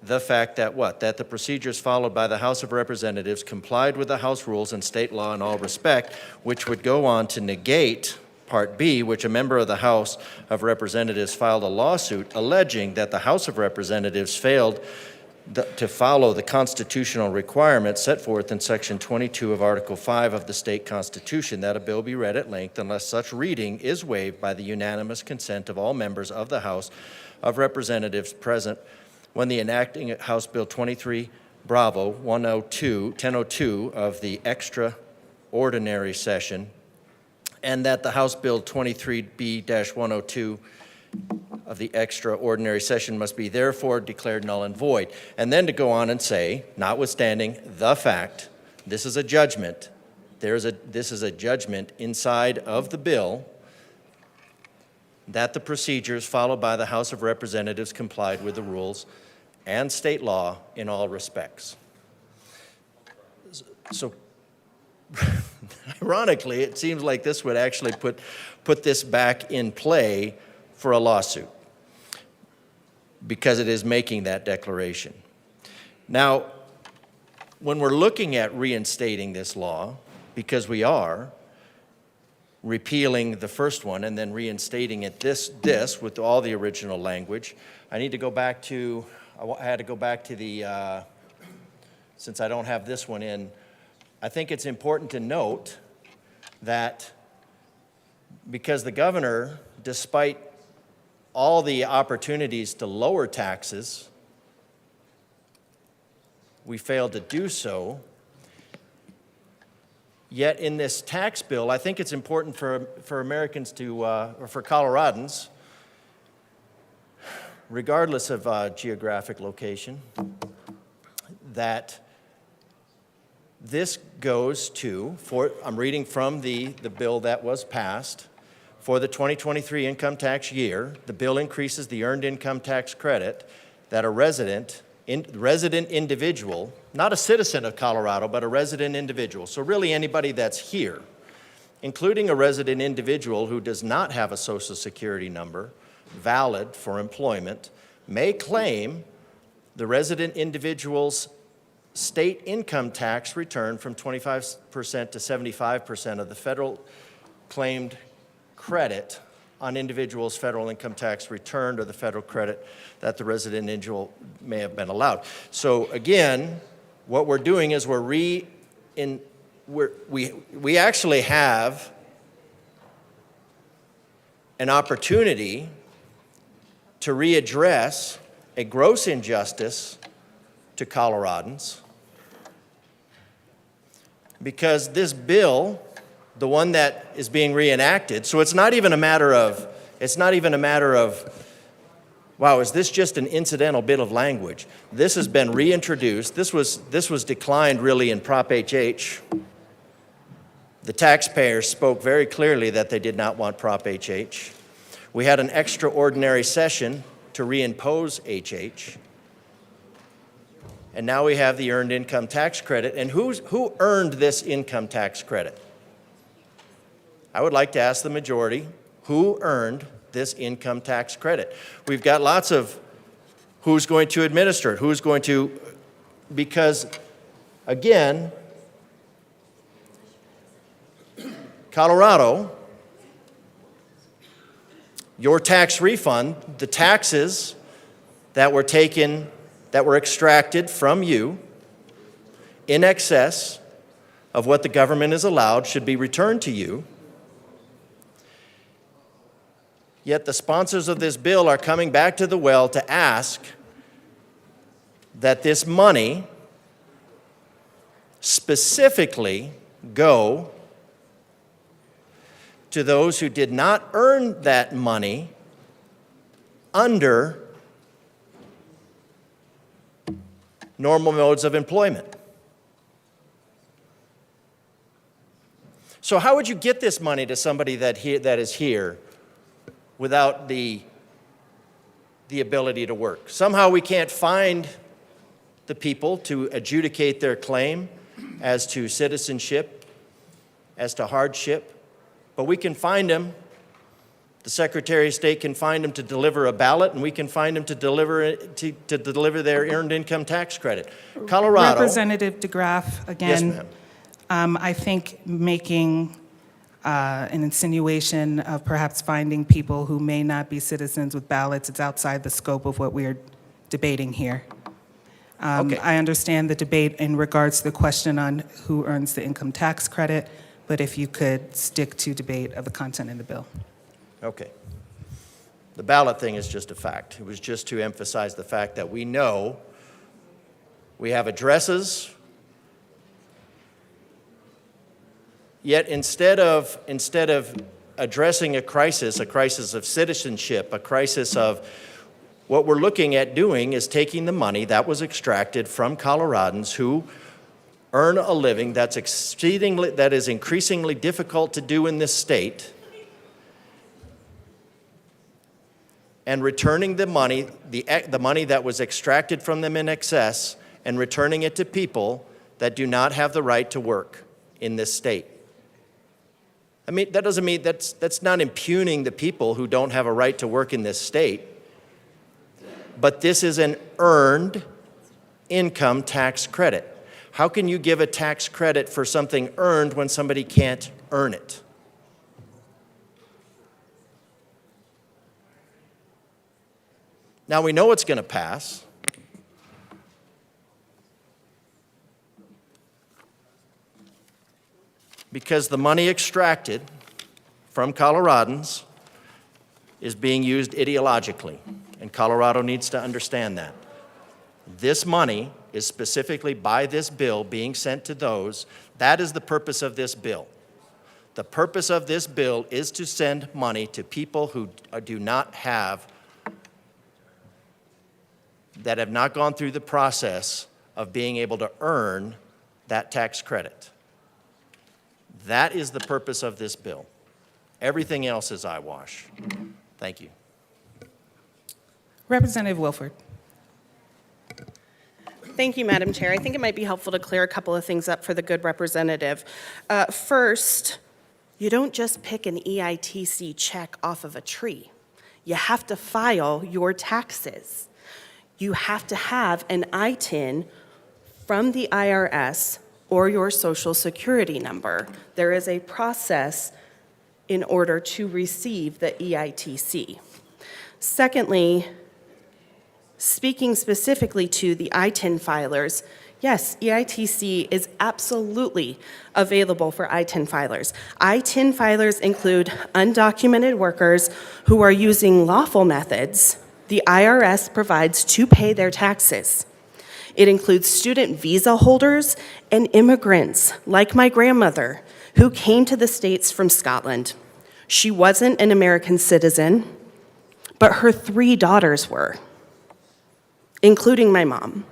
that what? That the procedures followed by the House of Representatives complied with the House rules and state law in all respect, which would go on to negate Part B, which a member of the House of Representatives filed a lawsuit alleging that the House of Representatives failed to follow the constitutional requirements set forth in Section 22 of Article 5 of the state constitution, that a bill be read at length unless such reading is waived by the unanimous consent of all members of the House of Representatives present when the enacting House Bill 23 Bravo 1002 of the extraordinary session, and that the House Bill 23B-102 of the extraordinary session must be therefore declared null and void. And then to go on and say, notwithstanding the fact, this is a judgment, this is a judgment inside of the bill that the procedures followed by the House of Representatives complied with the rules and state law in all respects. So ironically, it seems like this would actually put this back in play for a lawsuit because it is making that declaration. Now, when we're looking at reinstating this law, because we are repealing the first one and then reinstating it this with all the original language, I need to go back to, I had to go back to the, since I don't have this one in, I think it's important to note that because the governor, despite all the opportunities to lower taxes, we failed to do so. Yet in this tax bill, I think it's important for Americans to, or for Coloradans, regardless of geographic location, that this goes to, I'm reading from the bill that was passed, for the 2023 income tax year, the bill increases the earned income tax credit that a resident individual, not a citizen of Colorado, but a resident individual, so really anybody that's here, including a resident individual who does not have a Social Security number valid for employment, may claim the resident individual's state income tax return from 25% to 75% of the federal claimed credit on individuals' federal income tax returned or the federal credit that the resident individual may have been allowed. So again, what we're doing is we actually have an opportunity to readdress a gross injustice to Coloradans, because this bill, the one that is being reenacted, so it's not even a matter of, wow, is this just an incidental bit of language? This has been reintroduced. This was declined really in Prop HH. The taxpayers spoke very clearly that they did not want Prop HH. We had an extraordinary session to reimpose HH. And now we have the earned income tax credit. And who earned this income tax credit? I would like to ask the majority, who earned this income tax credit? We've got lots of who's going to administer it, who's going to, because again, Colorado, your tax refund, the taxes that were taken, that were extracted from you in excess of what the government is allowed should be returned to you. Yet the sponsors of this bill are coming back to the well to ask that this money specifically go to those who did not earn that money under normal modes of employment. So how would you get this money to somebody that is here without the ability to work? Somehow we can't find the people to adjudicate their claim as to citizenship, as to hardship, but we can find them. The Secretary of State can find them to deliver a ballot, and we can find them to deliver their earned income tax credit. Colorado. Representative DeGraff, again. Yes, ma'am. I think making an insinuation of perhaps finding people who may not be citizens with ballots, it's outside the scope of what we're debating here. Okay. I understand the debate in regards to the question on who earns the income tax credit, but if you could stick to debate of the content in the bill. Okay. The ballot thing is just a fact. It was just to emphasize the fact that we know we have addresses, yet instead of addressing a crisis of citizenship, a crisis of what we're looking at doing is taking the money that was extracted from Coloradans who earn a living that is increasingly difficult to do in this state, and returning the money, the money that was extracted from them in excess, and returning it to people that do not have the right to work in this state. I mean, that doesn't mean that's not impugning the people who don't have a right to work in this state, but this is an earned income tax credit. How can you give a tax credit for something earned when somebody can't earn it? Now we know it's going to pass. Because the money extracted from Coloradans is being used ideologically, and Colorado needs to understand that. This money is specifically by this bill being sent to those. That is the purpose of this bill. The purpose of this bill is to send money to people who do not have, that have not gone through the process of being able to earn that tax credit. That is the purpose of this bill. Everything else is eyewash. Thank you. Representative Wilford. Thank you, Madam Chair. I think it might be helpful to clear a couple of things up for the good representative. First, you don't just pick an EITC check off of a tree. You have to file your taxes. You have to have an ITIN from the IRS or your Social Security number. There is a process in order to receive the EITC. Secondly, speaking specifically to the ITIN filers, yes, EITC is absolutely available for ITIN filers. ITIN filers include undocumented workers who are using lawful methods the IRS provides to pay their taxes. It includes student visa holders and immigrants, like my grandmother, who came to the States from Scotland. She wasn't an American citizen, but her 3 daughters were, including my mom.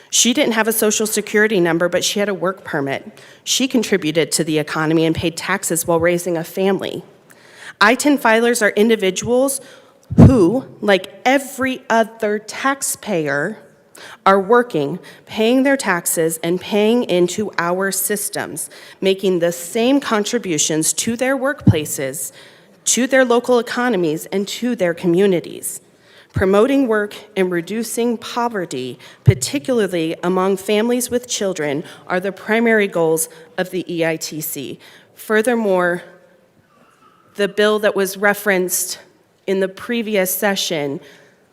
She didn't have a Social Security number, but she had a work permit. She contributed to the economy and paid taxes while raising a family. ITIN filers are individuals who, like every other taxpayer, are working, paying their taxes, and paying into our systems, making the same contributions to their workplaces, to their local economies, and to their communities. Promoting work and reducing poverty, particularly among families with children, are the primary goals of the EITC. Furthermore, the bill that was referenced in the previous session,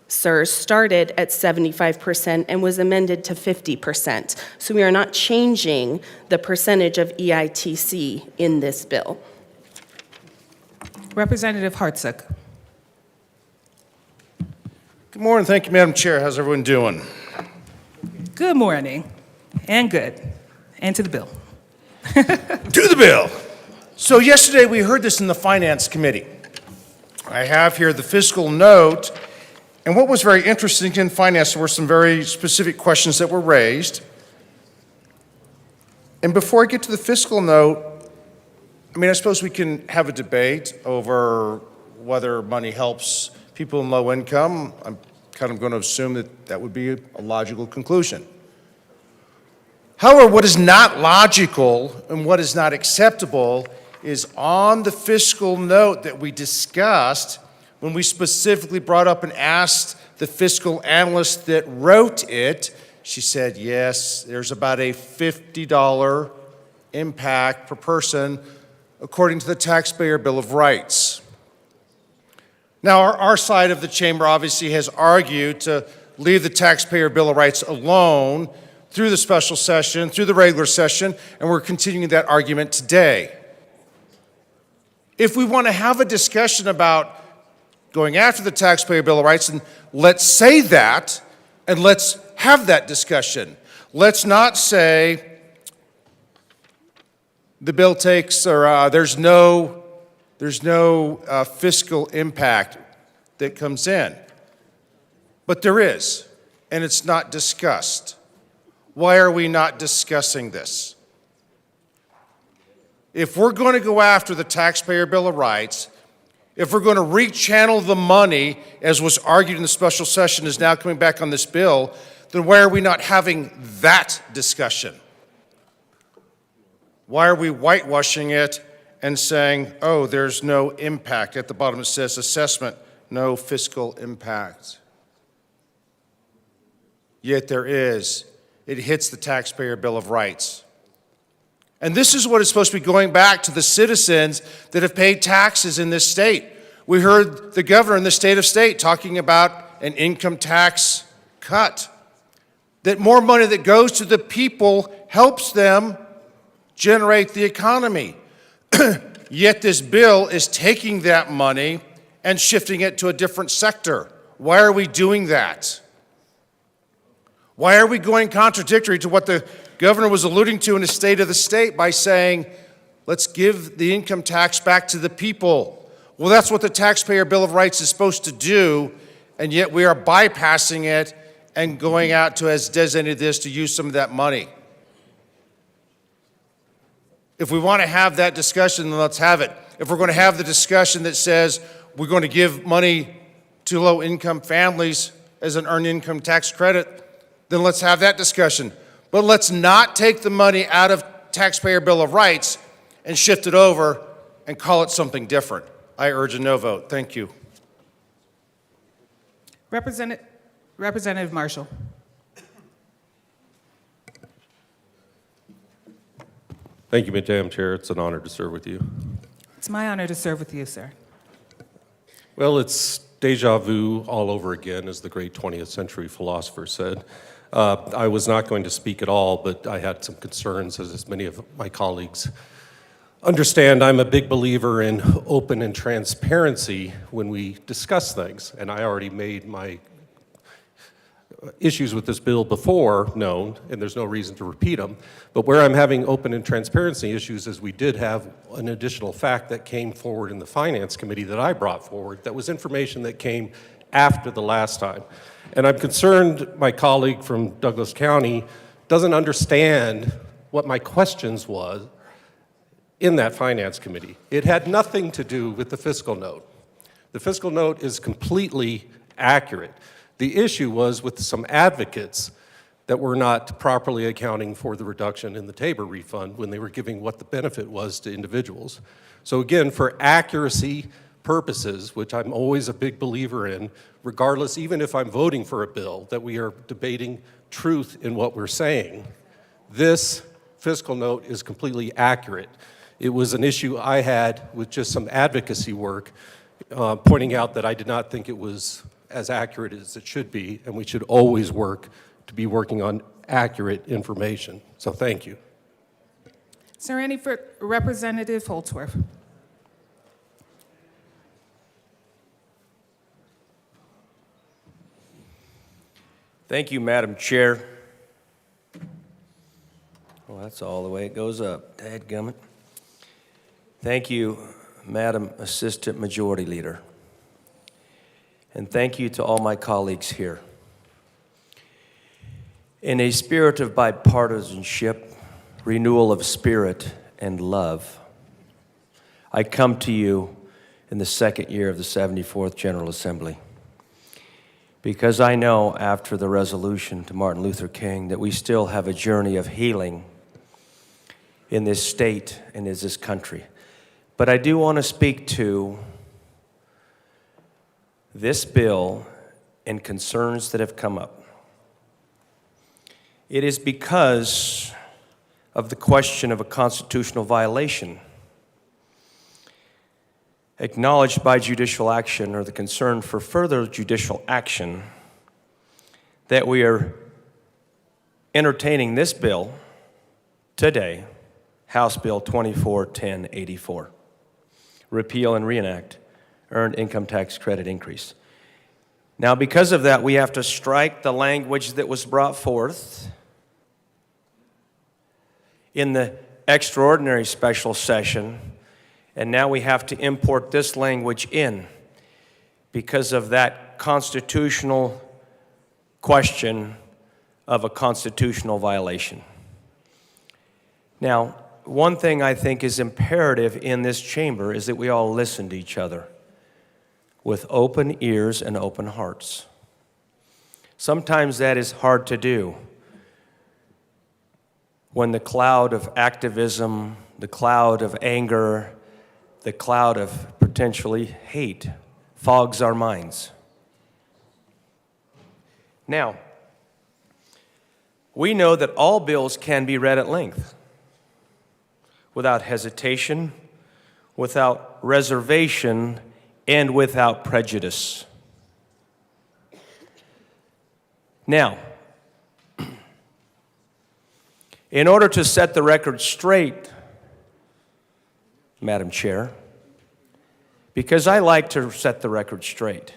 sir, started at 75% and was amended to 50%. So we are not changing the percentage of EITC in this bill. Representative Hartsook. Good morning. Thank you, Madam Chair. How's everyone doing? Good morning, and good, and to the bill. To the bill. So yesterday we heard this in the Finance Committee. I have here the fiscal note, and what was very interesting in finance were some very specific questions that were raised. And before I get to the fiscal note, I suppose we can have a debate over whether money helps people in low income. I'm kind of going to assume that that would be a logical conclusion. However, what is not logical and what is not acceptable is on the fiscal note that we discussed when we specifically brought up and asked the fiscal analyst that wrote it. She said, yes, there's about a $50 impact per person according to the Taxpayer Bill of Rights. Now, our side of the chamber obviously has argued to leave the Taxpayer Bill of Rights alone through the special session, through the regular session, and we're continuing that argument today. If we want to have a discussion about going after the Taxpayer Bill of Rights, and let's say that, and let's have that discussion. Let's not say the bill takes, or there's no fiscal impact that comes in. But there is, and it's not discussed. Why are we not discussing this? If we're going to go after the Taxpayer Bill of Rights, if we're going to rechannel the money, as was argued in the special session, is now coming back on this bill, then why are we not having that discussion? Why are we whitewashing it and saying, oh, there's no impact? At the bottom it says assessment, no fiscal impact. Yet there is. It hits the Taxpayer Bill of Rights. And this is what is supposed to be going back to the citizens that have paid taxes in this state. We heard the governor in the state of state talking about an income tax cut. That more money that goes to the people helps them generate the economy. Yet this bill is taking that money and shifting it to a different sector. Why are we doing that? Why are we going contradictory to what the governor was alluding to in his State of the State by saying, let's give the income tax back to the people? Well, that's what the Taxpayer Bill of Rights is supposed to do, and yet we are bypassing it and going out to has designated this to use some of that money. If we want to have that discussion, then let's have it. If we're going to have the discussion that says we're going to give money to low-income families as an earned income tax credit, then let's have that discussion. But let's not take the money out of Taxpayer Bill of Rights and shift it over and call it something different. I urge a no vote. Thank you. Representative Marshall. Thank you, Madam Chair. It's an honor to serve with you. It's my honor to serve with you, sir. Well, it's deja vu all over again, as the great 20th century philosopher said. I was not going to speak at all, but I had some concerns, as many of my colleagues understand. I'm a big believer in open and transparency when we discuss things, and I already made my issues with this bill before known, and there's no reason to repeat them. But where I'm having open and transparency issues is we did have an additional fact that came forward in the Finance Committee that I brought forward that was information that came after the last time. And I'm concerned my colleague from Douglas County doesn't understand what my questions was in that Finance Committee. It had nothing to do with the fiscal note. The fiscal note is completely accurate. The issue was with some advocates that were not properly accounting for the reduction in the Tabor refund when they were giving what the benefit was to individuals. So again, for accuracy purposes, which I'm always a big believer in, regardless, even if I'm voting for a bill, that we are debating truth in what we're saying, this fiscal note is completely accurate. It was an issue I had with just some advocacy work, pointing out that I did not think it was as accurate as it should be, and we should always work to be working on accurate information. So thank you. Is there any for Representative Holdsworth? Thank you, Madam Chair. Well, that's all the way it goes up. Dadgummit. Thank you, Madam Assistant Majority Leader. And thank you to all my colleagues here. In a spirit of bipartisanship, renewal of spirit, and love, I come to you in the second year of the 74th General Assembly, because I know after the resolution to Martin Luther King that we still have a journey of healing in this state and in this country. But I do want to speak to this bill and concerns that have come up. It is because of the question of a constitutional violation acknowledged by judicial action, or the concern for further judicial action, that we are entertaining this bill today, House Bill 241084, repeal and reenact Earned Income Tax Credit increase. Now, because of that, we have to strike the language that was brought forth in the extraordinary special session, and now we have to import this language in because of that constitutional question of a constitutional violation. Now, one thing I think is imperative in this chamber is that we all listen to each other with open ears and open hearts. Sometimes that is hard to do when the cloud of activism, the cloud of anger, the cloud of potentially hate fogs our minds. Now, we know that all bills can be read at length, without hesitation, without reservation, and without prejudice. Now, in order to set the record straight, Madam Chair, because I like to set the record straight,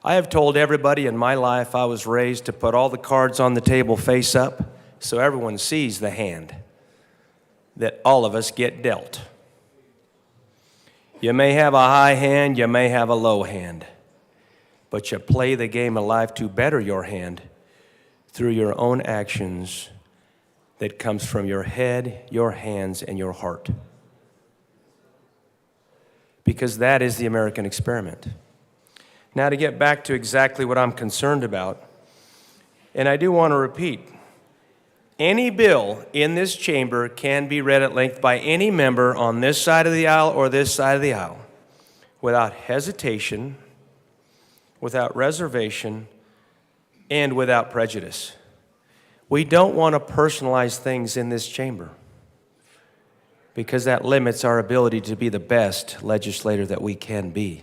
I have told everybody in my life I was raised to put all the cards on the table face up so everyone sees the hand that all of us get dealt. You may have a high hand, you may have a low hand, but you play the game of life to better your hand through your own actions that comes from your head, your hands, and your heart. Because that is the American experiment. Now, to get back to exactly what I'm concerned about, and I do want to repeat, any bill in this chamber can be read at length by any member on this side of the aisle or this side of the aisle without hesitation, without reservation, and without prejudice. We don't want to personalize things in this chamber because that limits our ability to be the best legislator that we can be.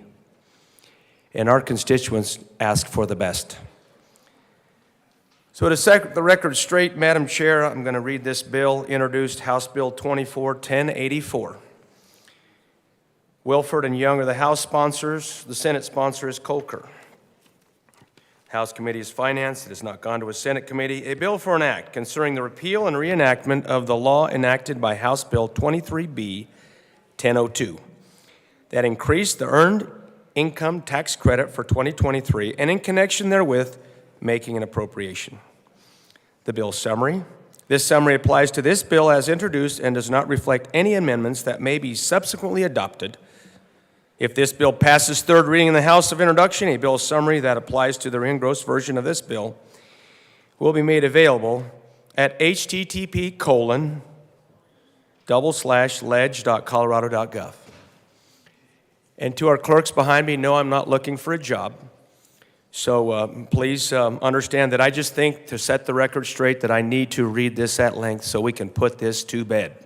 And our constituents ask for the best. So to set the record straight, Madam Chair, I'm going to read this bill, introduced House Bill 24-1084. Wilford and Young are the House sponsors. The Senate sponsor is Coker. House Committee is Finance. It has not gone to a Senate committee. A bill for an act concerning the repeal and reenactment of the law enacted by House Bill 23B 1002 that increased the earned income tax credit for 2023 and in connection therewith making an appropriation. The bill summary. This summary applies to this bill as introduced and does not reflect any amendments that may be subsequently adopted. If this bill passes third reading in the House of Introduction, a bill summary that applies to the engrossed version of this bill will be made available at http://ledge.colorado.gov. And to our clerks behind me, no, I'm not looking for a job. So please understand that I just think, to set the record straight, that I need to read this at length so we can put this to bed.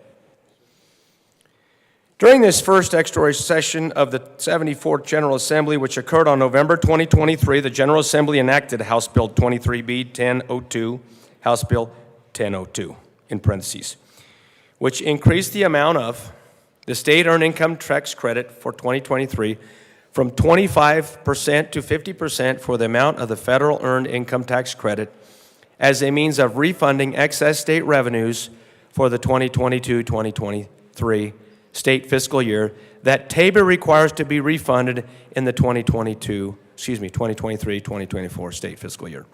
During this first extraordinary session of the 74th General Assembly, which occurred on November 2023, the General Assembly enacted House Bill 23B 1002, House Bill 1002, in parentheses, which increased the amount of the state earned income tax credit for 2023 from 25% to 50% for the amount of the federal earned income tax credit as a means of refunding excess state revenues for the 2022-2023 state fiscal year that Tabor requires to be refunded in the 2023-2024 state fiscal year.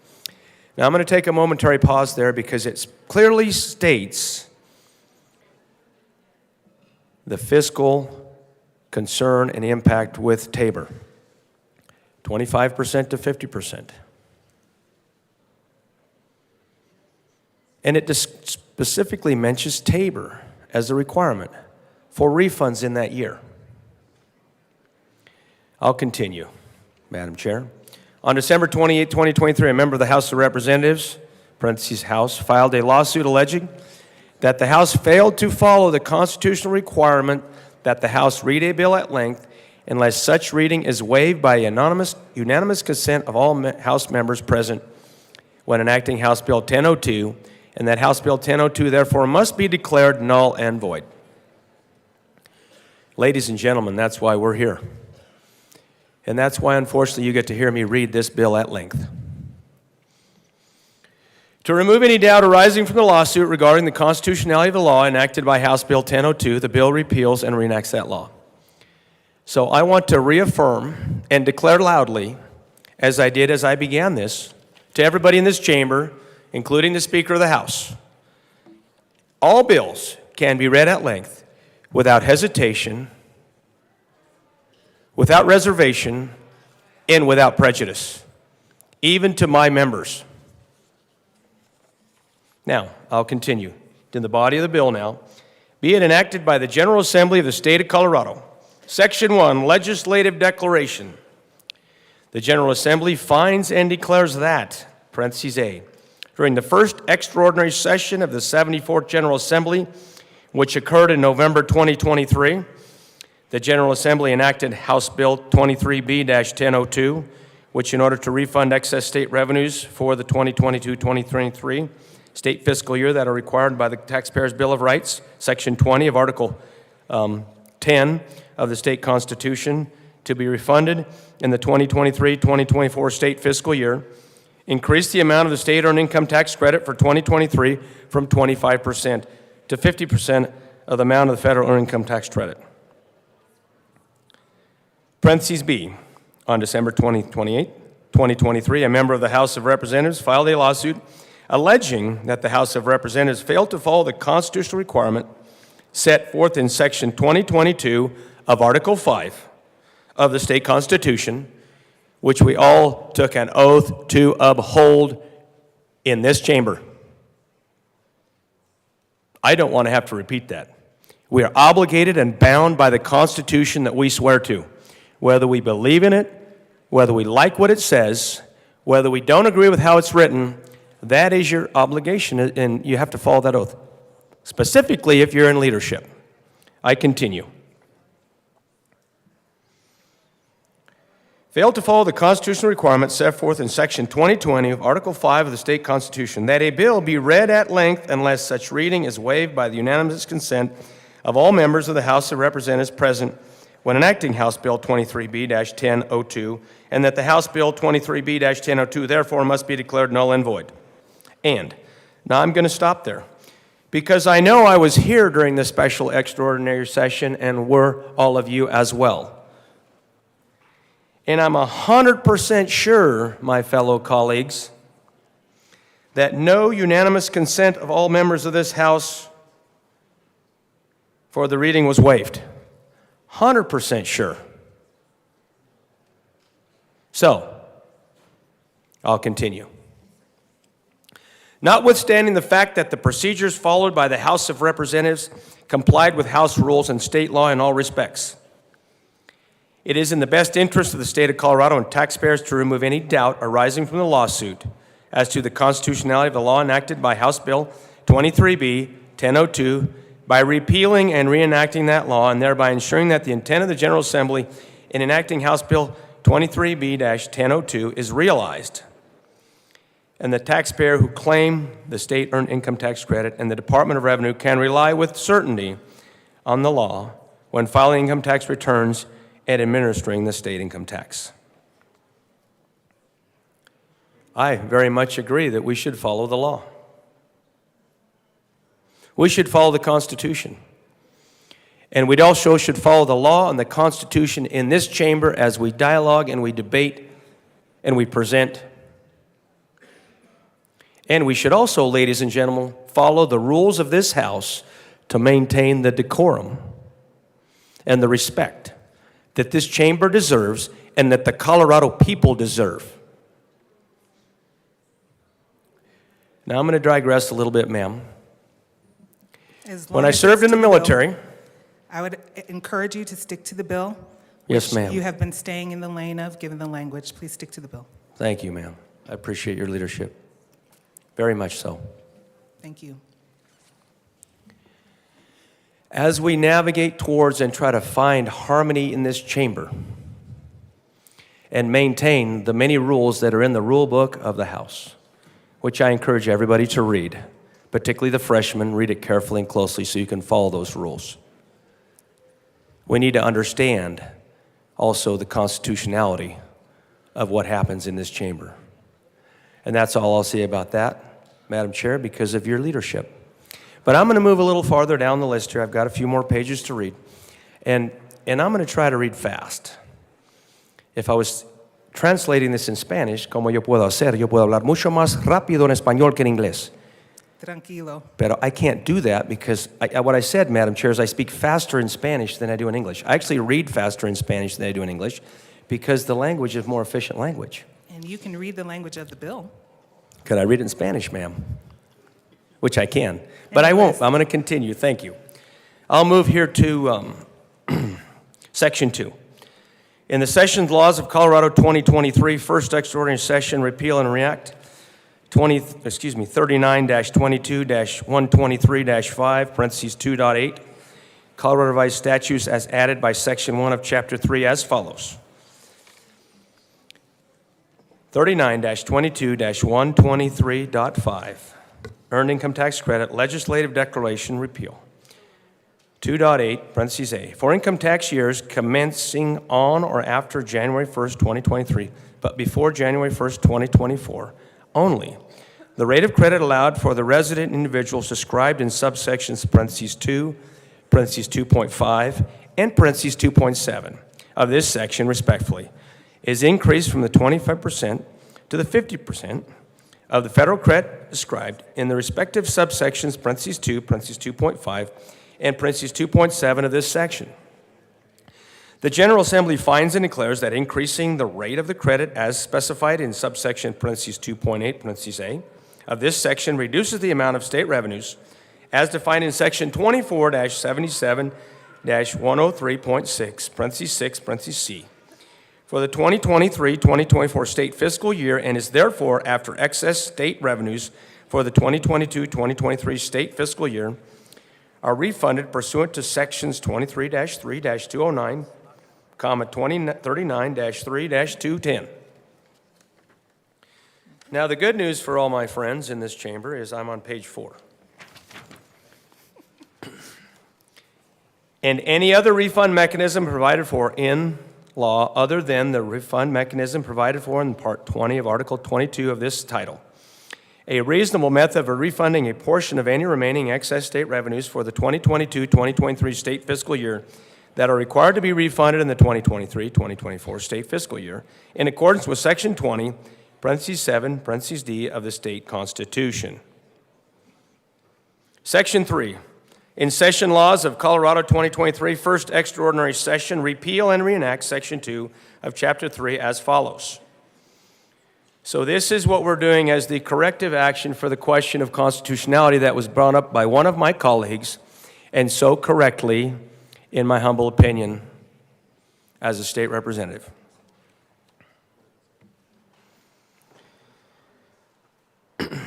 Now, I'm going to take a momentary pause there because it clearly states the fiscal concern and impact with Tabor, 25% to 50%. And it specifically mentions Tabor as a requirement for refunds in that year. I'll continue, Madam Chair. On December 28, 2023, a member of the House of Representatives, parentheses House, filed a lawsuit alleging that the House failed to follow the constitutional requirement that the House read a bill at length unless such reading is waived by unanimous consent of all House members present when enacting House Bill 1002, and that House Bill 1002 therefore must be declared null and void. Ladies and gentlemen, that's why we're here. And that's why, unfortunately, you get to hear me read this bill at length. To remove any doubt arising from the lawsuit regarding the constitutionality of the law enacted by House Bill 1002, the bill repeals and reenacts that law. So I want to reaffirm and declare loudly, as I did as I began this, to everybody in this chamber, including the Speaker of the House, all bills can be read at length without hesitation, without reservation, and without prejudice, even to my members. Now, I'll continue. In the body of the bill now, be it enacted by the General Assembly of the State of Colorado. Section 1, Legislative Declaration. The General Assembly finds and declares that, parentheses A, during the first extraordinary session of the 74th General Assembly, which occurred in November 2023, the General Assembly enacted House Bill 23B-1002, which in order to refund excess state revenues for the 2022-2023 state fiscal year that are required by the Taxpayers' Bill of Rights, Section 20 of Article 10 of the state constitution, to be refunded in the 2023-2024 state fiscal year, increased the amount of the state earned income tax credit for 2023 from 25% to 50% of the amount of the federal earned income tax credit. Parentheses B, on December 28, 2023, a member of the House of Representatives filed a lawsuit alleging that the House of Representatives failed to follow the constitutional requirement set forth in Section 2022 of Article 5 of the state constitution, which we all took an oath to uphold in this chamber. I don't want to have to repeat that. We are obligated and bound by the Constitution that we swear to. Whether we believe in it, whether we like what it says, whether we don't agree with how it's written, that is your obligation, and you have to follow that oath. Specifically, if you're in leadership. I continue. Failed to follow the constitutional requirements set forth in Section 2020 of Article 5 of the State Constitution, that a bill be read at length unless such reading is waived by the unanimous consent of all members of the House of Representatives present when enacting House Bill 23B-1002, and that the House Bill 23B-1002 therefore must be declared null and void. And now I'm going to stop there, because I know I was here during the special extraordinary session, and were all of you as well. And I'm 100% sure, my fellow colleagues, that no unanimous consent of all members of this House for the reading was waived. 100% sure. So, I'll continue. Notwithstanding the fact that the procedures followed by the House of Representatives complied with House rules and state law in all respects, it is in the best interest of the state of Colorado and taxpayers to remove any doubt arising from the lawsuit as to the constitutionality of the law enacted by House Bill 23B-1002 by repealing and reenacting that law, and thereby ensuring that the intent of the General Assembly in enacting House Bill 23B-1002 is realized, and the taxpayer who claim the state earned income tax credit and the Department of Revenue can rely with certainty on the law when filing income tax returns and administering the state income tax. I very much agree that we should follow the law. We should follow the Constitution. And we also should follow the law and the Constitution in this chamber as we dialogue and we debate and we present. And we should also, ladies and gentlemen, follow the rules of this House to maintain the decorum and the respect that this chamber deserves and that the Colorado people deserve. Now I'm going to digress a little bit, ma'am. When I served in the military, I would encourage you to stick to the bill. Yes, which ma'am. You have been staying in the lane of, given the language. Please stick to the bill. Thank you, ma'am. I appreciate your leadership. Very much so. Thank you. As we navigate towards and try to find harmony in this chamber and maintain the many rules that are in the rule book of the House, which I encourage everybody to read, particularly the freshmen, read it carefully and closely so you can follow those rules. We need to understand also the constitutionality of what happens in this chamber. And that's all I'll say about that, Madam Chair, because of your leadership. But I'm going to move a little farther down the list here. I've got a few more pages to read. And I'm going to try to read fast. If I was translating this in Spanish, como yo puedo hacer, yo puedo hablar mucho más rápido en español que en inglés. Tranquilo. But I can't do that because what I said, Madam Chair, is I speak faster in Spanish than I do in English. I actually read faster in Spanish than I do in English because the language is more efficient language. And you can read the language of the bill. Could I read it in Spanish, ma'am? Which I can, but I won't. I'm going to continue. Thank you. I'll move here to Section 2. In the Sessions Laws of Colorado 2023, First Extraordinary Session, Repeal and React, 39-22-123-5, parentheses 2.8, Colorado Revised Statutes as added by Section 1 of Chapter 3 as follows. 39-22-123.5, Earned Income Tax Credit, Legislative Declaration, Repeal. 2.8, parentheses A, for income tax years commencing on or after January 1st, 2023, but before January 1st, 2024, only the rate of credit allowed for the resident individuals described in subsections parentheses 2, parentheses 2.5, and parentheses 2.7 of this section, respectively, is increased from the 25% to the 50% of the federal credit described in the respective subsections parentheses 2, parentheses 2.5, and parentheses 2.7 of this section. The General Assembly finds and declares that increasing the rate of the credit as specified in subsection parentheses 2.8, parentheses A, of this section reduces the amount of state revenues as defined in section 24-77-103.6, parentheses 6, parentheses C, for the 2023-2024 state fiscal year, and is therefore after excess state revenues for the 2022-2023 state fiscal year are refunded pursuant to sections 23-3-209, 2039-3-210. Now, the good news for all my friends in this chamber is I'm on page 4. And any other refund mechanism provided for in law other than the refund mechanism provided for in Part 20 of Article 22 of this title. A reasonable method of refunding a portion of any remaining excess state revenues for the 2022-2023 state fiscal year that are required to be refunded in the 2023-2024 state fiscal year in accordance with Section 20, parentheses 7, parentheses D of the state constitution. Section 3. In Session Laws of Colorado 2023, First Extraordinary Session, repeal and reenact Section 2 of Chapter 3 as follows. So this is what we're doing as the corrective action for the question of constitutionality that was brought up by one of my colleagues, and so correctly, in my humble opinion, as a state representative.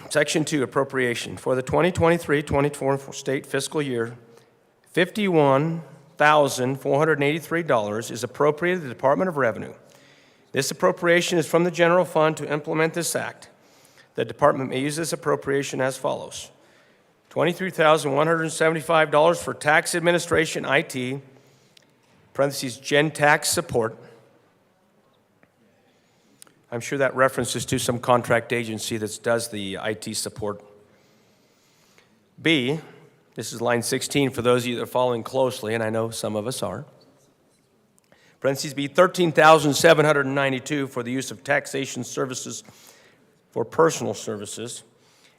Section 2, appropriation. For the 2023-2024 state fiscal year, $51,483 is appropriated to the Department of Revenue. This appropriation is from the general fund to implement this act. The department may use this appropriation as follows. $23,175 for tax administration IT, parentheses, Gen Tax support. I'm sure that references to some contract agency that does the IT support. B, this is line 16 for those of you that are following closely, and I know some of us are. Parentheses B, $13,792 for the use of taxation services for personal services.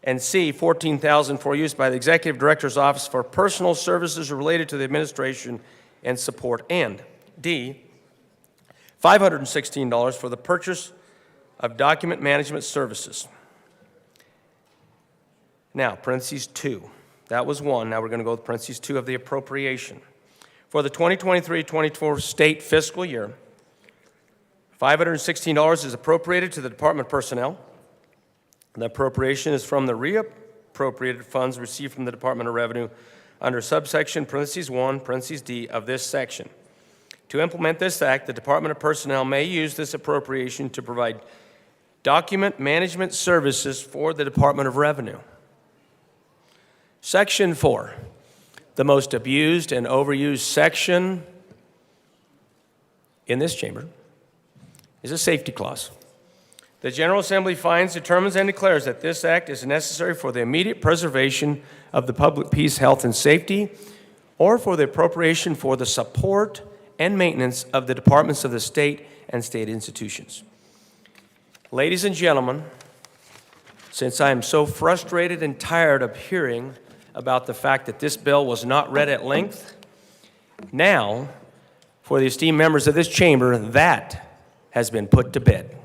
And C, $14,000 for use by the Executive Director's Office for personal services related to the administration and support. And D, $516 for the purchase of document management services. Now, parentheses 2. That was 1. Now we're going to go with parentheses 2 of the appropriation. For the 2023-24 state fiscal year, $516 is appropriated to the Department of Personnel. The appropriation is from the reappropriated funds received from the Department of Revenue under subsection parentheses 1, parentheses D of this section. To implement this act, the Department of Personnel may use this appropriation to provide document management services for the Department of Revenue. Section 4, the most abused and overused section in this chamber, is a safety clause. The General Assembly finds, determines, and declares that this act is necessary for the immediate preservation of the public peace, health, and safety, or for the appropriation for the support and maintenance of the departments of the state and state institutions. Ladies and gentlemen, since I am so frustrated and tired of hearing about the fact that this bill was not read at length, now, for the esteemed members of this chamber, that has been put to bed.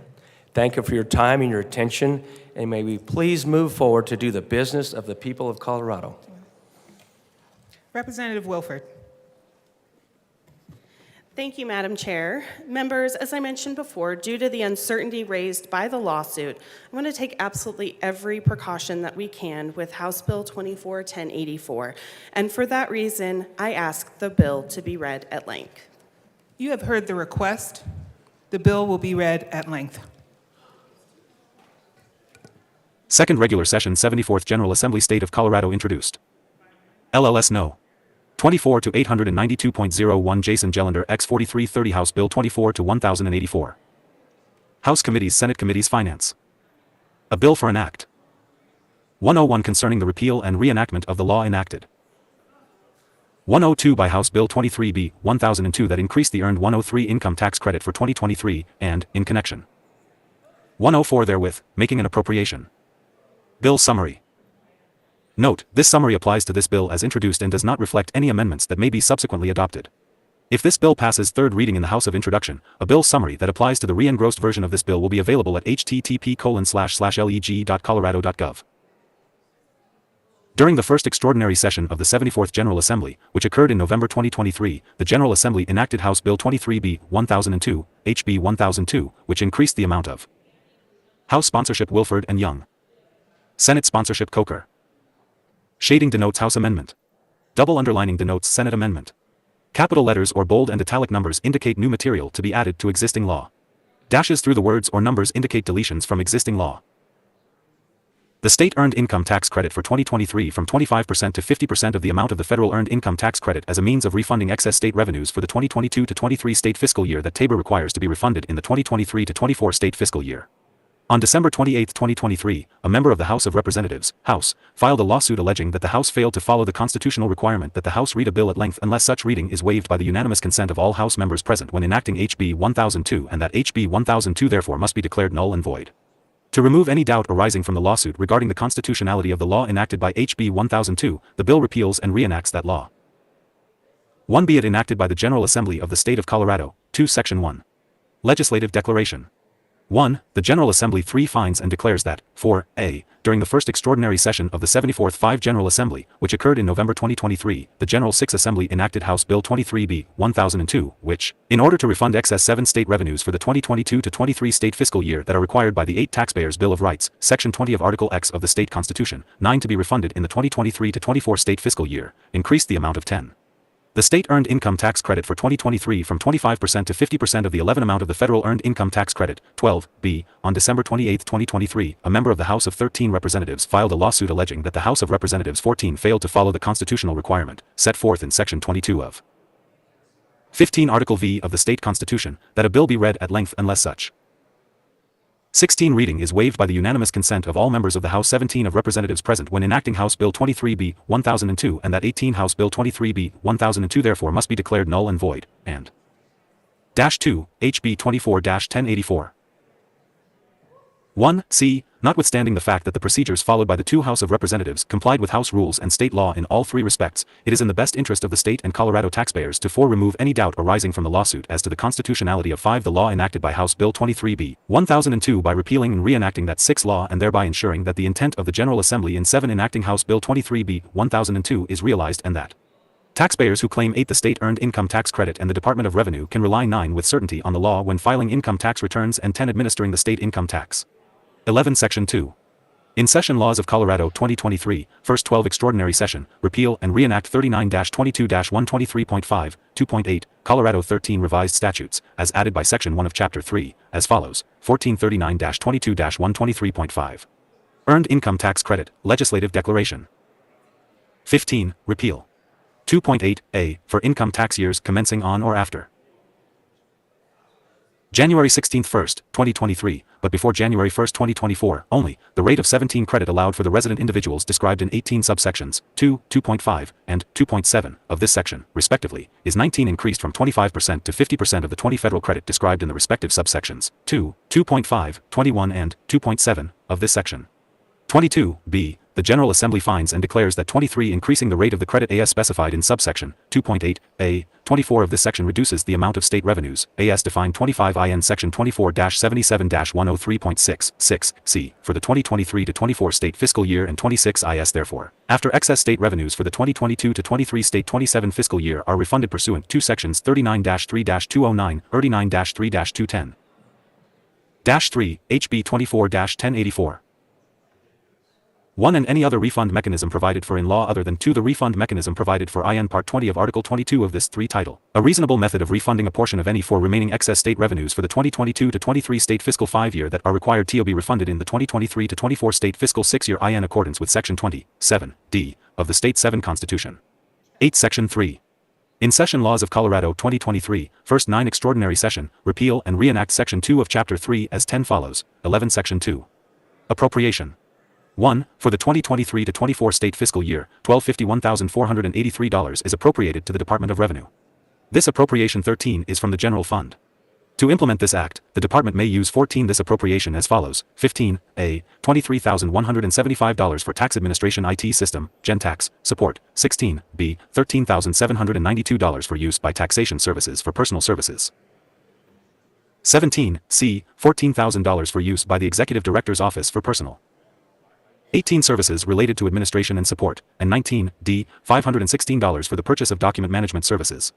Thank you for your time and your attention, and may we please move forward to do the business of the people of Colorado. Representative Wilford. Thank you, Madam Chair. Members, as I mentioned before, due to the uncertainty raised by the lawsuit, I'm going to take absolutely every precaution that we can with House Bill 24-1084. And for that reason, I ask the bill to be read at length. You have heard the request. The bill will be read at length. Second Regular Session 74th General Assembly State of Colorado introduced. LLS No. 24 to 892.01 Jason Gellender X 4330 House Bill 24 to 1084. House Committees Senate Committees Finance. A bill for an act. 101 concerning the repeal and reenactment of the law enacted. 102 by House Bill 23B 1002 that increased the earned 103 income tax credit for 2023 and, in connection. 104 therewith, making an appropriation. Bill Summary. Note, this summary applies to this bill as introduced and does not reflect any amendments that may be subsequently adopted. If this bill passes third reading in the House of Introduction, a bill summary that applies to the re-engrossed version of this bill will be available at http://leg.colorado.gov. During the first extraordinary session of the 74th General Assembly, which occurred in November 2023, the General Assembly enacted House Bill 23B 1002, HB 1002, which increased the amount of House sponsorship Wilford and Young, Senate sponsorship Coker. Shading denotes House amendment. Double underlining denotes Senate amendment. Capital letters or bold and italic numbers indicate new material to be added to existing law. Dashes through the words or numbers indicate deletions from existing law. The state earned income tax credit for 2023 from 25% to 50% of the amount of the federal earned income tax credit as a means of refunding excess state revenues for the 2022 to 23 state fiscal year that TABOR requires to be refunded in the 2023 to 24 state fiscal year. On December 28, 2023, a member of the House of Representatives, House, filed a lawsuit alleging that the House failed to follow the constitutional requirement that the House read a bill at length unless such reading is waived by the unanimous consent of all House members present when enacting HB 1002 and that HB 1002 therefore must be declared null and void. To remove any doubt arising from the lawsuit regarding the constitutionality of the law enacted by HB 1002, the bill repeals and reenacts that law. 1. Be it enacted by the General Assembly of the State of Colorado. 2. Section 1. Legislative Declaration. 1. The General Assembly 3 finds and declares that, 4a, during the first extraordinary session of the 74th 5 General Assembly, which occurred in November 2023, the General 6 Assembly enacted House Bill 23B 1002, which, in order to refund excess 7 state revenues for the 2022 to 23 state fiscal year that are required by the 8 Taxpayers' Bill of Rights, Section 20 of Article X of the State Constitution, 9 to be refunded in the 2023 to 24 state fiscal year, increased the amount of 10. The state earned income tax credit for 2023 from 25% to 50% of the 11 amount of the federal earned income tax credit. 12b. On December 28, 2023, a member of the House of 13 Representatives filed a lawsuit alleging that the House of Representatives 14 failed to follow the constitutional requirement, set forth in Section 22 of 15 Article V of the State Constitution, that a bill be read at length unless such 16 reading is waived by the unanimous consent of all members of the House 17 of Representatives present when enacting House Bill 23B 1002 and that 18 House Bill 23B 1002 therefore must be declared null and void, and -2, HB 24-1084. 1c. Notwithstanding the fact that the procedures followed by the 2 House of Representatives complied with House rules and state law in all 3 respects, it is in the best interest of the state and Colorado taxpayers to remove any doubt arising from the lawsuit as to the constitutionality of 5 the law enacted by House Bill 23B 1002 by repealing and reenacting that 6 law and thereby ensuring that the intent of the General Assembly in 7 enacting House Bill 23B 1002 is realized and that taxpayers who claim 8 the state earned income tax credit and the Department of Revenue can rely 9 with certainty on the law when filing income tax returns and 10 administering the state income tax. 11 Section 2. In Session Laws of Colorado 2023, First 12 Extraordinary Session, repeal and reenact 39-22-123.5, 2.8, Colorado 13 Revised Statutes, as added by Section 1 of Chapter 3, as follows, 1439-22-123.5. Earned Income Tax Credit, Legislative Declaration. 15. Repeal. 2.8a, for income tax years commencing on or after January 16, 1st, 2023, but before January 1, 2024, only, the rate of 17 credit allowed for the resident individuals described in 18 subsections, 2, 2.5, and 2.7 of this section, respectively, is 19 increased from 25% to 50% of the 20 federal credit described in the respective subsections, 2, 2.5, 21 and 2.7 of this section. 22b. The General Assembly finds and declares that 23 increasing the rate of the credit as specified in subsection 2.8a, 24 of this section reduces the amount of state revenues, as defined 25 IN section 24-77-103.66 c, for the 2023 to 24 state fiscal year and 26 is therefore, after excess state revenues for the 2022 to 23 state 27 fiscal year are refunded pursuant to sections 39-3-209, 39-3-210. -3, HB 24-1084. 1 and any other refund mechanism provided for in law other than 2 the refund mechanism provided for IN Part 20 of Article 22 of this 3 title. A reasonable method of refunding a portion of any 4 remaining excess state revenues for the 2022 to 23 state fiscal 5 year that are required to be refunded in the 2023 to 24 state fiscal 6 year in accordance with Section 27d of the State 7 Constitution. 8 Section 3. In Session Laws of Colorado 2023, First 9 Extraordinary Session, repeal and reenact Section 2 of Chapter 3 as 10 follows. 11 Section 2. Appropriation. 1. For the 2023 to 24 state fiscal year, $1,251,483 is appropriated to the Department of Revenue. This appropriation 13 is from the General Fund. To implement this act, the department may use 14 this appropriation as follows. 15A, $23,175 for tax administration IT system, GenTax, support. 16B, $13,792 for use by taxation services for personal services. 17C, $14,000 for use by the Executive Director's Office for personal. 18 services related to administration and support, and 19D, $516 for the purchase of document management services.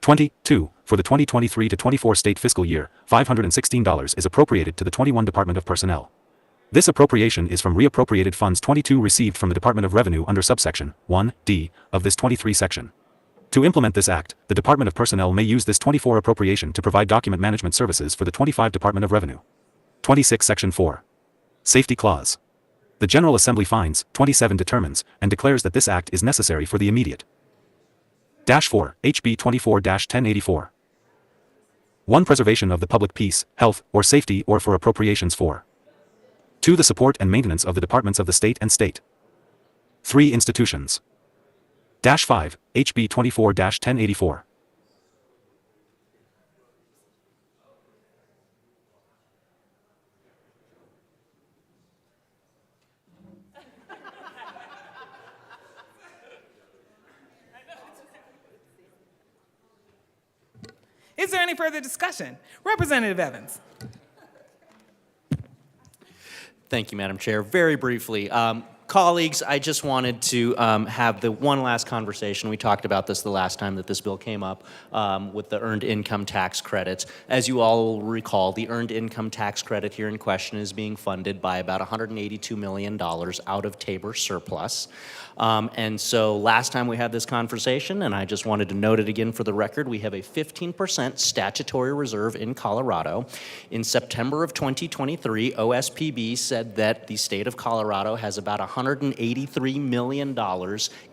22, for the 2023 to 24 state fiscal year, $516 is appropriated to the 21 Department of Personnel. This appropriation is from reappropriated funds 22 received from the Department of Revenue under subsection 1D of this 23 section. To implement this act, the Department of Personnel may use this 24 appropriation to provide document management services for the 25 Department of Revenue. 26 Section 4. Safety Clause. The General Assembly finds, 27 determines, and declares that this act is necessary for the immediate. 4. HB 24-1084. 1. Preservation of the public peace, health, or safety or for appropriations for. 2. The support and maintenance of the departments of the state and state. 3. Institutions. 5. HB 24-1084. Is there any further discussion? Representative Evans. Thank you, Madam Chair. Very briefly, colleagues, I just wanted to have the one last conversation. We talked about this the last time that this bill came up with the earned income tax credits. As you all will recall, the earned income tax credit here in question is being funded by about $182 million out of Tabor surplus. And so last time we had this conversation, and I just wanted to note it again for the record, we have a 15% statutory reserve in Colorado. In September of 2023, OSPB said that the state of Colorado has about $183 million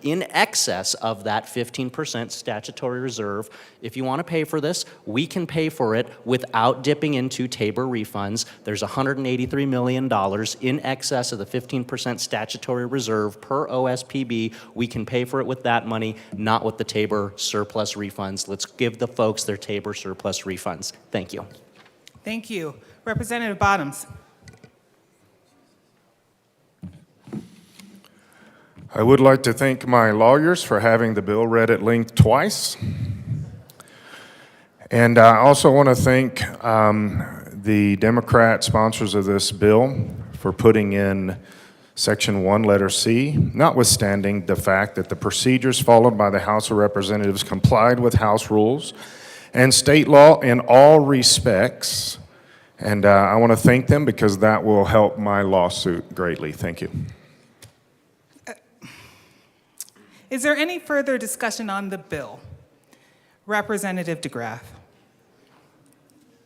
in excess of that 15% statutory reserve. If you want to pay for this, we can pay for it without dipping into Tabor refunds. There's $183 million in excess of the 15% statutory reserve per OSPB. We can pay for it with that money, not with the Tabor surplus refunds. Let's give the folks their Tabor surplus refunds. Thank you. Thank you. Representative Bottoms. I would like to thank my lawyers for having the bill read at length twice. And I also want to thank the Democrat sponsors of this bill for putting in Section 1, letter C, notwithstanding the fact that the procedures followed by the House of Representatives complied with House rules and state law in all respects. And I want to thank them because that will help my lawsuit greatly. Thank you. Is there any further discussion on the bill? Representative DeGraff. I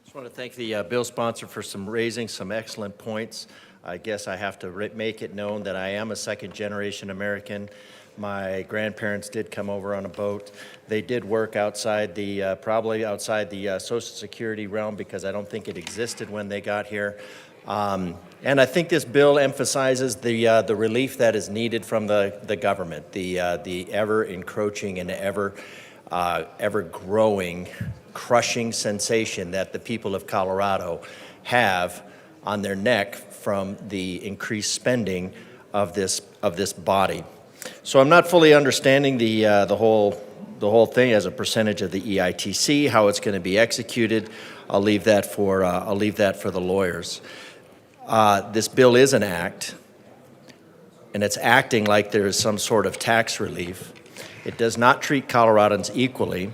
just want to thank the bill sponsor for raising some excellent points. I guess I have to make it known that I am a second-generation American. My grandparents did come over on a boat. They did work outside the, probably outside the Social Security realm because I don't think it existed when they got here. And I think this bill emphasizes the relief that is needed from the government, the ever-encroaching and ever-growing, crushing sensation that the people of Colorado have on their neck from the increased spending of this body. So I'm not fully understanding the whole thing as a percentage of the EITC, how it's going to be executed. I'll leave that for the lawyers. This bill is an act, and it's acting like there is some sort of tax relief. It does not treat Coloradans equally,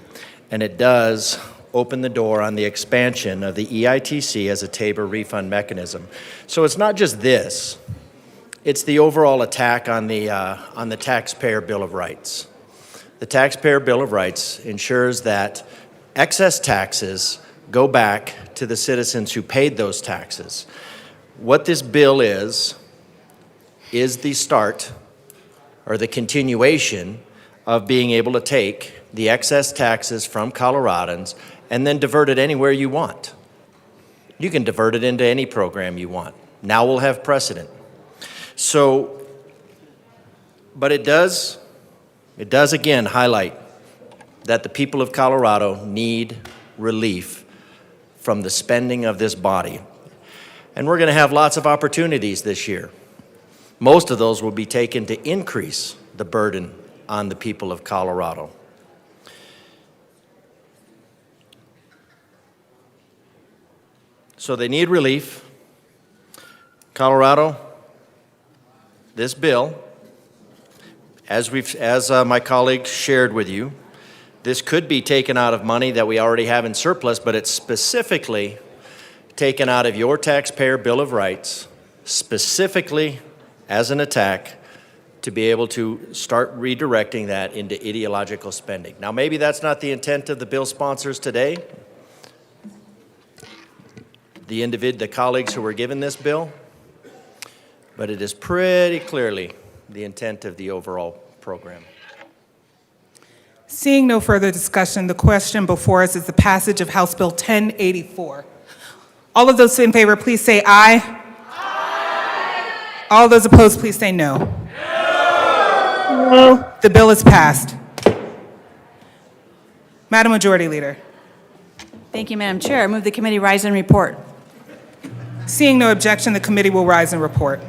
and it does open the door on the expansion of the EITC as a Tabor refund mechanism. So it's not just this, it's the overall attack on the Taxpayer Bill of Rights. The Taxpayer Bill of Rights ensures that excess taxes go back to the citizens who paid those taxes. What this bill is the start or the continuation of being able to take the excess taxes from Coloradans and then divert it anywhere you want. You can divert it into any program you want. Now we'll have precedent. So, but it does again highlight that the people of Colorado need relief from the spending of this body. And we're going to have lots of opportunities this year. Most of those will be taken to increase the burden on the people of Colorado. So they need relief. Colorado, this bill, as my colleague shared with you, this could be taken out of money that we already have in surplus, but it's specifically taken out of your taxpayer Bill of Rights, specifically as an attack to be able to start redirecting that into ideological spending. Now, maybe that's not the intent of the bill sponsors today, the colleagues who were given this bill, but it is pretty clearly the intent of the overall program. Seeing no further discussion, the question before us is the passage of House Bill 1084. All of those in favor, please say aye. Aye. All those opposed, please say no. No. The bill is passed. Madam Majority Leader. Thank you, Madam Chair. I move the committee rise and report. Seeing no objection, the committee will rise and report.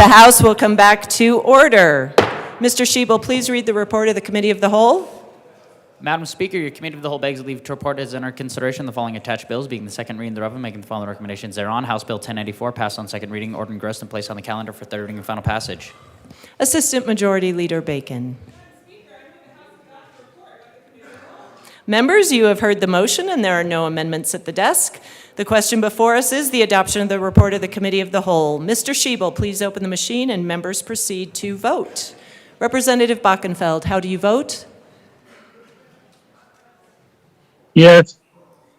The House will come back to order. Mr. Schiebel, please read the report of the Committee of the Whole. Madam Speaker, your Committee of the Whole begs leave to report as under consideration the following attached bills, being the second reading thereof and making the following recommendations thereon. House Bill 1094, passed on second reading, ordered engrossed and placed on the calendar for third reading and final passage. Assistant Majority Leader Bacon. Members, you have heard the motion and there are no amendments at the desk. The question before us is the adoption of the report of the Committee of the Whole. Mr. Schiebel, please open the machine and members proceed to vote. Representative Bachenfeld, how do you vote? Yes.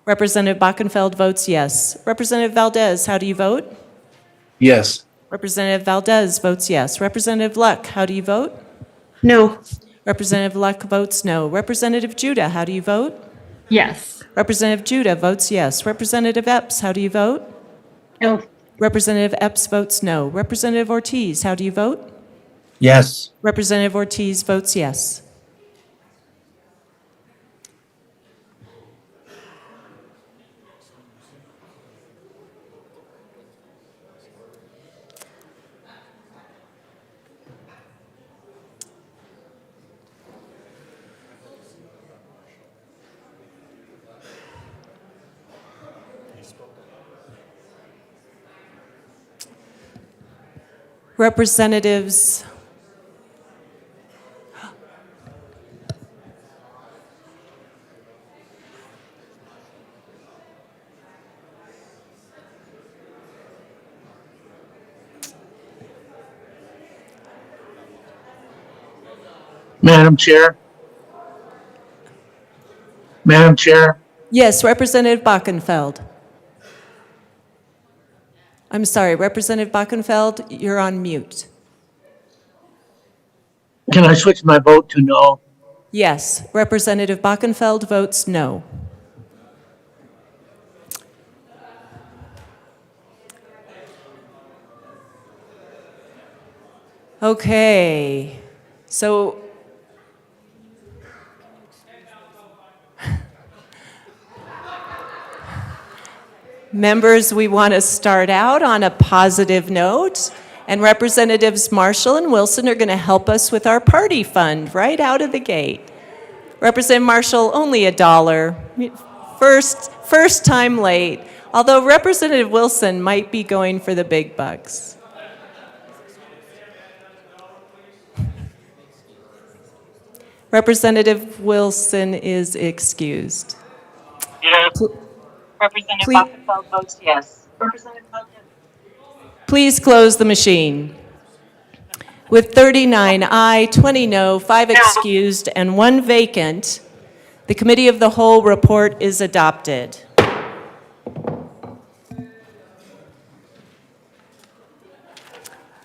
Representative Bachenfeld votes yes. Representative Valdez, how do you vote? Yes. Representative Valdez votes yes. Representative Luck, how do you vote? No. Representative Luck votes no. Representative Judah, how do you vote? Yes. Representative Judah votes yes. Representative Epps, how do you vote? No. Representative Epps votes no. Representative Ortiz, how do you vote? Yes. Representative Ortiz votes yes. Representatives Madam Chair. Madam Chair. Yes, Representative Bachenfeld. I'm sorry, Representative Bachenfeld, you're on mute. Can I switch my vote to no? Yes, Representative Bachenfeld votes no. Okay, so members, we want to start out on a positive note, and Representatives Marshall and Wilson are going to help us with our party fund right out of the gate. Representative Marshall, only $1. First time late, although Representative Wilson might be going for the big bucks. Representative Wilson is excused. Yes. Representative Bachenfeld votes yes. Representative Valdez. Please close the machine. With 39 aye, 20 no, 5 excused, and 1 vacant, the Committee of the Whole report is adopted.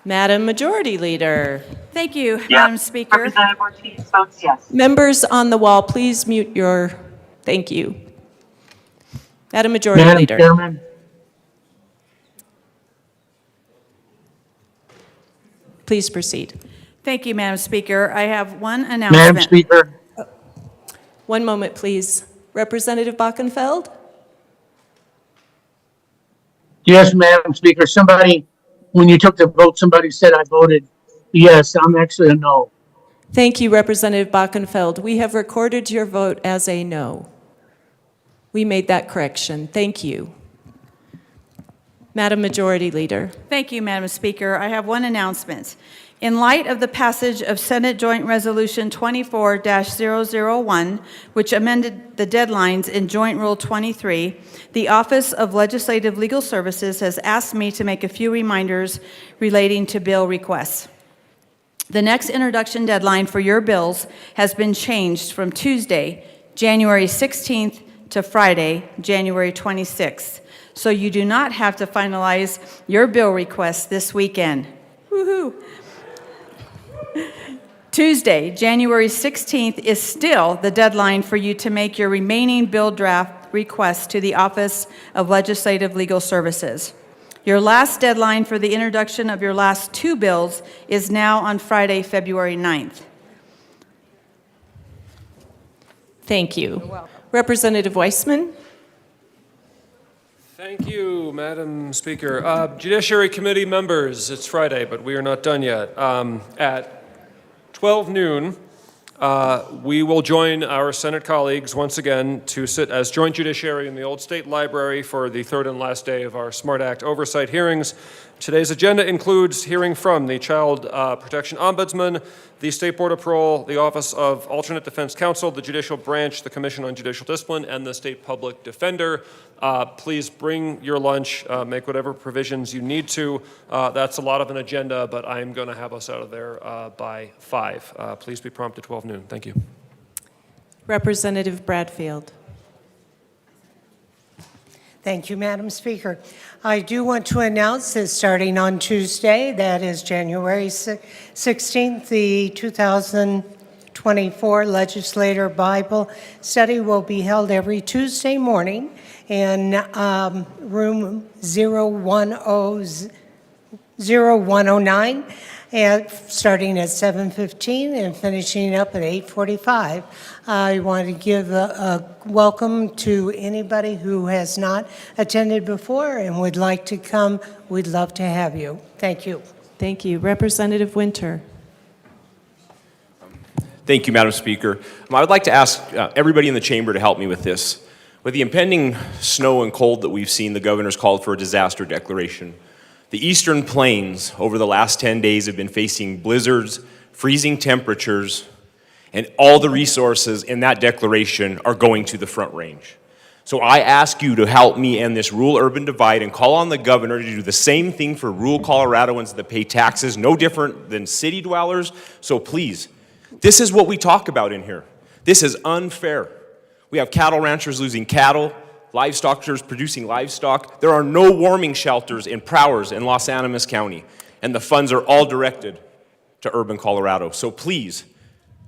Madam Majority Leader. Thank you, Yes. Madam Speaker. Representative Ortiz votes yes. Members on the wall, please mute your, thank you. Madam Majority Madam Leader. Chairman. Please proceed. Thank you, Madam Speaker. I have one announcement. Madam Speaker. One moment, please. Representative Bachenfeld? Yes, Madam Speaker. Somebody, when you took the vote, somebody said I voted yes. I'm actually a no. Thank you, Representative Bachenfeld. We have recorded your vote as a no. We made that correction. Thank you. Madam Majority Leader. Thank you, Madam Speaker. I have one announcement. In light of the passage of Senate Joint Resolution 24-001, which amended the deadlines in Joint Rule 23, the Office of Legislative Legal Services has asked me to make a few reminders relating to bill requests. The next introduction deadline for your bills has been changed from Tuesday, January 16th to Friday, January 26th. So you do not have to finalize your bill requests this weekend. Woohoo! Tuesday, January 16th is still the deadline for you to make your remaining bill draft requests to the Office of Legislative Legal Services. Your last deadline for the introduction of your last 2 bills is now on Friday, February 9th. Thank you. Representative Weissman? Thank you, Madam Speaker. Judiciary Committee members, it's Friday, but we are not done yet. At 12 noon, we will join our Senate colleagues once again to sit as joint judiciary in the Old State Library for the 3rd and last day of our SMART Act oversight hearings. Today's agenda includes hearing from the Child Protection Ombudsman, the State Board of Parole, the Office of Alternate Defense Counsel, the Judicial Branch, the Commission on Judicial Discipline, and the State Public Defender. Please bring your lunch, make whatever provisions you need to. That's a lot of an agenda, but I'm going to have us out of there by 5. Please be prompt at 12 noon. Thank you. Representative Bradfield. Thank you, Madam Speaker. I do want to announce that starting on Tuesday, that is January 16th, the 2024 Legislator Bible Study will be held every Tuesday morning in room 0109, and starting at 7:15 and finishing up at 8:45. I want to give a welcome to anybody who has not attended before and would like to come. We'd love to have you. Thank you. Thank you. Representative Winter. Thank you, Madam Speaker. I would like to ask everybody in the chamber to help me with this. With the impending snow and cold that we've seen, the governor's called for a disaster declaration. The eastern plains over the last 10 days have been facing blizzards, freezing temperatures, and all the resources in that declaration are going to the Front Range. So I ask you to help me end this rural-urban divide and call on the governor to do the same thing for rural Coloradoans that pay taxes no different than city dwellers. So please, this is what we talk about in here. This is unfair. We have cattle ranchers losing cattle, livestockers producing livestock. There are no warming shelters in Prowers and Los Animas County, and the funds are all directed to urban Colorado. So please,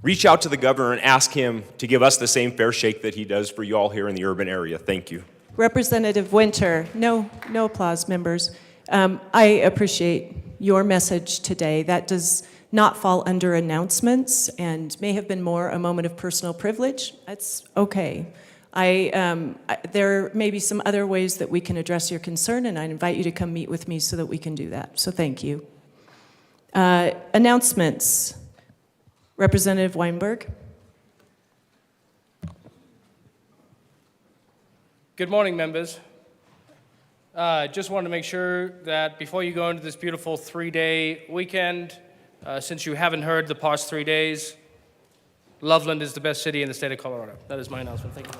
reach out to the governor and ask him to give us the same fair shake that he does for you all here in the urban area. Thank you. Representative Winter. No applause, members. I appreciate your message today. That does not fall under announcements and may have been more a moment of personal privilege. That's okay. There may be some other ways that we can address your concern, and I invite you to come meet with me so that we can do that. So thank you. Announcements. Representative Weinberg. Good morning, members. Just wanted to make sure that before you go into this beautiful 3-day weekend, since you haven't heard the past 3 days, Loveland is the best city in the state of Colorado. That is my announcement. Thank you.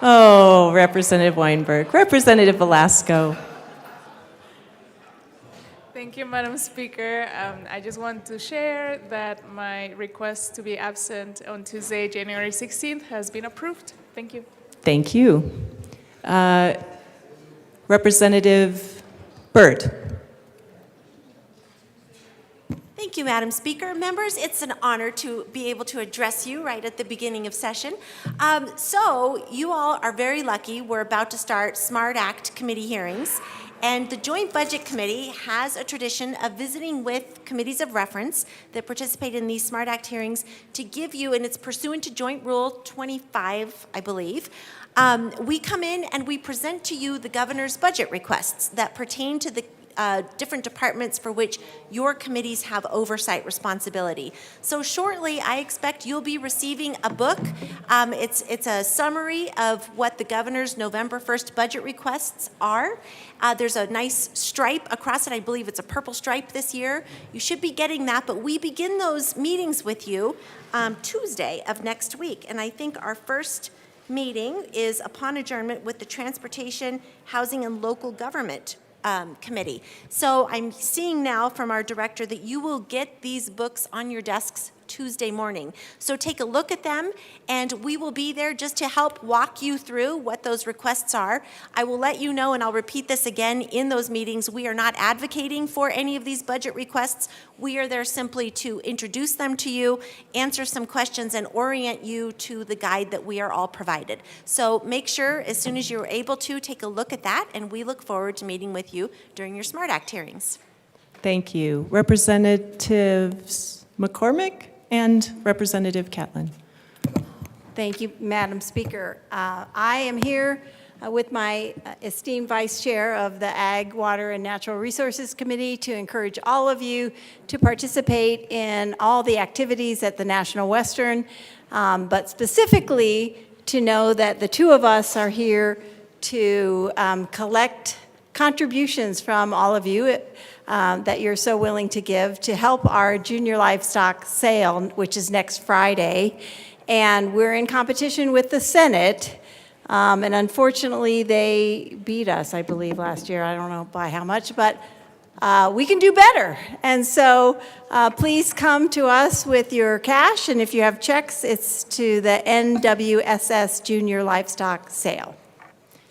Oh, Representative Weinberg. Representative Velasco. Thank you, Madam Speaker. I just want to share that my request to be absent on Tuesday, January 16th has been approved. Thank you. Thank you. Representative Byrd. Thank you, Madam Speaker. Members, it's an honor to be able to address you right at the beginning of session. So you all are very lucky. We're about to start SMART Act committee hearings. And the Joint Budget Committee has a tradition of visiting with committees of reference that participate in these SMART Act hearings to give you, and it's pursuant to Joint Rule 25, I believe, we come in and we present to you the governor's budget requests that pertain to the different departments for which your committees have oversight responsibility. So shortly, I expect you'll be receiving a book. It's a summary of what the governor's November 1st budget requests are. There's a nice stripe across it. I believe it's a purple stripe this year. You should be getting that, but we begin those meetings with you Tuesday of next week. And I think our first meeting is upon adjournment with the Transportation, Housing, and Local Government Committee. So I'm seeing now from our director that you will get these books on your desks Tuesday morning. So take a look at them, and we will be there just to help walk you through what those requests are. I will let you know, and I'll repeat this again in those meetings, we are not advocating for any of these budget requests. We are there simply to introduce them to you, answer some questions, and orient you to the guide that we are all provided. So make sure as soon as you're able to take a look at that, and we look forward to meeting with you during your SMART Act hearings. Thank you. Representatives McCormick and Representative Catlin. Thank you, Madam Speaker. I am here with my esteemed Vice Chair of the Ag, Water, and Natural Resources Committee to encourage all of you to participate in all the activities at the National Western, but specifically to know that the two of us are here to collect contributions from all of you that you're so willing to give to help our junior livestock sale, which is next Friday. And we're in competition with the Senate. And unfortunately, they beat us, I believe, last year. I don't know by how much, but we can do better. And so please come to us with your cash. And if you have checks, it's to the NWSS Junior Livestock Sale.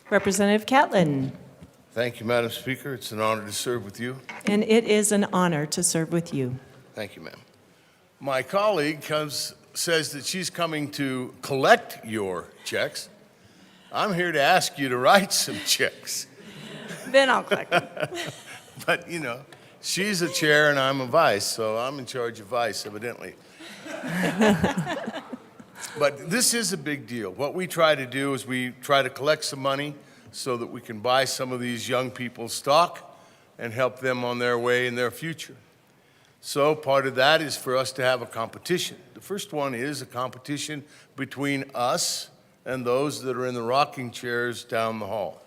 Representative Catlin. Thank you, Madam Speaker. It's an honor to serve with you. And it is an honor to serve with you. Thank you, ma'am. My colleague says that she's coming to collect your checks. I'm here to ask you to write some checks. Then I'll collect them. But, you know, she's a chair and I'm a vice, so I'm in charge of vice, evidently. But this is a big deal. What we try to do is we try to collect some money so that we can buy some of these young people's stock and help them on their way in their future. So part of that is for us to have a competition. The first one is a competition between us and those that are in the rocking chairs down the hall.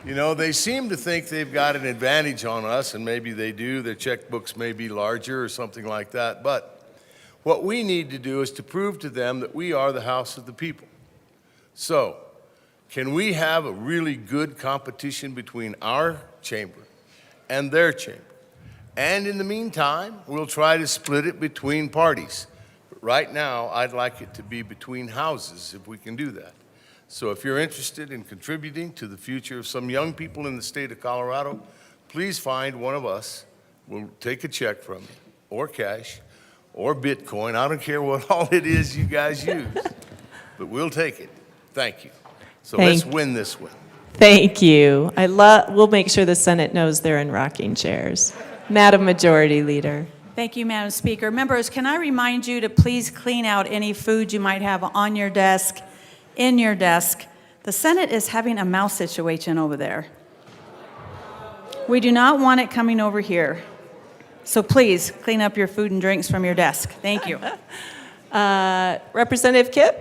You know, they seem to think they've got an advantage on us, and maybe they do. Their checkbooks may be larger or something like that. But what we need to do is to prove to them that we are the house of the people. So, can we have a really good competition between our chamber and their chamber? And in the meantime, we'll try to split it between parties. But right now, I'd like it to be between houses, if we can do that. So if you're interested in contributing to the future of some young people in the state of Colorado, please find one of us. We'll take a check from you, or cash, or Bitcoin. I don't care what all it is you guys use, but we'll take it. Thank you. So let's win this one. Thank you. We'll make sure the Senate knows they're in rocking chairs. Madam Majority Leader. Thank you, Madam Speaker. Members, can I remind you to please clean out any food you might have on your desk, in your desk? The Senate is having a mouse situation over there. We do not want it coming over here. So please clean up your food and drinks from your desk. Thank you. Representative Kipp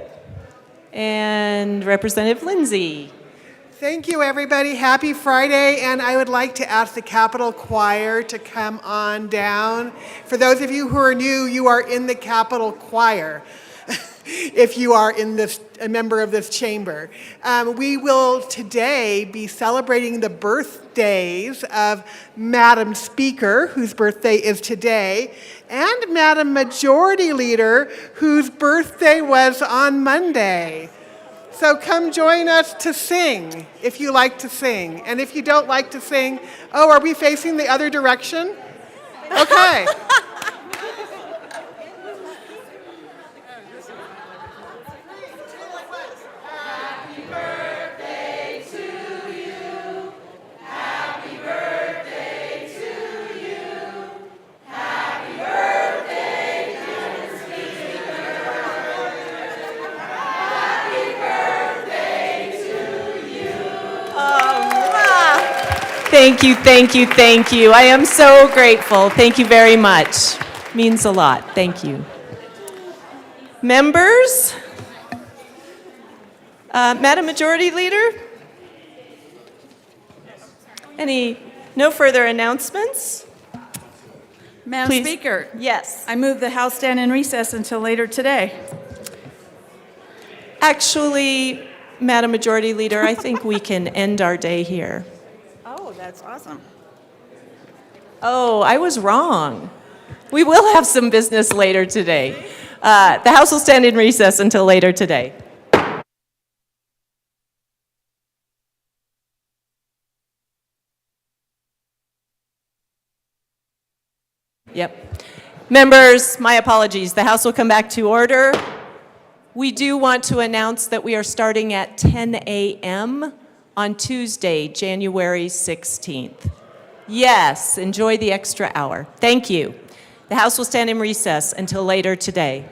and Representative Lindsay. Thank you, everybody. Happy Friday, and I would like to ask the Capitol Choir to come on down. For those of you who are new, you are in the Capitol Choir. If you are a member of this chamber. We will today be celebrating the birthdays of Madam Speaker, whose birthday is today, and Madam Majority Leader, whose birthday was on Monday. So come join us to sing, if you like to sing. And if you don't like to sing, oh, are we facing the other direction? Okay. Thank you, thank you, thank you. I am so grateful. Thank you very much. Means a lot. Thank you. Members? Madam Majority Leader? No further announcements? Madam Please. Speaker. Yes. I move the House stand in recess until later today. Actually, Madam Majority Leader, I think we can end our day here. Oh, that's awesome. Oh, I was wrong. We will have some business later today. The House will stand in recess until later today. Yep. Members, my apologies. The House will come back to order. We do want to announce that we are starting at 10 a.m. on Tuesday, January 16th. Yes, enjoy the extra hour. Thank you. The House will stand in recess until later today.